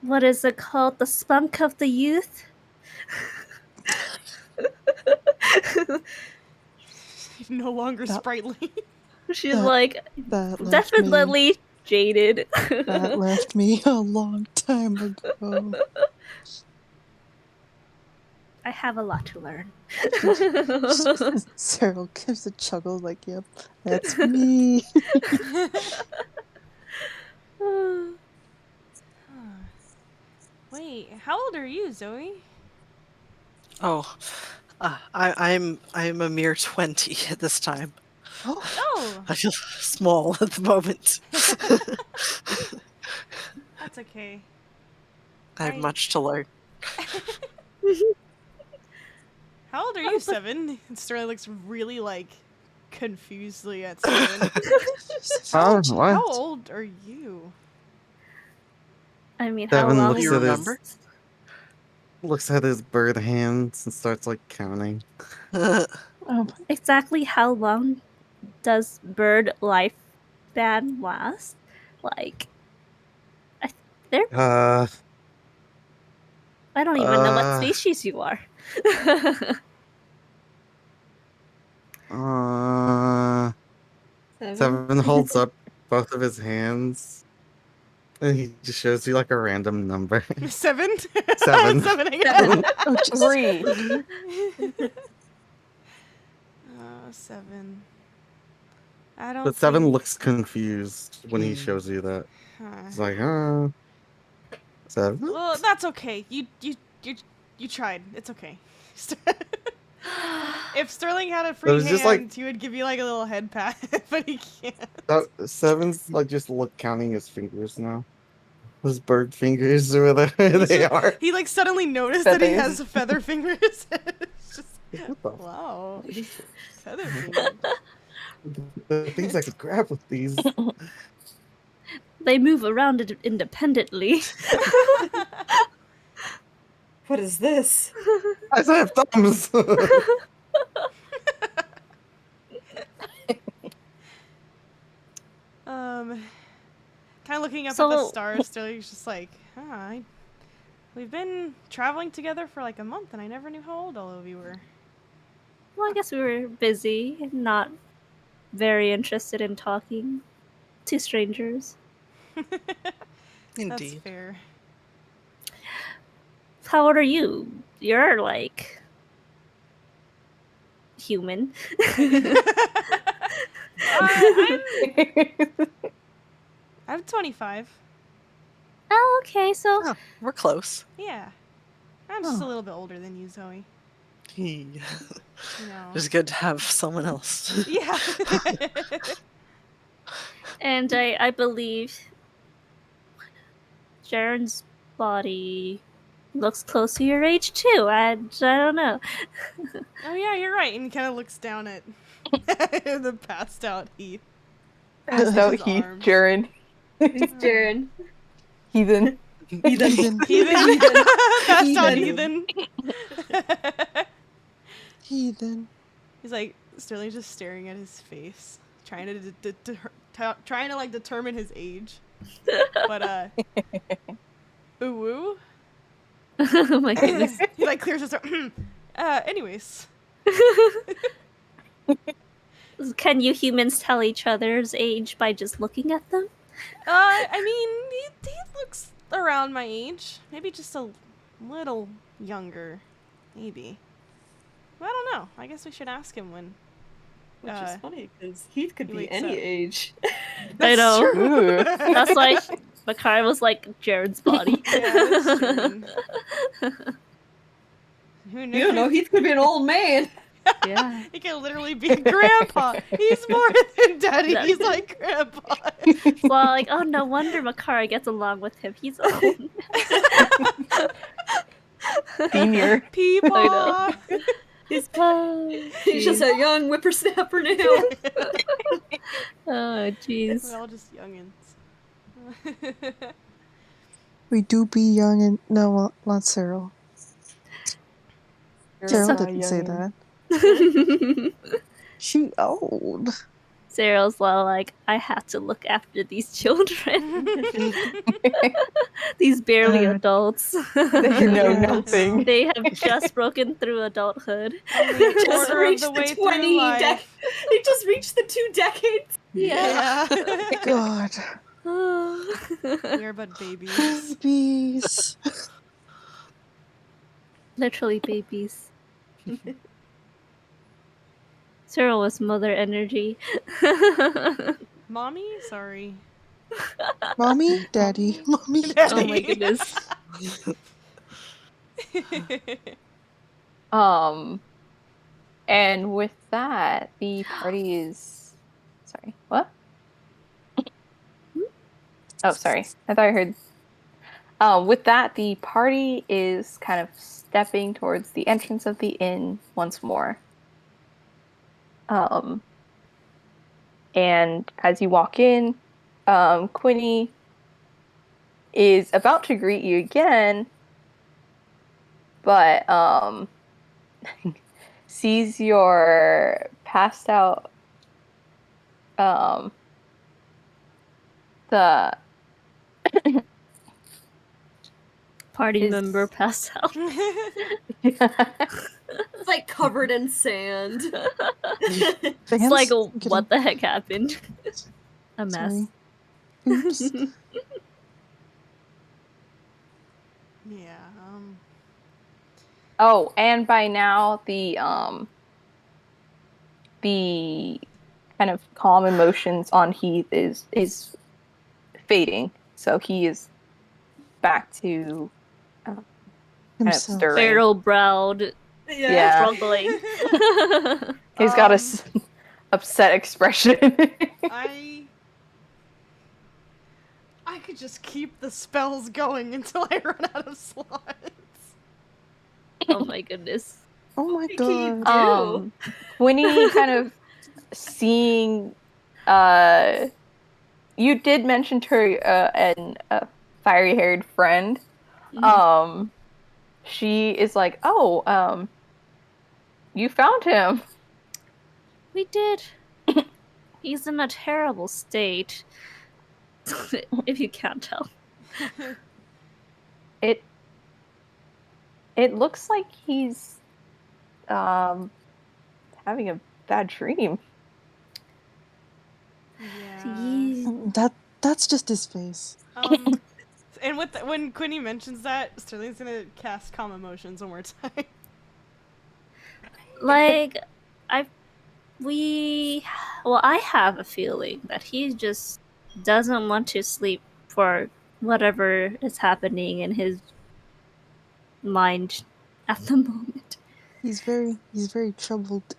what is it called? The spunk of the youth? No longer sprightly. She's like That left definitely jaded. That left me a long time ago. I have a lot to learn. Cyril gives a chuckle like, yep, that's me. Wait, how old are you, Zoe? Oh, I'm a mere 20 at this time. Oh, I feel small at the moment. that's okay. I have much to learn. How old are you, 7? And Sterling looks really, like, confusedly at 7. What? How old are you? I mean, 7 how long Do you remember? looks at his bird hands and starts like counting. Exactly how long does bird lifespan last? Like, they're. I don't even know what species you are. 7 holds up both of his hands, and he just shows you like a random number. 7? 7. 7. Oh, breathe. 7. I don't. But 7 think... looks confused when he shows you that. He's like, 7. Well, that's okay. You tried. It's okay. If Sterling had a free was hand, just like- he would give you like a little head pat, but he can't. 7's like just counting his fingers now. His bird fingers or whatever they are. He like suddenly noticed that he Feathers. has feather fingers. It's just What the wow, feather fingers. The things I could grab with these. They move around independently. What is this? I have thumbs. Kind of looking up at So- the stars, Sterling's just like, we've been traveling together for like a month, and I never knew how old all of you were. Well, I guess we were busy and not very interested in talking to strangers. That's Indeed. fair. How old are you? You're like human. I'm 25. Oh, okay, so Oh, we're close. Yeah. I'm just a Oh. little bit older than you, Zoe. You know. It's good to have someone else. Yeah. and I believe Jaren's body looks close to your age too. I don't know. Oh yeah, you're right. And he kind of looks down at the passed out Heath. Passed out His Heath, arms. Jaren. It's Jaren. Heathen. Heathen. Heathen. Passed out Heathen. Heathen. Heathen. He's like Sterling's just staring at his face, trying to trying to like determine his age. But ooh woo. Oh my goodness. He like clears his throat. Anyways. Can you humans tell each other's age by just looking at them? I mean, he looks around my age. Maybe just a little younger. Maybe. Well, I don't know. I guess we should ask him when. Which is funny because Heath could he be wakes any up. age. I know. Ooh. That's why Makari was like Jared's body. Yeah, that's Jaren. Who knew? You don't know, Heath could be an old man. Yeah. He can literally be grandpa. He's more than daddy. Yeah. He's like grandpa. Well, like, oh, no wonder Makari gets along with him. He's old. Senior. Peepaw. He's just a young whippersnapper now. Oh, jeez. We're all just youngins. We do be young and no, not Cyril. Cyril didn't say that. She old. Cyril's well, like, I have to look after these children. These barely adults. They know nothing. They have just broken through adulthood. Only a Just quarter of reached the the way 20 through life. They just reached the 2 decades. Yeah. God. We're but babies. Babies. Literally babies. Cyril was mother energy. Mommy? Sorry. Mommy? Daddy. Mommy? Oh my goodness. And with that, the party is. Sorry, what? Oh, sorry. I thought I heard. With that, the party is kind of stepping towards the entrance of the inn once more. And as you walk in, Quinny is about to greet you again, but sees your passed out the Party member passed out. It's like covered in sand. It's like, what the heck happened? A mess. Sorry. Oops. Yeah. Oh, and by now the kind of calm emotions on Heath is fading, so he is back to kind of Himself. stirring. Barrel-browed, Yeah. struggling. He's got a upset expression. I could just keep the spells going until I run out of slots. Oh my goodness. Oh my god. Winnie kind of seeing you did mention to her a fiery-haired friend. Mhm. She is like, oh, you found him. We did. He's in a terrible state. If you can't tell. It looks like he's having a bad dream. Yeah. That's just his face. And when Quinny mentions that, Sterling's gonna cast Calm Emotions one more time. Like, I have a feeling that he's just doesn't want to sleep for whatever is happening in his mind at the moment. He's very troubled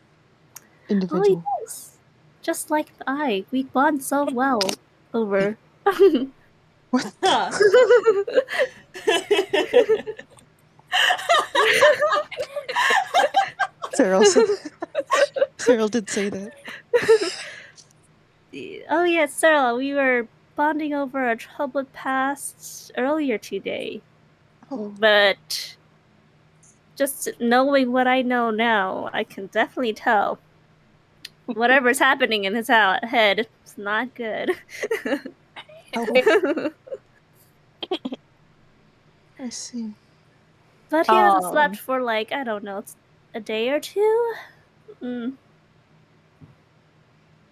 individual. Oh yes, just like we bond so well over. What? Cyril said Cyril did say that. Oh yes, Sarah, we were bonding over our troubled past earlier today. Oh. But just knowing what I know now, I can definitely tell whatever's happening in his head, it's not good. Oh. I see. But he hasn't slept for like, I don't know, a day or two?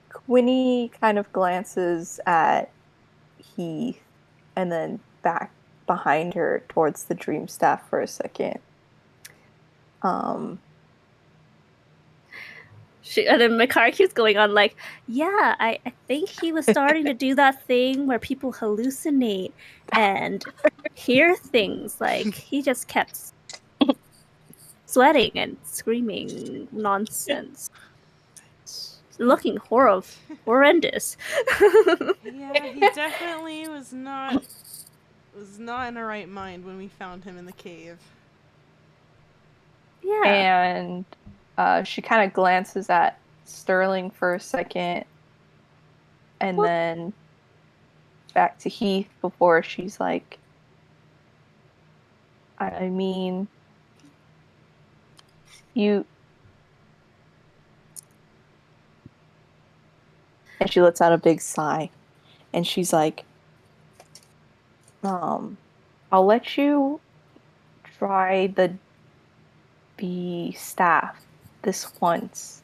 Quinny kind of glances at Heath and then back behind her towards the dream staff for a second. And then Makari keeps going on like, yeah, I think he was starting to do that thing where people hallucinate and hear things. Like, he just kept sweating and screaming nonsense. Looking horrendous. Yeah, he definitely was not in the right mind when we found him in the cave. Yeah. And she kind of glances at Sterling for a second and then back to Heath before she's like, I mean, you... And she lets out a big sigh. And she's like, I'll let you try the staff this once.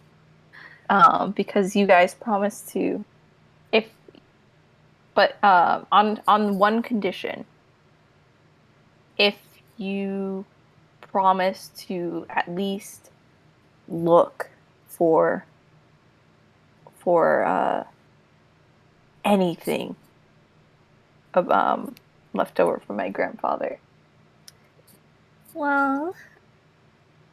Because you guys promised to, on one condition. If you promise to at least look for anything left over from my grandfather. Well,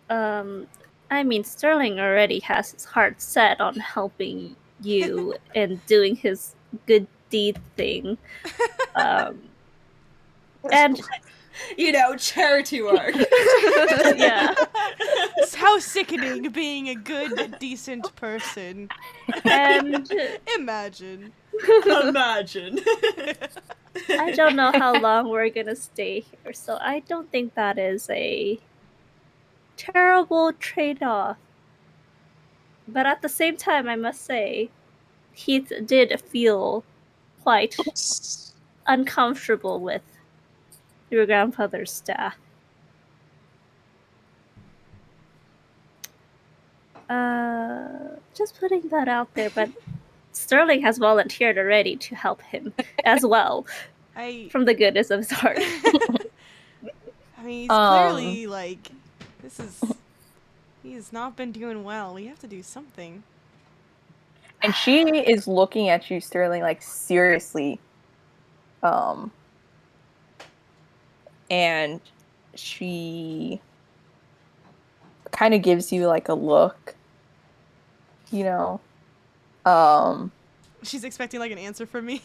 I mean, Sterling already has his heart set on helping you and doing his good deed thing. And charity work. Yeah. It's how sickening being a good, decent person. And Imagine. I don't know how long we're gonna stay here, so I don't think that is a terrible trade-off. But at the same time, I must say, Heath did feel quite uncomfortable with your grandfather's staff. Just putting that out there, but Sterling has volunteered already to help him as well, from the goodness of his heart. I mean, he's clearly, like, he has not been doing well. We have to do something. And she is looking at you, Sterling, like, seriously. And she kind of gives you, like, a look, you know. She's expecting, like, an answer from me.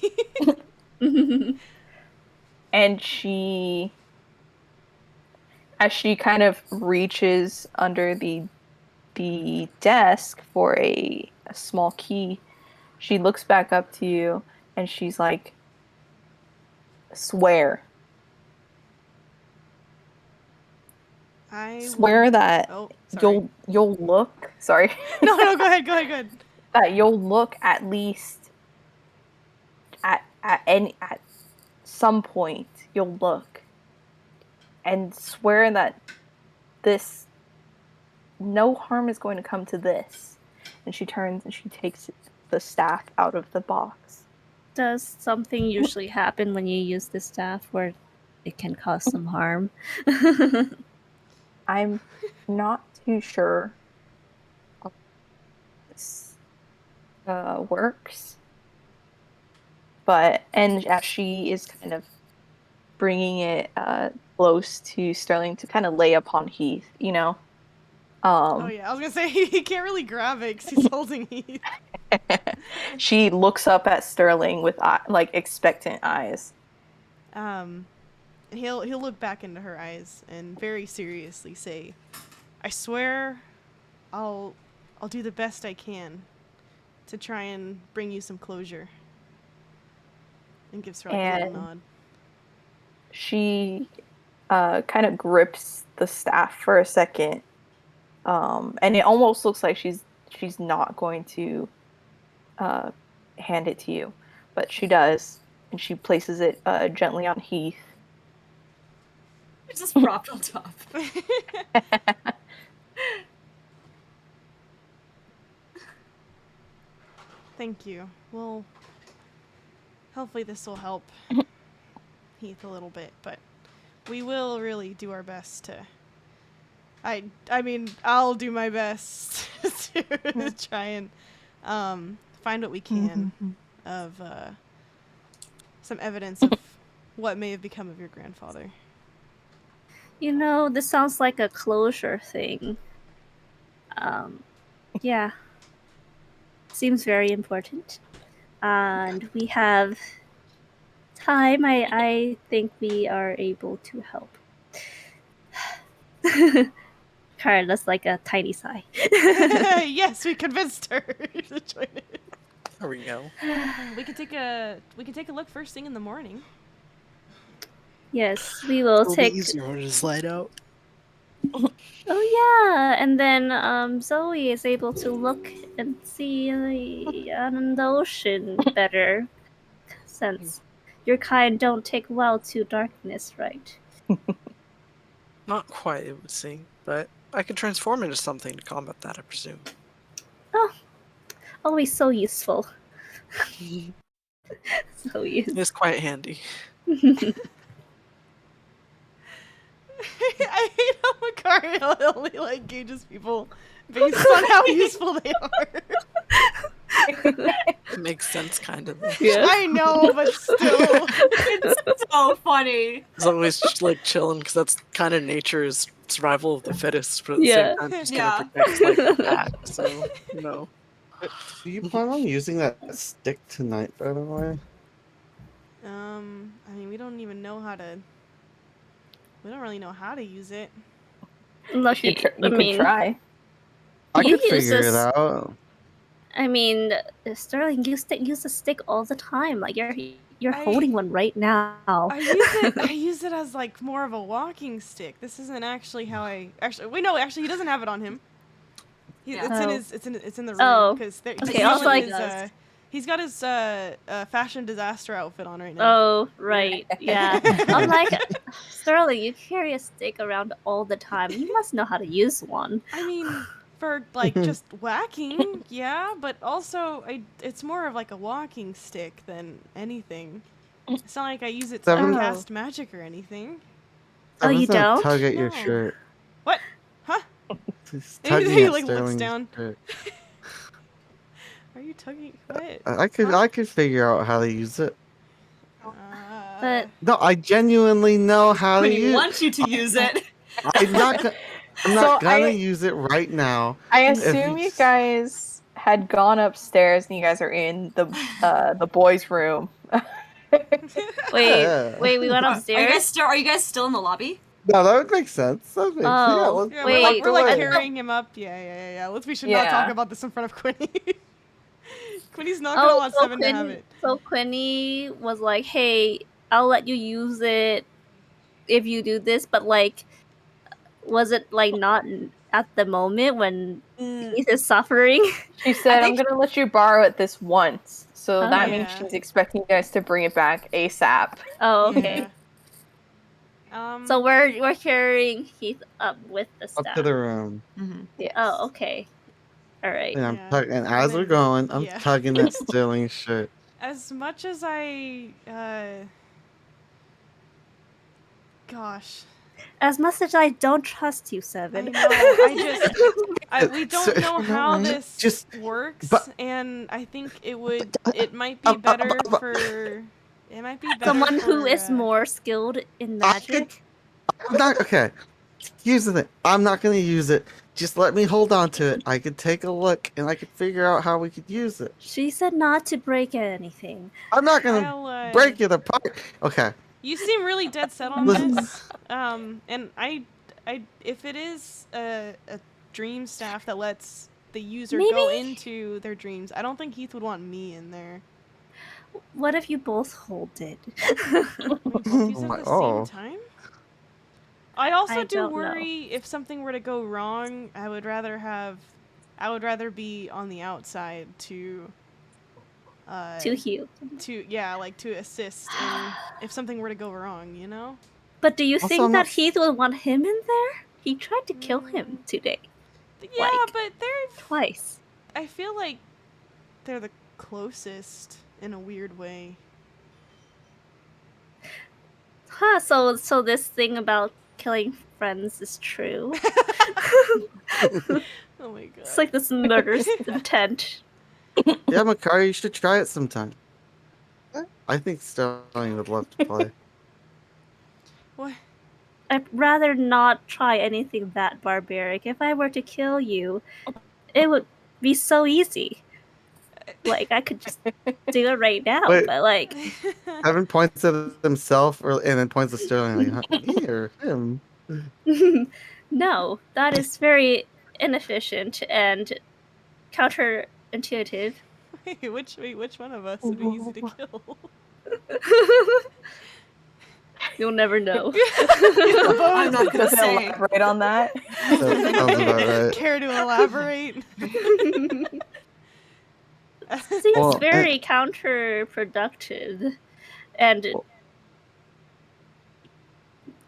And she, as she kind of reaches under the desk for a small key, she looks back up to you and she's like, swear. I swear that you'll look. Sorry. No, go ahead. That you'll look at least at some point. You'll look and swear that no harm is going to come to this. And she turns and she takes the staff out of the box. Does something usually happen when you use the staff where it can cause some harm? I'm not too sure how this works, and as she is kind of bringing it close to Sterling to kind of lay upon Heath, you know. Oh yeah, I was gonna say he can't really grab it because he's holding Heath. She looks up at Sterling with like expectant eyes. He'll look back into her eyes and very seriously say, "I swear, I'll do the best I can to try and bring you some closure." And gives her like a little nod. She kind of grips the staff for a second, and it almost looks like she's not going to hand it to you, but she does, and she places it gently on Heath. It's just propped on top. Thank you. Well, hopefully this will help Heath a little bit, but we will really do our best to... I mean, I'll do my best to try and find what we can of some evidence of what may have become of your grandfather. You know, this sounds like a closure thing. Yeah. Seems very important. And we have time. I think we are able to help. Carla's like a tiny sigh. Yes, we convinced her to join it. There we go. We can take a look first thing in the morning. Yes, we will It'll take. be easier when to slide out. Oh yeah, and then Zoe is able to look and see the ocean better, since your kind don't take well to darkness, right? Not quite, it would seem, but I could transform into something to combat that, I presume. Oh, always so useful. So useful. It's quite handy. I hate how Macario only like gauges people based on how useful they are. It makes sense, kind of. Yeah. I know, but still, it's so funny. It's always just like chilling because that's kind of nature's survival of the fittest, but at the Yeah. same time, just Yeah. gonna protect like the pack. So you know, Do you plan on using that stick tonight, by the way? I mean, we don't even know how to. We don't really know how to use it. Lucky. You could I try. I You could figure use it this- out. mean, Sterling, use the stick all the time. Like you're I- holding one right now. I use it as like more of a walking stick. This isn't actually how I actually. Wait, no, actually, he doesn't have it on him. Yeah. It's Oh. It's in the room Oh. because Okay, I was like- he's got his fashion disaster outfit on right now. Oh, right. Yeah. I'm like, Sterling, you carry a stick around all the time. You must know how to use one. I mean, for like just whacking, yeah, but also it's more of like a walking stick than anything. It's not like I use it to Seven- cast magic or anything. Oh, you Someone's gonna don't? Tug at your No. shirt. What? Huh? He's He, tugging he, at like, looks Sterling's down. shirt. Are you tugging? What? I could figure out how to use it. But- No, I genuinely know how to When he use. wants you to use it. I'm not. I'm not So gonna I- use it right now. I If assume you it's- guys had gone upstairs and you guys are in the boys' room. Wait, Yeah. wait, we went upstairs. Are you guys still in the lobby? No, that would make sense. That would make sense. Yeah, Oh, let's, Yeah, Wait, we're like I carrying him up. Yeah. We should not Yeah. talk about this in front of Quinny. Quinny's not gonna want Seven to have it. So Quinny was like, "Hey, I'll let you use it if you do this," but like, was it like not at the moment when Heath is suffering? She said, "I'm think- gonna let you borrow it this once." So Oh, that means yeah. she's expecting you guys to bring it back ASAP. Oh, okay. Yeah. So we're carrying Heath up with the up staff. to the room. Yes. Oh, okay. All right. And I'm Yeah. and as we're then- going, I'm yeah. tugging at Sterling's shirt. As much as I, gosh, As much as I don't trust you, Seven. We don't know how this works, and I think it might be better for. It might be better someone for, who is more skilled in magic. I'm not okay. Here's the thing. I'm not gonna use it. Just let me hold on to it. I could take a look and I could figure out how we could use it. She said not to break anything. I'm not gonna break it apart. Okay. You seem really dead set on this. And I if it is a dream staff that lets the user go into their dreams, I don't think Heath would want me in there. What if you both hold it? We both use it at the same time? I also do worry if something were to go wrong. I would rather be on the outside to heal. To assist in if something were to go wrong, you know? But do you think that Heath would want him in there? He tried to kill him today. Yeah, but they're twice. I feel like they're the closest in a weird way. Huh, so this thing about killing friends is true. Oh my god. It's like this murderous intent. Yeah, Makari, you should try it sometime. I think Sterling would love to play. What? I'd rather not try anything that barbaric. If I were to kill you, it would be so easy. Like, I could just do it right now, but like... Evan points at himself and then points at Sterling like, me or him? No, that is very inefficient and counterintuitive. Which one of us would be easy to kill? You'll never know. I'm not gonna say. Elaborate on that. That sounds about right. Care to elaborate? Seems very counterproductive and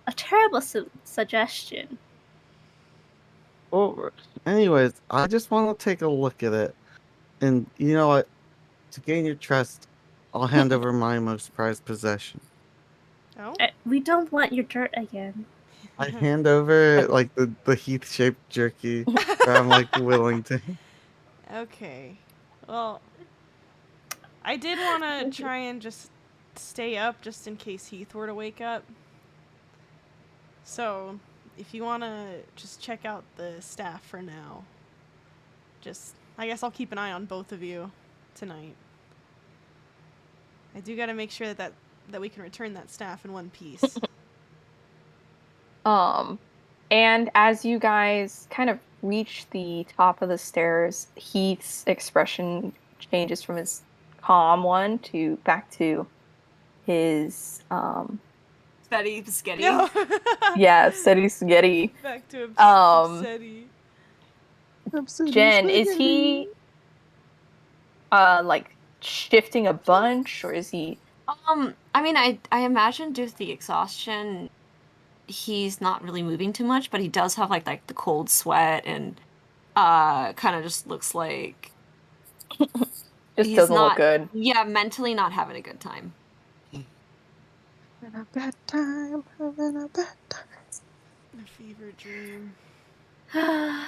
a terrible suggestion. Well, anyways, I just want to take a look at it. And you know what? To gain your trust, I'll hand over my most prized possession. Oh? We don't want your dirt again. I hand over like the Heath-shaped jerky that I'm like willing to. Okay. Well, I did want to try and just stay up just in case Heath were to wake up. So, if you want to just check out the staff for now, I guess I'll keep an eye on both of you tonight. I do got to make sure that we can return that staff in one piece. And as you guys kind of reach the top of the stairs, Heath's expression changes from his calm one to back to his Steady spaghetti. No. Yeah, steady spaghetti. Back to steady. Jen, is he like shifting a bunch, or is he? I mean, I imagine due to the exhaustion, he's not really moving too much, but he does have like the cold sweat and kind of just looks like just doesn't look good. Yeah, mentally not having a good time. Having a bad time. Having a bad time. A fever dream. I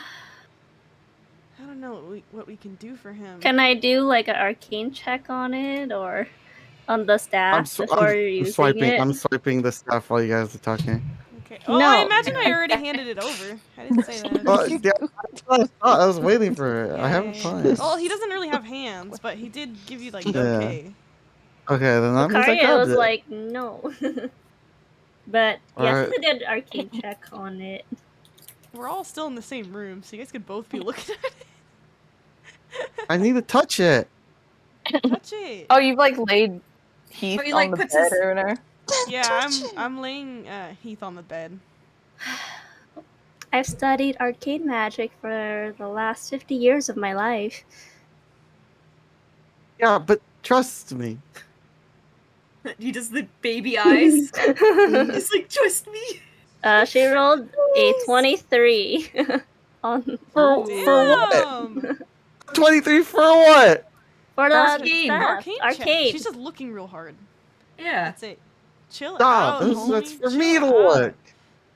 don't know what we can do for him. Can I do like an arcane check on it or on the staff before you're using it? I'm swiping the staff while you guys are talking. Okay. Oh, no. I imagine I already handed it over. I didn't say that. Yeah, that's what I thought. I was waiting for it. I haven't fine. Well, he doesn't really have hands, but he did give you like okay. Okay, then that means I Lucaria grabbed was it. like, no. But yes, Alright. I did arcane check on it. We're all still in the same room, so you guys could both be looking at it. I need to touch it. Touch it. Oh, you've like laid Heath on the bed or whatever? Yeah, I'm laying Heath on the bed. I've studied arcane magic for the last 50 years of my life. Yeah, but trust me. He does the baby eyes. He's like, trust me. She rolled a 23 on For what? 23 for what? For the Arcane. staff. Arcane. She's just looking real hard. Yeah. That's it. Chill Stop. out. That's for homie. me to Chill out. look.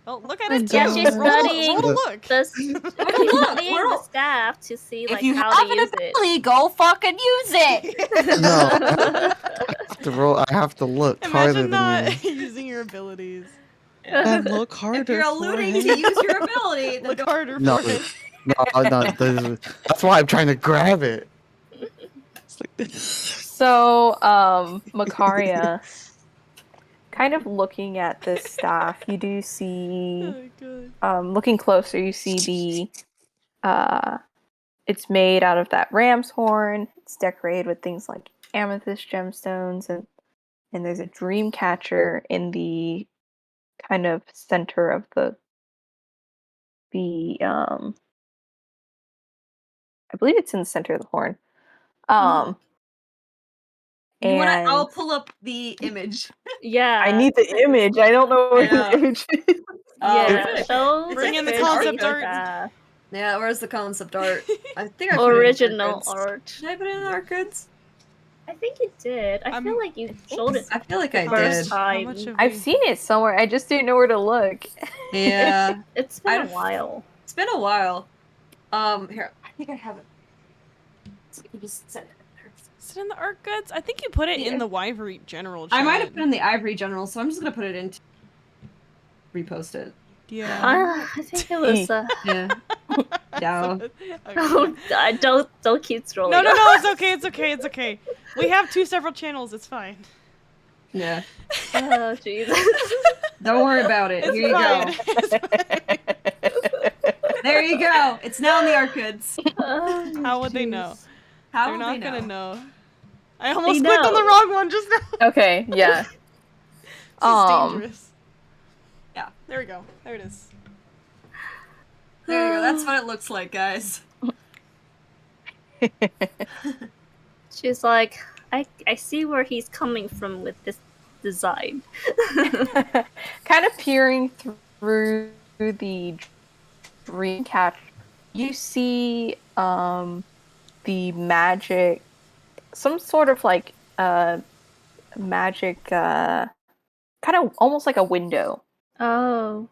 Well, look at it too. Yeah, she's roll studying to look. She's studying the staff to see like If you how have to an use it. ability, go fucking use it. No, I have to roll. I have to look harder Imagine than not you. using your abilities. Then look harder. If you're for alluding it. to use your ability, then Look go. harder No, for it. no. That's why I'm trying to grab it. It's like this. So, Makaria, kind of looking at this staff, you do see, Oh, God. looking closer, you see it's made out of that ram's horn. It's decorated with things like amethyst gemstones, and there's a dream catcher in the kind of center of the I believe it's in the center of the horn. You wanna? And I'll pull up the image. Yeah. I need the image. I don't know where Yeah. the image is. Yeah. Show Bring in the pictures of concept the art. staff. Yeah, where's the concept art? I think I put it in Original Arcades. art. Did I put it in Arcades? I think you did. I feel like you showed it I feel like I first did. How time. much have I've we- seen it somewhere. I just didn't know where to look. Yeah, It's been a I've- while. it's been a while. Here, I think I have it. So you can just send it. Is it in the art goods? I think you put it Yeah. in the Wyvern general. I might have chat. put it in the Ivory General, so I'm just gonna put it into repost it. Yeah. I think it was. Yeah. No. Okay. Don't keep scrolling. No, up. it's okay, it's okay, it's okay. We have 2 separate channels, it's fine. Yeah. Oh Jesus. Don't worry about it. It's Here you fine. go. It's fine. There you go. It's now in the Arcades. Oh, How would they jeez. know? How They're will not they gonna know? know. I almost They clicked on the know. wrong one just now. Okay, yeah. This is Um, dangerous. Yeah. There we go. There it is. There you go. That's what it looks like, guys. She's like, I see where he's coming from with this design. kind of peering through the dream catcher, you see the magic, some sort of like magic, kind of almost like a window. Oh.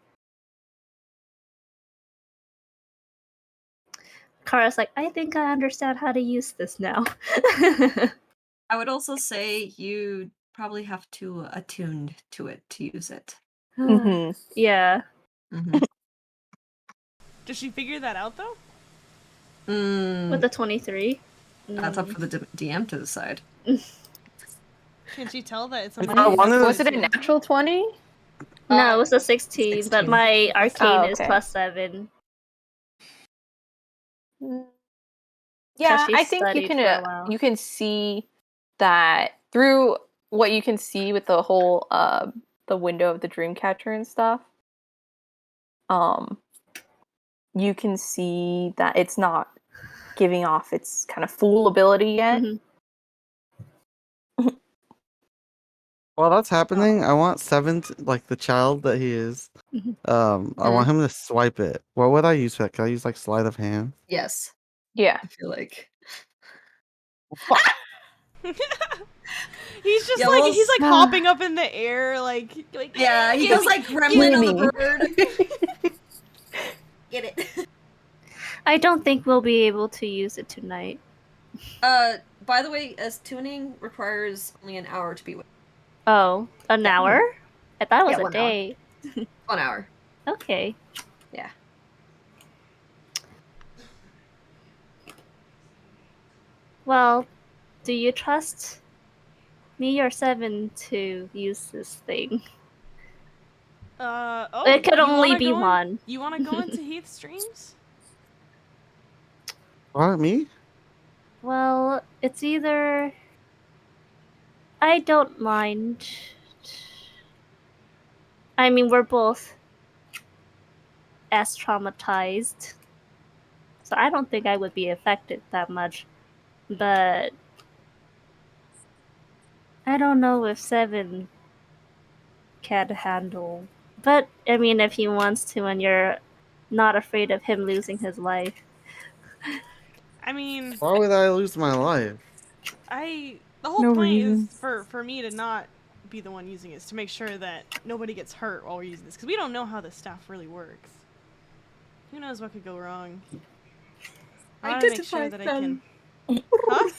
Kara's like, I think I understand how to use this now. I would also say you probably have to attune to it to use it. Mm-hmm. Yeah. Mm-hmm. Did she figure that out though? With the 23. That's up for the DM to decide. Can she tell that it's If something? I wanted Was it a natural 20? No, it was a 16, but 16. my arcane is okay. +7. Yeah, she's I think you studied can for a while. you can see that through what you can see with the whole the window of the Dreamcatcher and stuff. You can see that it's not giving off its kind of full ability yet. Mhm. While that's happening, I want Seven, like the child that he is. Mhm. I want him to swipe it. What would I use for that? Can I use like sleight of hand? Yes, Yeah. I feel like. He's just Yeah, like well, he's like hopping up in the air, like Yeah, he goes like gremlin on the Gimme. bird. Get it. I don't think we'll be able to use it tonight. By the way, as tuning requires only an hour to be with. Oh, an hour? I thought it was Yeah, a 1 hour. day. 1 hour. Okay. Yeah. Well, do you trust me or Seven to use this thing? oh, It could you only wanna be go in- one. You want to go into Heath's streams? What, me? Well, it's either... I don't mind. I mean, we're both as traumatized. So I don't think I would be affected that much. But I don't know if Seven can handle. But, I mean, if he wants to and you're not afraid of him losing his life. I mean, Why would I lose my life? the whole No point reason. is for me to not be the one using it, is to make sure that nobody gets hurt while we're using this, because we don't know how this staff really works. Who knows what could go wrong? I want to make sure that I can. Huh?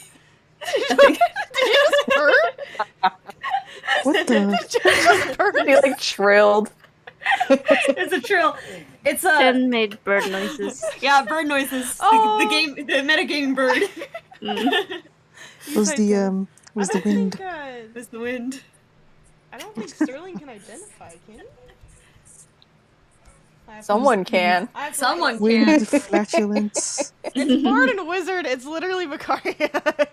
Did you just burp? What the? Did you just burp? He like trilled. It's a trill. It's a Jen made bird noises. yeah, bird noises. Oh. The metagaming bird. Mm. Was the was the wind? Think, It's the wind. I don't think Sterling can identify, can he? Someone can. Someone Wind can. flatulence. It's Bard and Wizard. It's literally Makaria.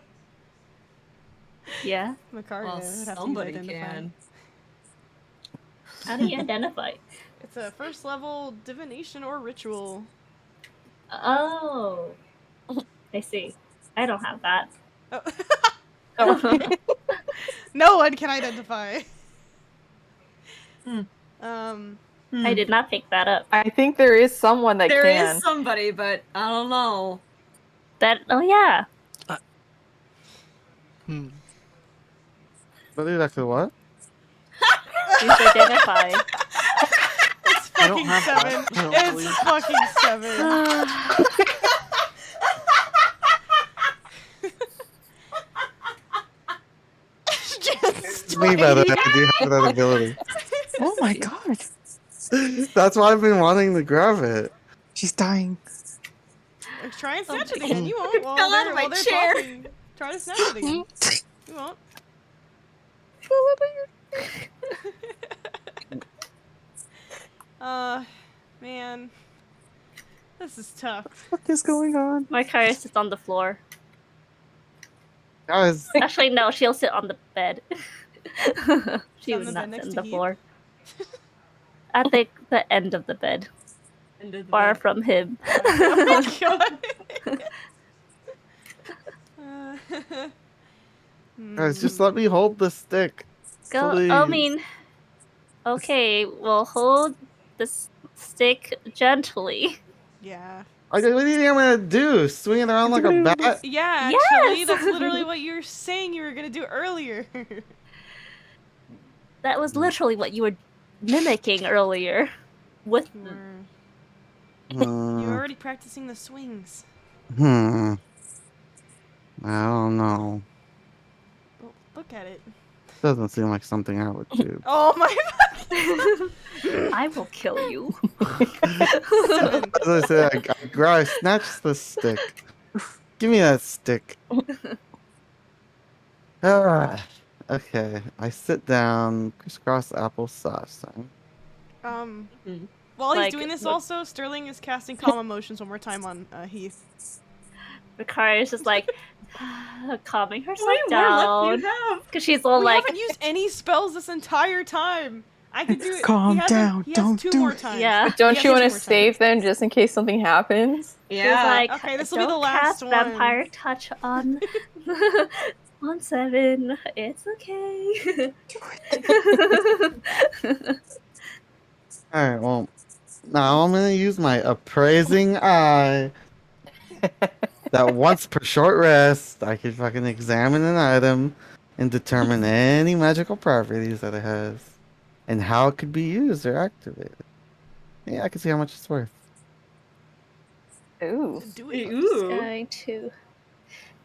Yeah. Makaria. Well, would have to use somebody identify. can. How do you identify? It's a first level divination or ritual. Oh. I see. I don't have that. Oh. Oh. No one can identify. Hmm. I did not pick that up. I think there is someone that There can. is somebody, but I don't know. Oh yeah. But exactly what? Please identify. It's I don't fucking have that. 7. I don't It's believe. fucking 7. Just Me better. I do have that ability. Oh my god. That's why I've been wanting to grab it. She's dying. Try and snatch it again. You won't. Fell out of my chair. Talking. Try to snatch it again. You won't. Man. This is tough. What is going on? My car sits on the floor. Guys, Actually, no, she'll sit on the bed. She On would the not bed next sit on to the Heath? floor. At the end of the bed, End of the far day. from him. Oh my god. guys, just let me hold the stick. Go. Please. I mean, okay. We'll hold the stick gently. Yeah. What do you think I'm gonna do? Swing it around like a bat? Yeah, actually, Yes! that's literally what you were saying you were gonna do earlier. That was literally what you were mimicking earlier. With You're Hmm. already practicing the swings. I don't know. Well, look at it. Doesn't seem like something I would do. Oh my I will kill you. As I said, I snatch the stick. Give me that stick. Okay, I sit down, crisscross applesauce. While he's Like, doing this look- also, Sterling is casting Calm Emotions one more time on Heath. Mikari is just like calming herself How many more left down do you have? because she's all We like, haven't used any spells this entire time. I could do it. Calm he has down, He has don't 2 do more it. times. yeah. Don't He you has want 2 to more times. save them just in case something happens? She's Yeah. like, Okay, this will be "Don't the last cast one." vampire touch on on 7. It's okay. Alright, well, now I'm gonna use my appraising eye. That once per short rest, I can fucking examine an item and determine any magical properties that it has and how it could be used or activated. Yeah, I can see how much it's worth. Ooh. Do it. Ooh. Going to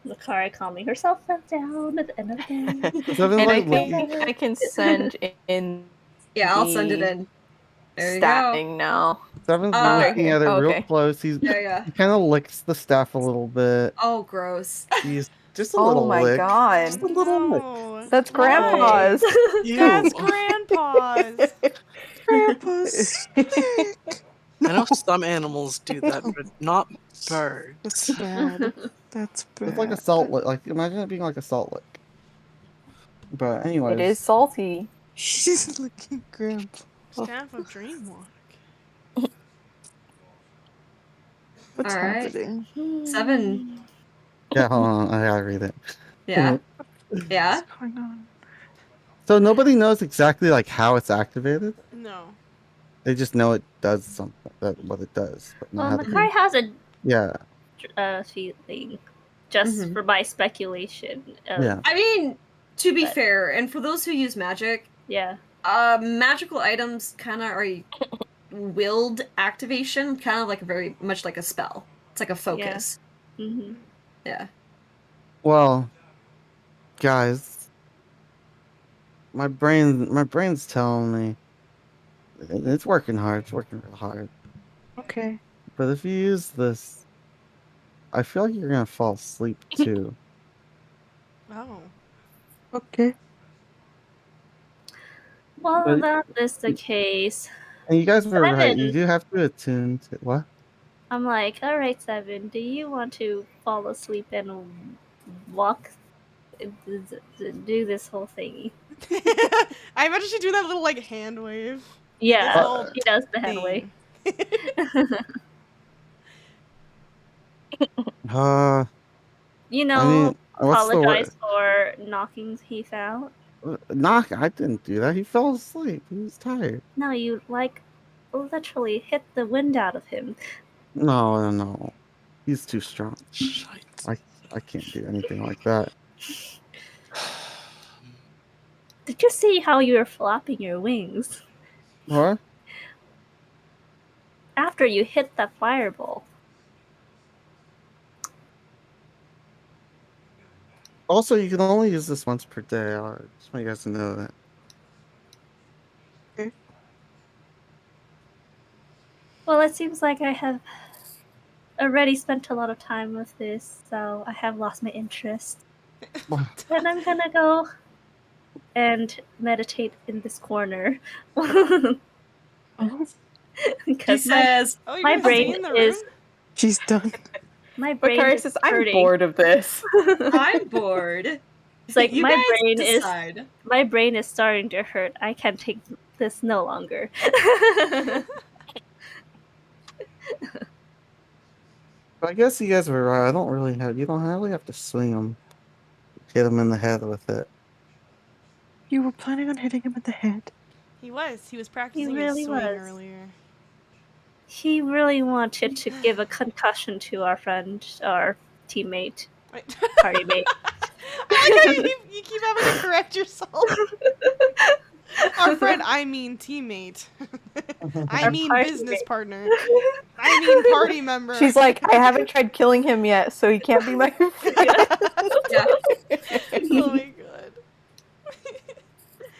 Mikari calming herself down at the end of the game. Seven's And I like looking. think I can send in Yeah, I'll send it in. There you go. staffing now. Seven's Right looking here. at it real Okay. close. He Yeah. kind of licks the staff a little bit. Oh, gross. He's just a Oh little my lick. god. Just a little lick. No. That's Grandpa's. That's Grandpa's. Grandpa's I know some animals do that, but not birds. That's bad. That's bad. It's like a salt lick. Like imagine it being like a salt lick. But anyways, It is salty. She's looking grandpa. Staff of Dreamwalk. What's Alright. happening? 7. Yeah, hold on. I gotta read it. Yeah. Yeah. What's going on? So nobody knows exactly like how it's activated. No. They just know it does something. What it does. But not Well, how to- Mikari has yeah. a feeling, just Mhm. for my speculation. Yeah. I mean, To be But- fair, and for those who use magic, Yeah. magical items kind of are a willed activation, kind of like very much like a spell. It's like a focus. Mm-hmm. Yeah. Well, guys, my brain's telling me it's working hard. It's working real hard. Okay. But if you use this, I feel like you're gonna fall asleep too. Oh. Okay. Well, But- that is the case. And you guys were right. You 7. do have to attune to what? I'm like, all right, 7. Do you want to fall asleep and walk, do this whole thingy? I imagine she doing that little like hand wave. Yeah, This whole he does the hand wave. thing. You I know, mean, what's the word? apologize for knocking Heath out. Knock! I didn't do that. He fell asleep. He was tired. No, you like literally hit the wind out of him. No. He's too strong. Shite. I can't do anything like that. Did you see how you were flapping your wings What? after you hit that fireball? Also, you can only use this once per day. I just want you guys to know that. Well, it seems like I have already spent a lot of time with this, so I have lost my interest. And I'm gonna go and meditate in this corner. He Because says, Oh, you're my gonna stay brain in the is room? She's done. my brain Bakari is says, I'm hurting. bored of this. I'm bored. It's like You my guys brain decide. my brain is starting to hurt. I can't take this no longer. But I guess you guys were right. You don't really have to swing him. Hit him in the head with it. You were planning on hitting him in the head. He was practicing really his swing was. earlier. He really wanted to give a concussion to our friend, our teammate, Wait. party mate. I like how you keep having to correct yourself. Our friend, I mean teammate. I Our mean party business mate. partner. I mean party member. She's like, I haven't tried killing him yet, so he can't be my friend. Yeah. Oh my god.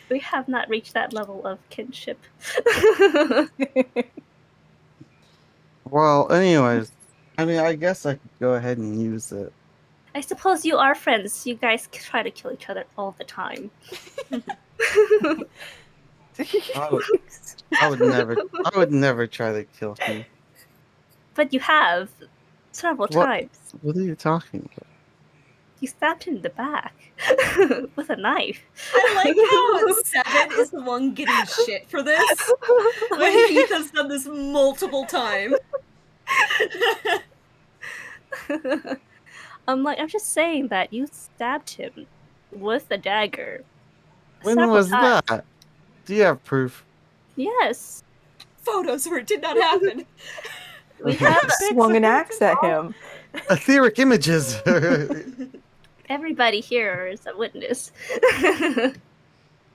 We have not reached that level of kinship. Well, anyways, I mean, I guess I could go ahead and use it. I suppose you are friends. You guys try to kill each other all the time. I would never try to kill him. But you have several What? times. What are you talking about? You stabbed him in the back with a knife. I like how Seven is the one getting shit for this, when Heath has done this multiple times. I'm just saying that you stabbed him with a dagger. When several was times. that? Do you have proof? Yes. Photos where it did not happen. We have Swung an axe at him. Etheric images. everybody here is a witness.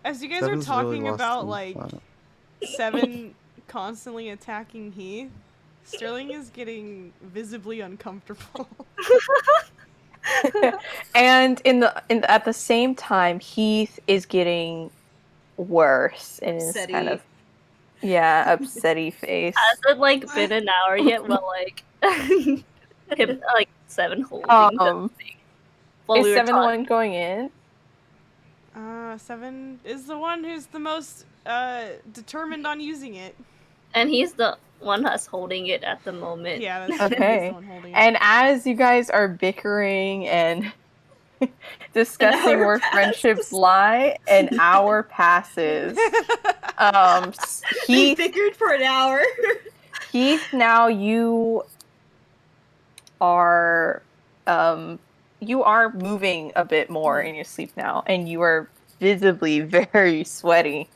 As you guys are Seven's really talking lost about in like thought. Seven constantly attacking Heath, Sterling is getting visibly uncomfortable. And at the same time, Heath is getting worse and is Upsetty. kind of upsetty face. Has it like been an hour yet? Well, like him, like Seven holding the thing while Is we were 7 the talking. one going in? Seven is the one who's the most determined on using it. And he's the one that's holding it at the moment. Yeah, that's he's Okay. the one holding it. And as you guys are bickering and discussing where friendships lie, an hour passes. They Heath, bickered for an hour. Heath, now you are moving a bit more in your sleep now, and you are visibly very sweaty.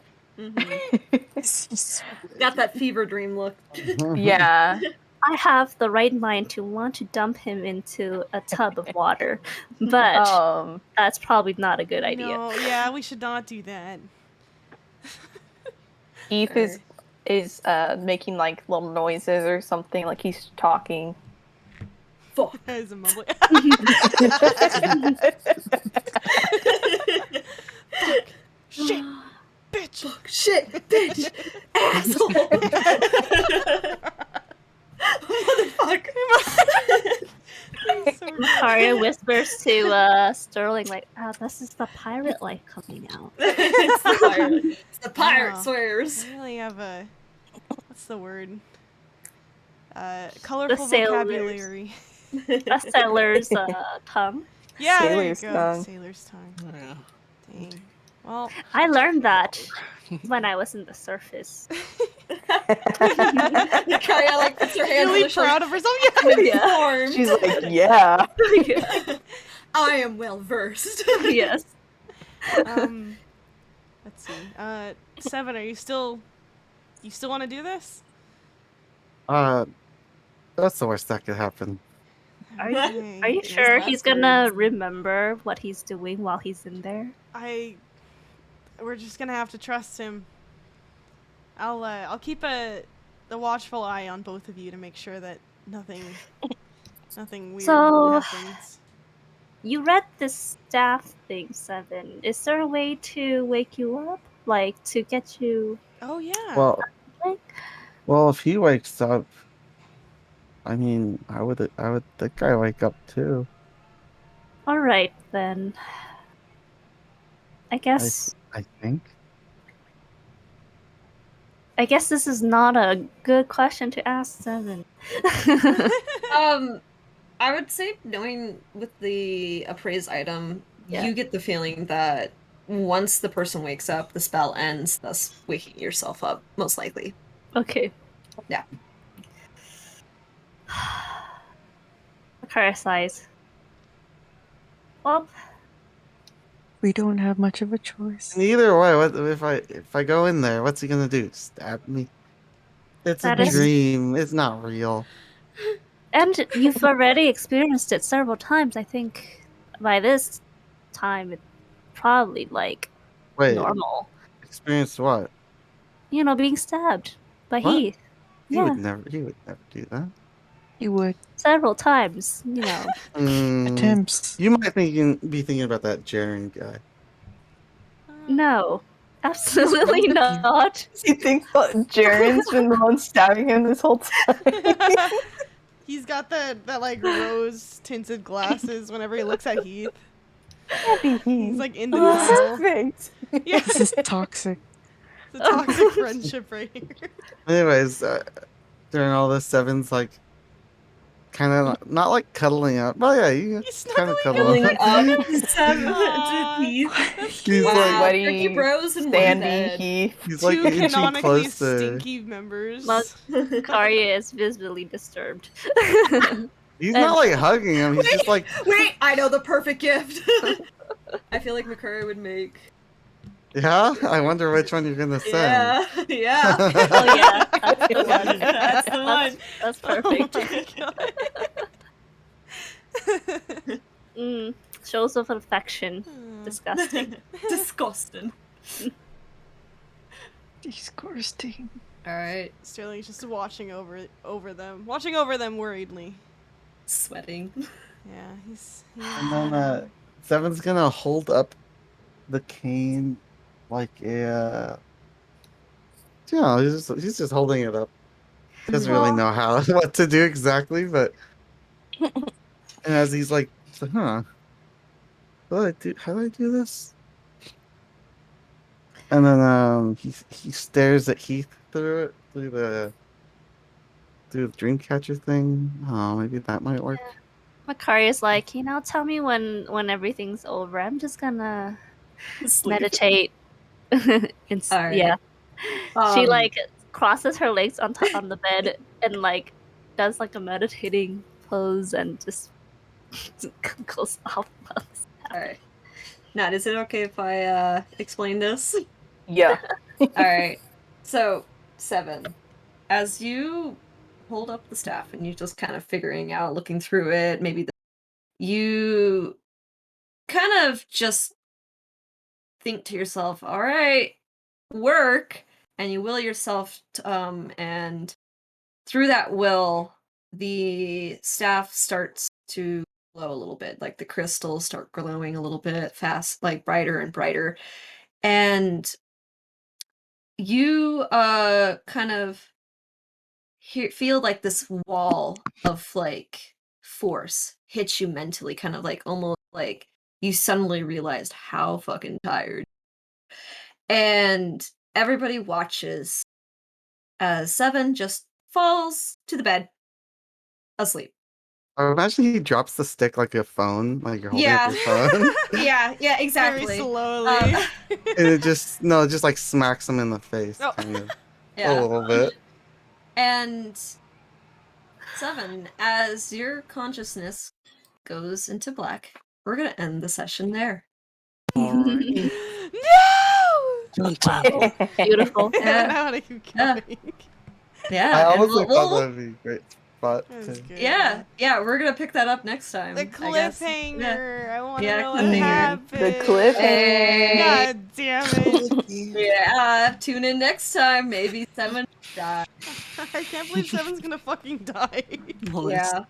Got that fever dream look. Yeah. I have the right mind to want to dump him into a tub of water, but that's probably not a good idea. No, yeah, we should not do that. Heath is making like little noises or something, like he's talking. Fuck. As a mumbling. Shit, bitch. Fuck, shit, bitch, asshole. Motherfucker. Arya whispers to Sterling, like, "Ah, this is the pirate life coming out." It's the pirate. It's the pirate Wow. swears. I really have a what's the word? Colorful sailors. vocabulary. A sailor's tongue. Yeah, Sailor's there you go. tongue. Sailor's tongue. Yeah. Dang. Well, I learned that when I was in the surface. Micaiah like puts her hands on really her shoulder. proud of herself. Informed. She's like, yeah. I am well versed. Yes. Let's see. 7, are you still want to do this? That's the worst that could happen. Are you Okay. sure last he's gonna words. remember what he's doing while he's in there? We're just gonna have to trust him. I'll keep the watchful eye on both of you to make sure that nothing weird So- happens. You read this staff thing, 7. Is there a way to wake you up? Like, to get you... Oh yeah. Well, if he wakes up, I mean, I would think I wake up too. Alright, then. I guess I think. this is not a good question to ask 7. I would say, knowing with the appraise item, Yeah. you get the feeling that once the person wakes up, the spell ends, thus waking yourself up, most likely. Okay. Yeah. Akara sighs. Well, We don't have much of a choice. And either way, what if I go in there? What's he gonna do? Stab me? It's That a is- dream. It's not real. and you've already experienced it several times. I think by this time it's probably like Wait, normal. experience what? You know, being stabbed by What? Heath. He Yeah, would never do that. You would. several times. You know. Attempts. You might be thinking about that Jaren guy. No, absolutely not. You think Jaren's been the one stabbing him this whole time? He's got that like rose tinted glasses whenever he looks at Heath. He's like in denial. Perfect. Yeah, This is toxic. it's a toxic friendship right here. Anyways, during all this, Seven's like kind of not like cuddling up. Well, yeah, you He's kind of snuggling cuddle Cuddling up. up. Seven Aw. to Heath. He's Wow, like Sweaty, Ricky Bros and one Sandy bed. Heath. he's like Two inching canonically closer. stinky members. Karya is visibly disturbed. He's not like hugging him. He's just like Wait, I know the perfect gift. I feel like Makari would make. yeah. I wonder which one you're gonna send. Yeah, yeah. Oh yeah, that's the one. That's the one. That's perfect. Oh my God. Shows of affection. Disgusting. Disgusting. Disgusting. All right, Sterling's just watching over them, worriedly. sweating. Yeah, he's And then Seven's gonna hold up the cane like a. He's just holding it up. He doesn't really know what to do exactly, but and as he's like, huh, how do I do this? And then he stares at Heath through the Dreamcatcher thing. Oh, maybe that might work. Makari's like, tell me when everything's over. I'm just gonna Sleep. meditate. Alright. Yeah. She Um, like crosses her legs on the bed and like does like a meditating pose and just goes off. Alright. Nat, is it okay if I explain this? Yeah. Alright. So, 7. As you hold up the staff and you're just kind of figuring out, looking through it. Maybe you kind of just think to yourself, all right, work, and you will yourself, and through that will, the staff starts to glow a little bit, like the crystals start glowing a little bit fast, like brighter and brighter. And you kind of feel like this wall of like force hits you mentally, kind of like almost like you suddenly realized how fucking tired. And everybody watches as Seven just falls to the bed asleep. I imagine he drops the stick like a phone, like you're holding Yeah. up your phone. Yeah, exactly. Very slowly. And it just like smacks him in the face, Oh. kind of Yeah. a little bit. And Seven, as your consciousness goes into black, we're gonna end the session there. Alright. No! Wow. Beautiful. Yeah. I want to keep Yeah. going. Yeah, I and honestly thought we'll- that'd be a great spot. That's To... good. yeah, we're gonna pick that up next time. The I guess. cliffhanger. I want to Yeah, know what cliffhanger. happened. The cliffhanger. God damn it. Yeah, tune in next time. Maybe Seven die. I can't believe Seven's gonna fucking die. Yeah.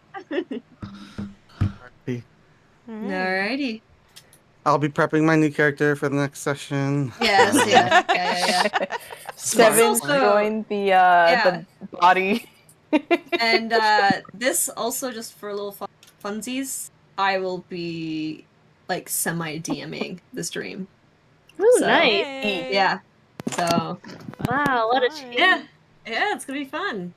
Be- Alrighty. I'll be prepping my new character for the next session. Yes, yeah. Seven's Also- joined the body. And this also, just for a little funsies, I will be like semi DMing the stream. Ooh, So- nice. Hey. Yeah. So Wow, what a Nice. change. yeah, it's gonna be fun.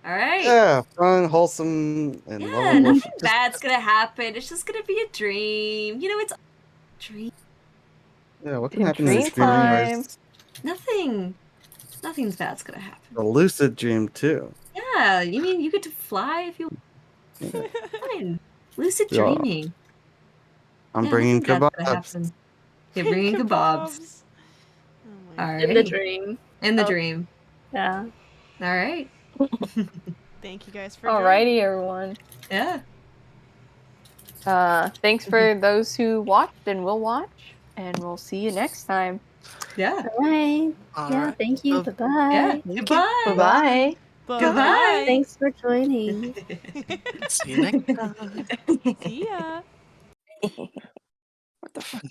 All right. Yeah, fun, wholesome, and Yeah, lovable. nothing bad's gonna happen. It's just gonna be a dream. You know, it's a dream. Yeah, what can In happen in dream a dream time. anyways? Nothing bad's gonna happen. A lucid dream too. Yeah, you mean you get to fly if you Yeah. fine. Lucid Yeah. dreaming. I'm Yeah, bringing nothing bad's gonna kebabs. happen. You're bringing kebabs. Oh my All In right. the dream. In the Oh. dream. Yeah. All right. Thank you guys for joining. Alrighty, everyone. Yeah. Thanks for those who watched and will watch, and we'll see you next time. Yeah. All right. Yeah, Alright. thank you. Oh, Bye-bye. Yeah. Goodbye. Bye-bye. Goodbye. Thanks for joining. See you next time. See ya. What the fuck?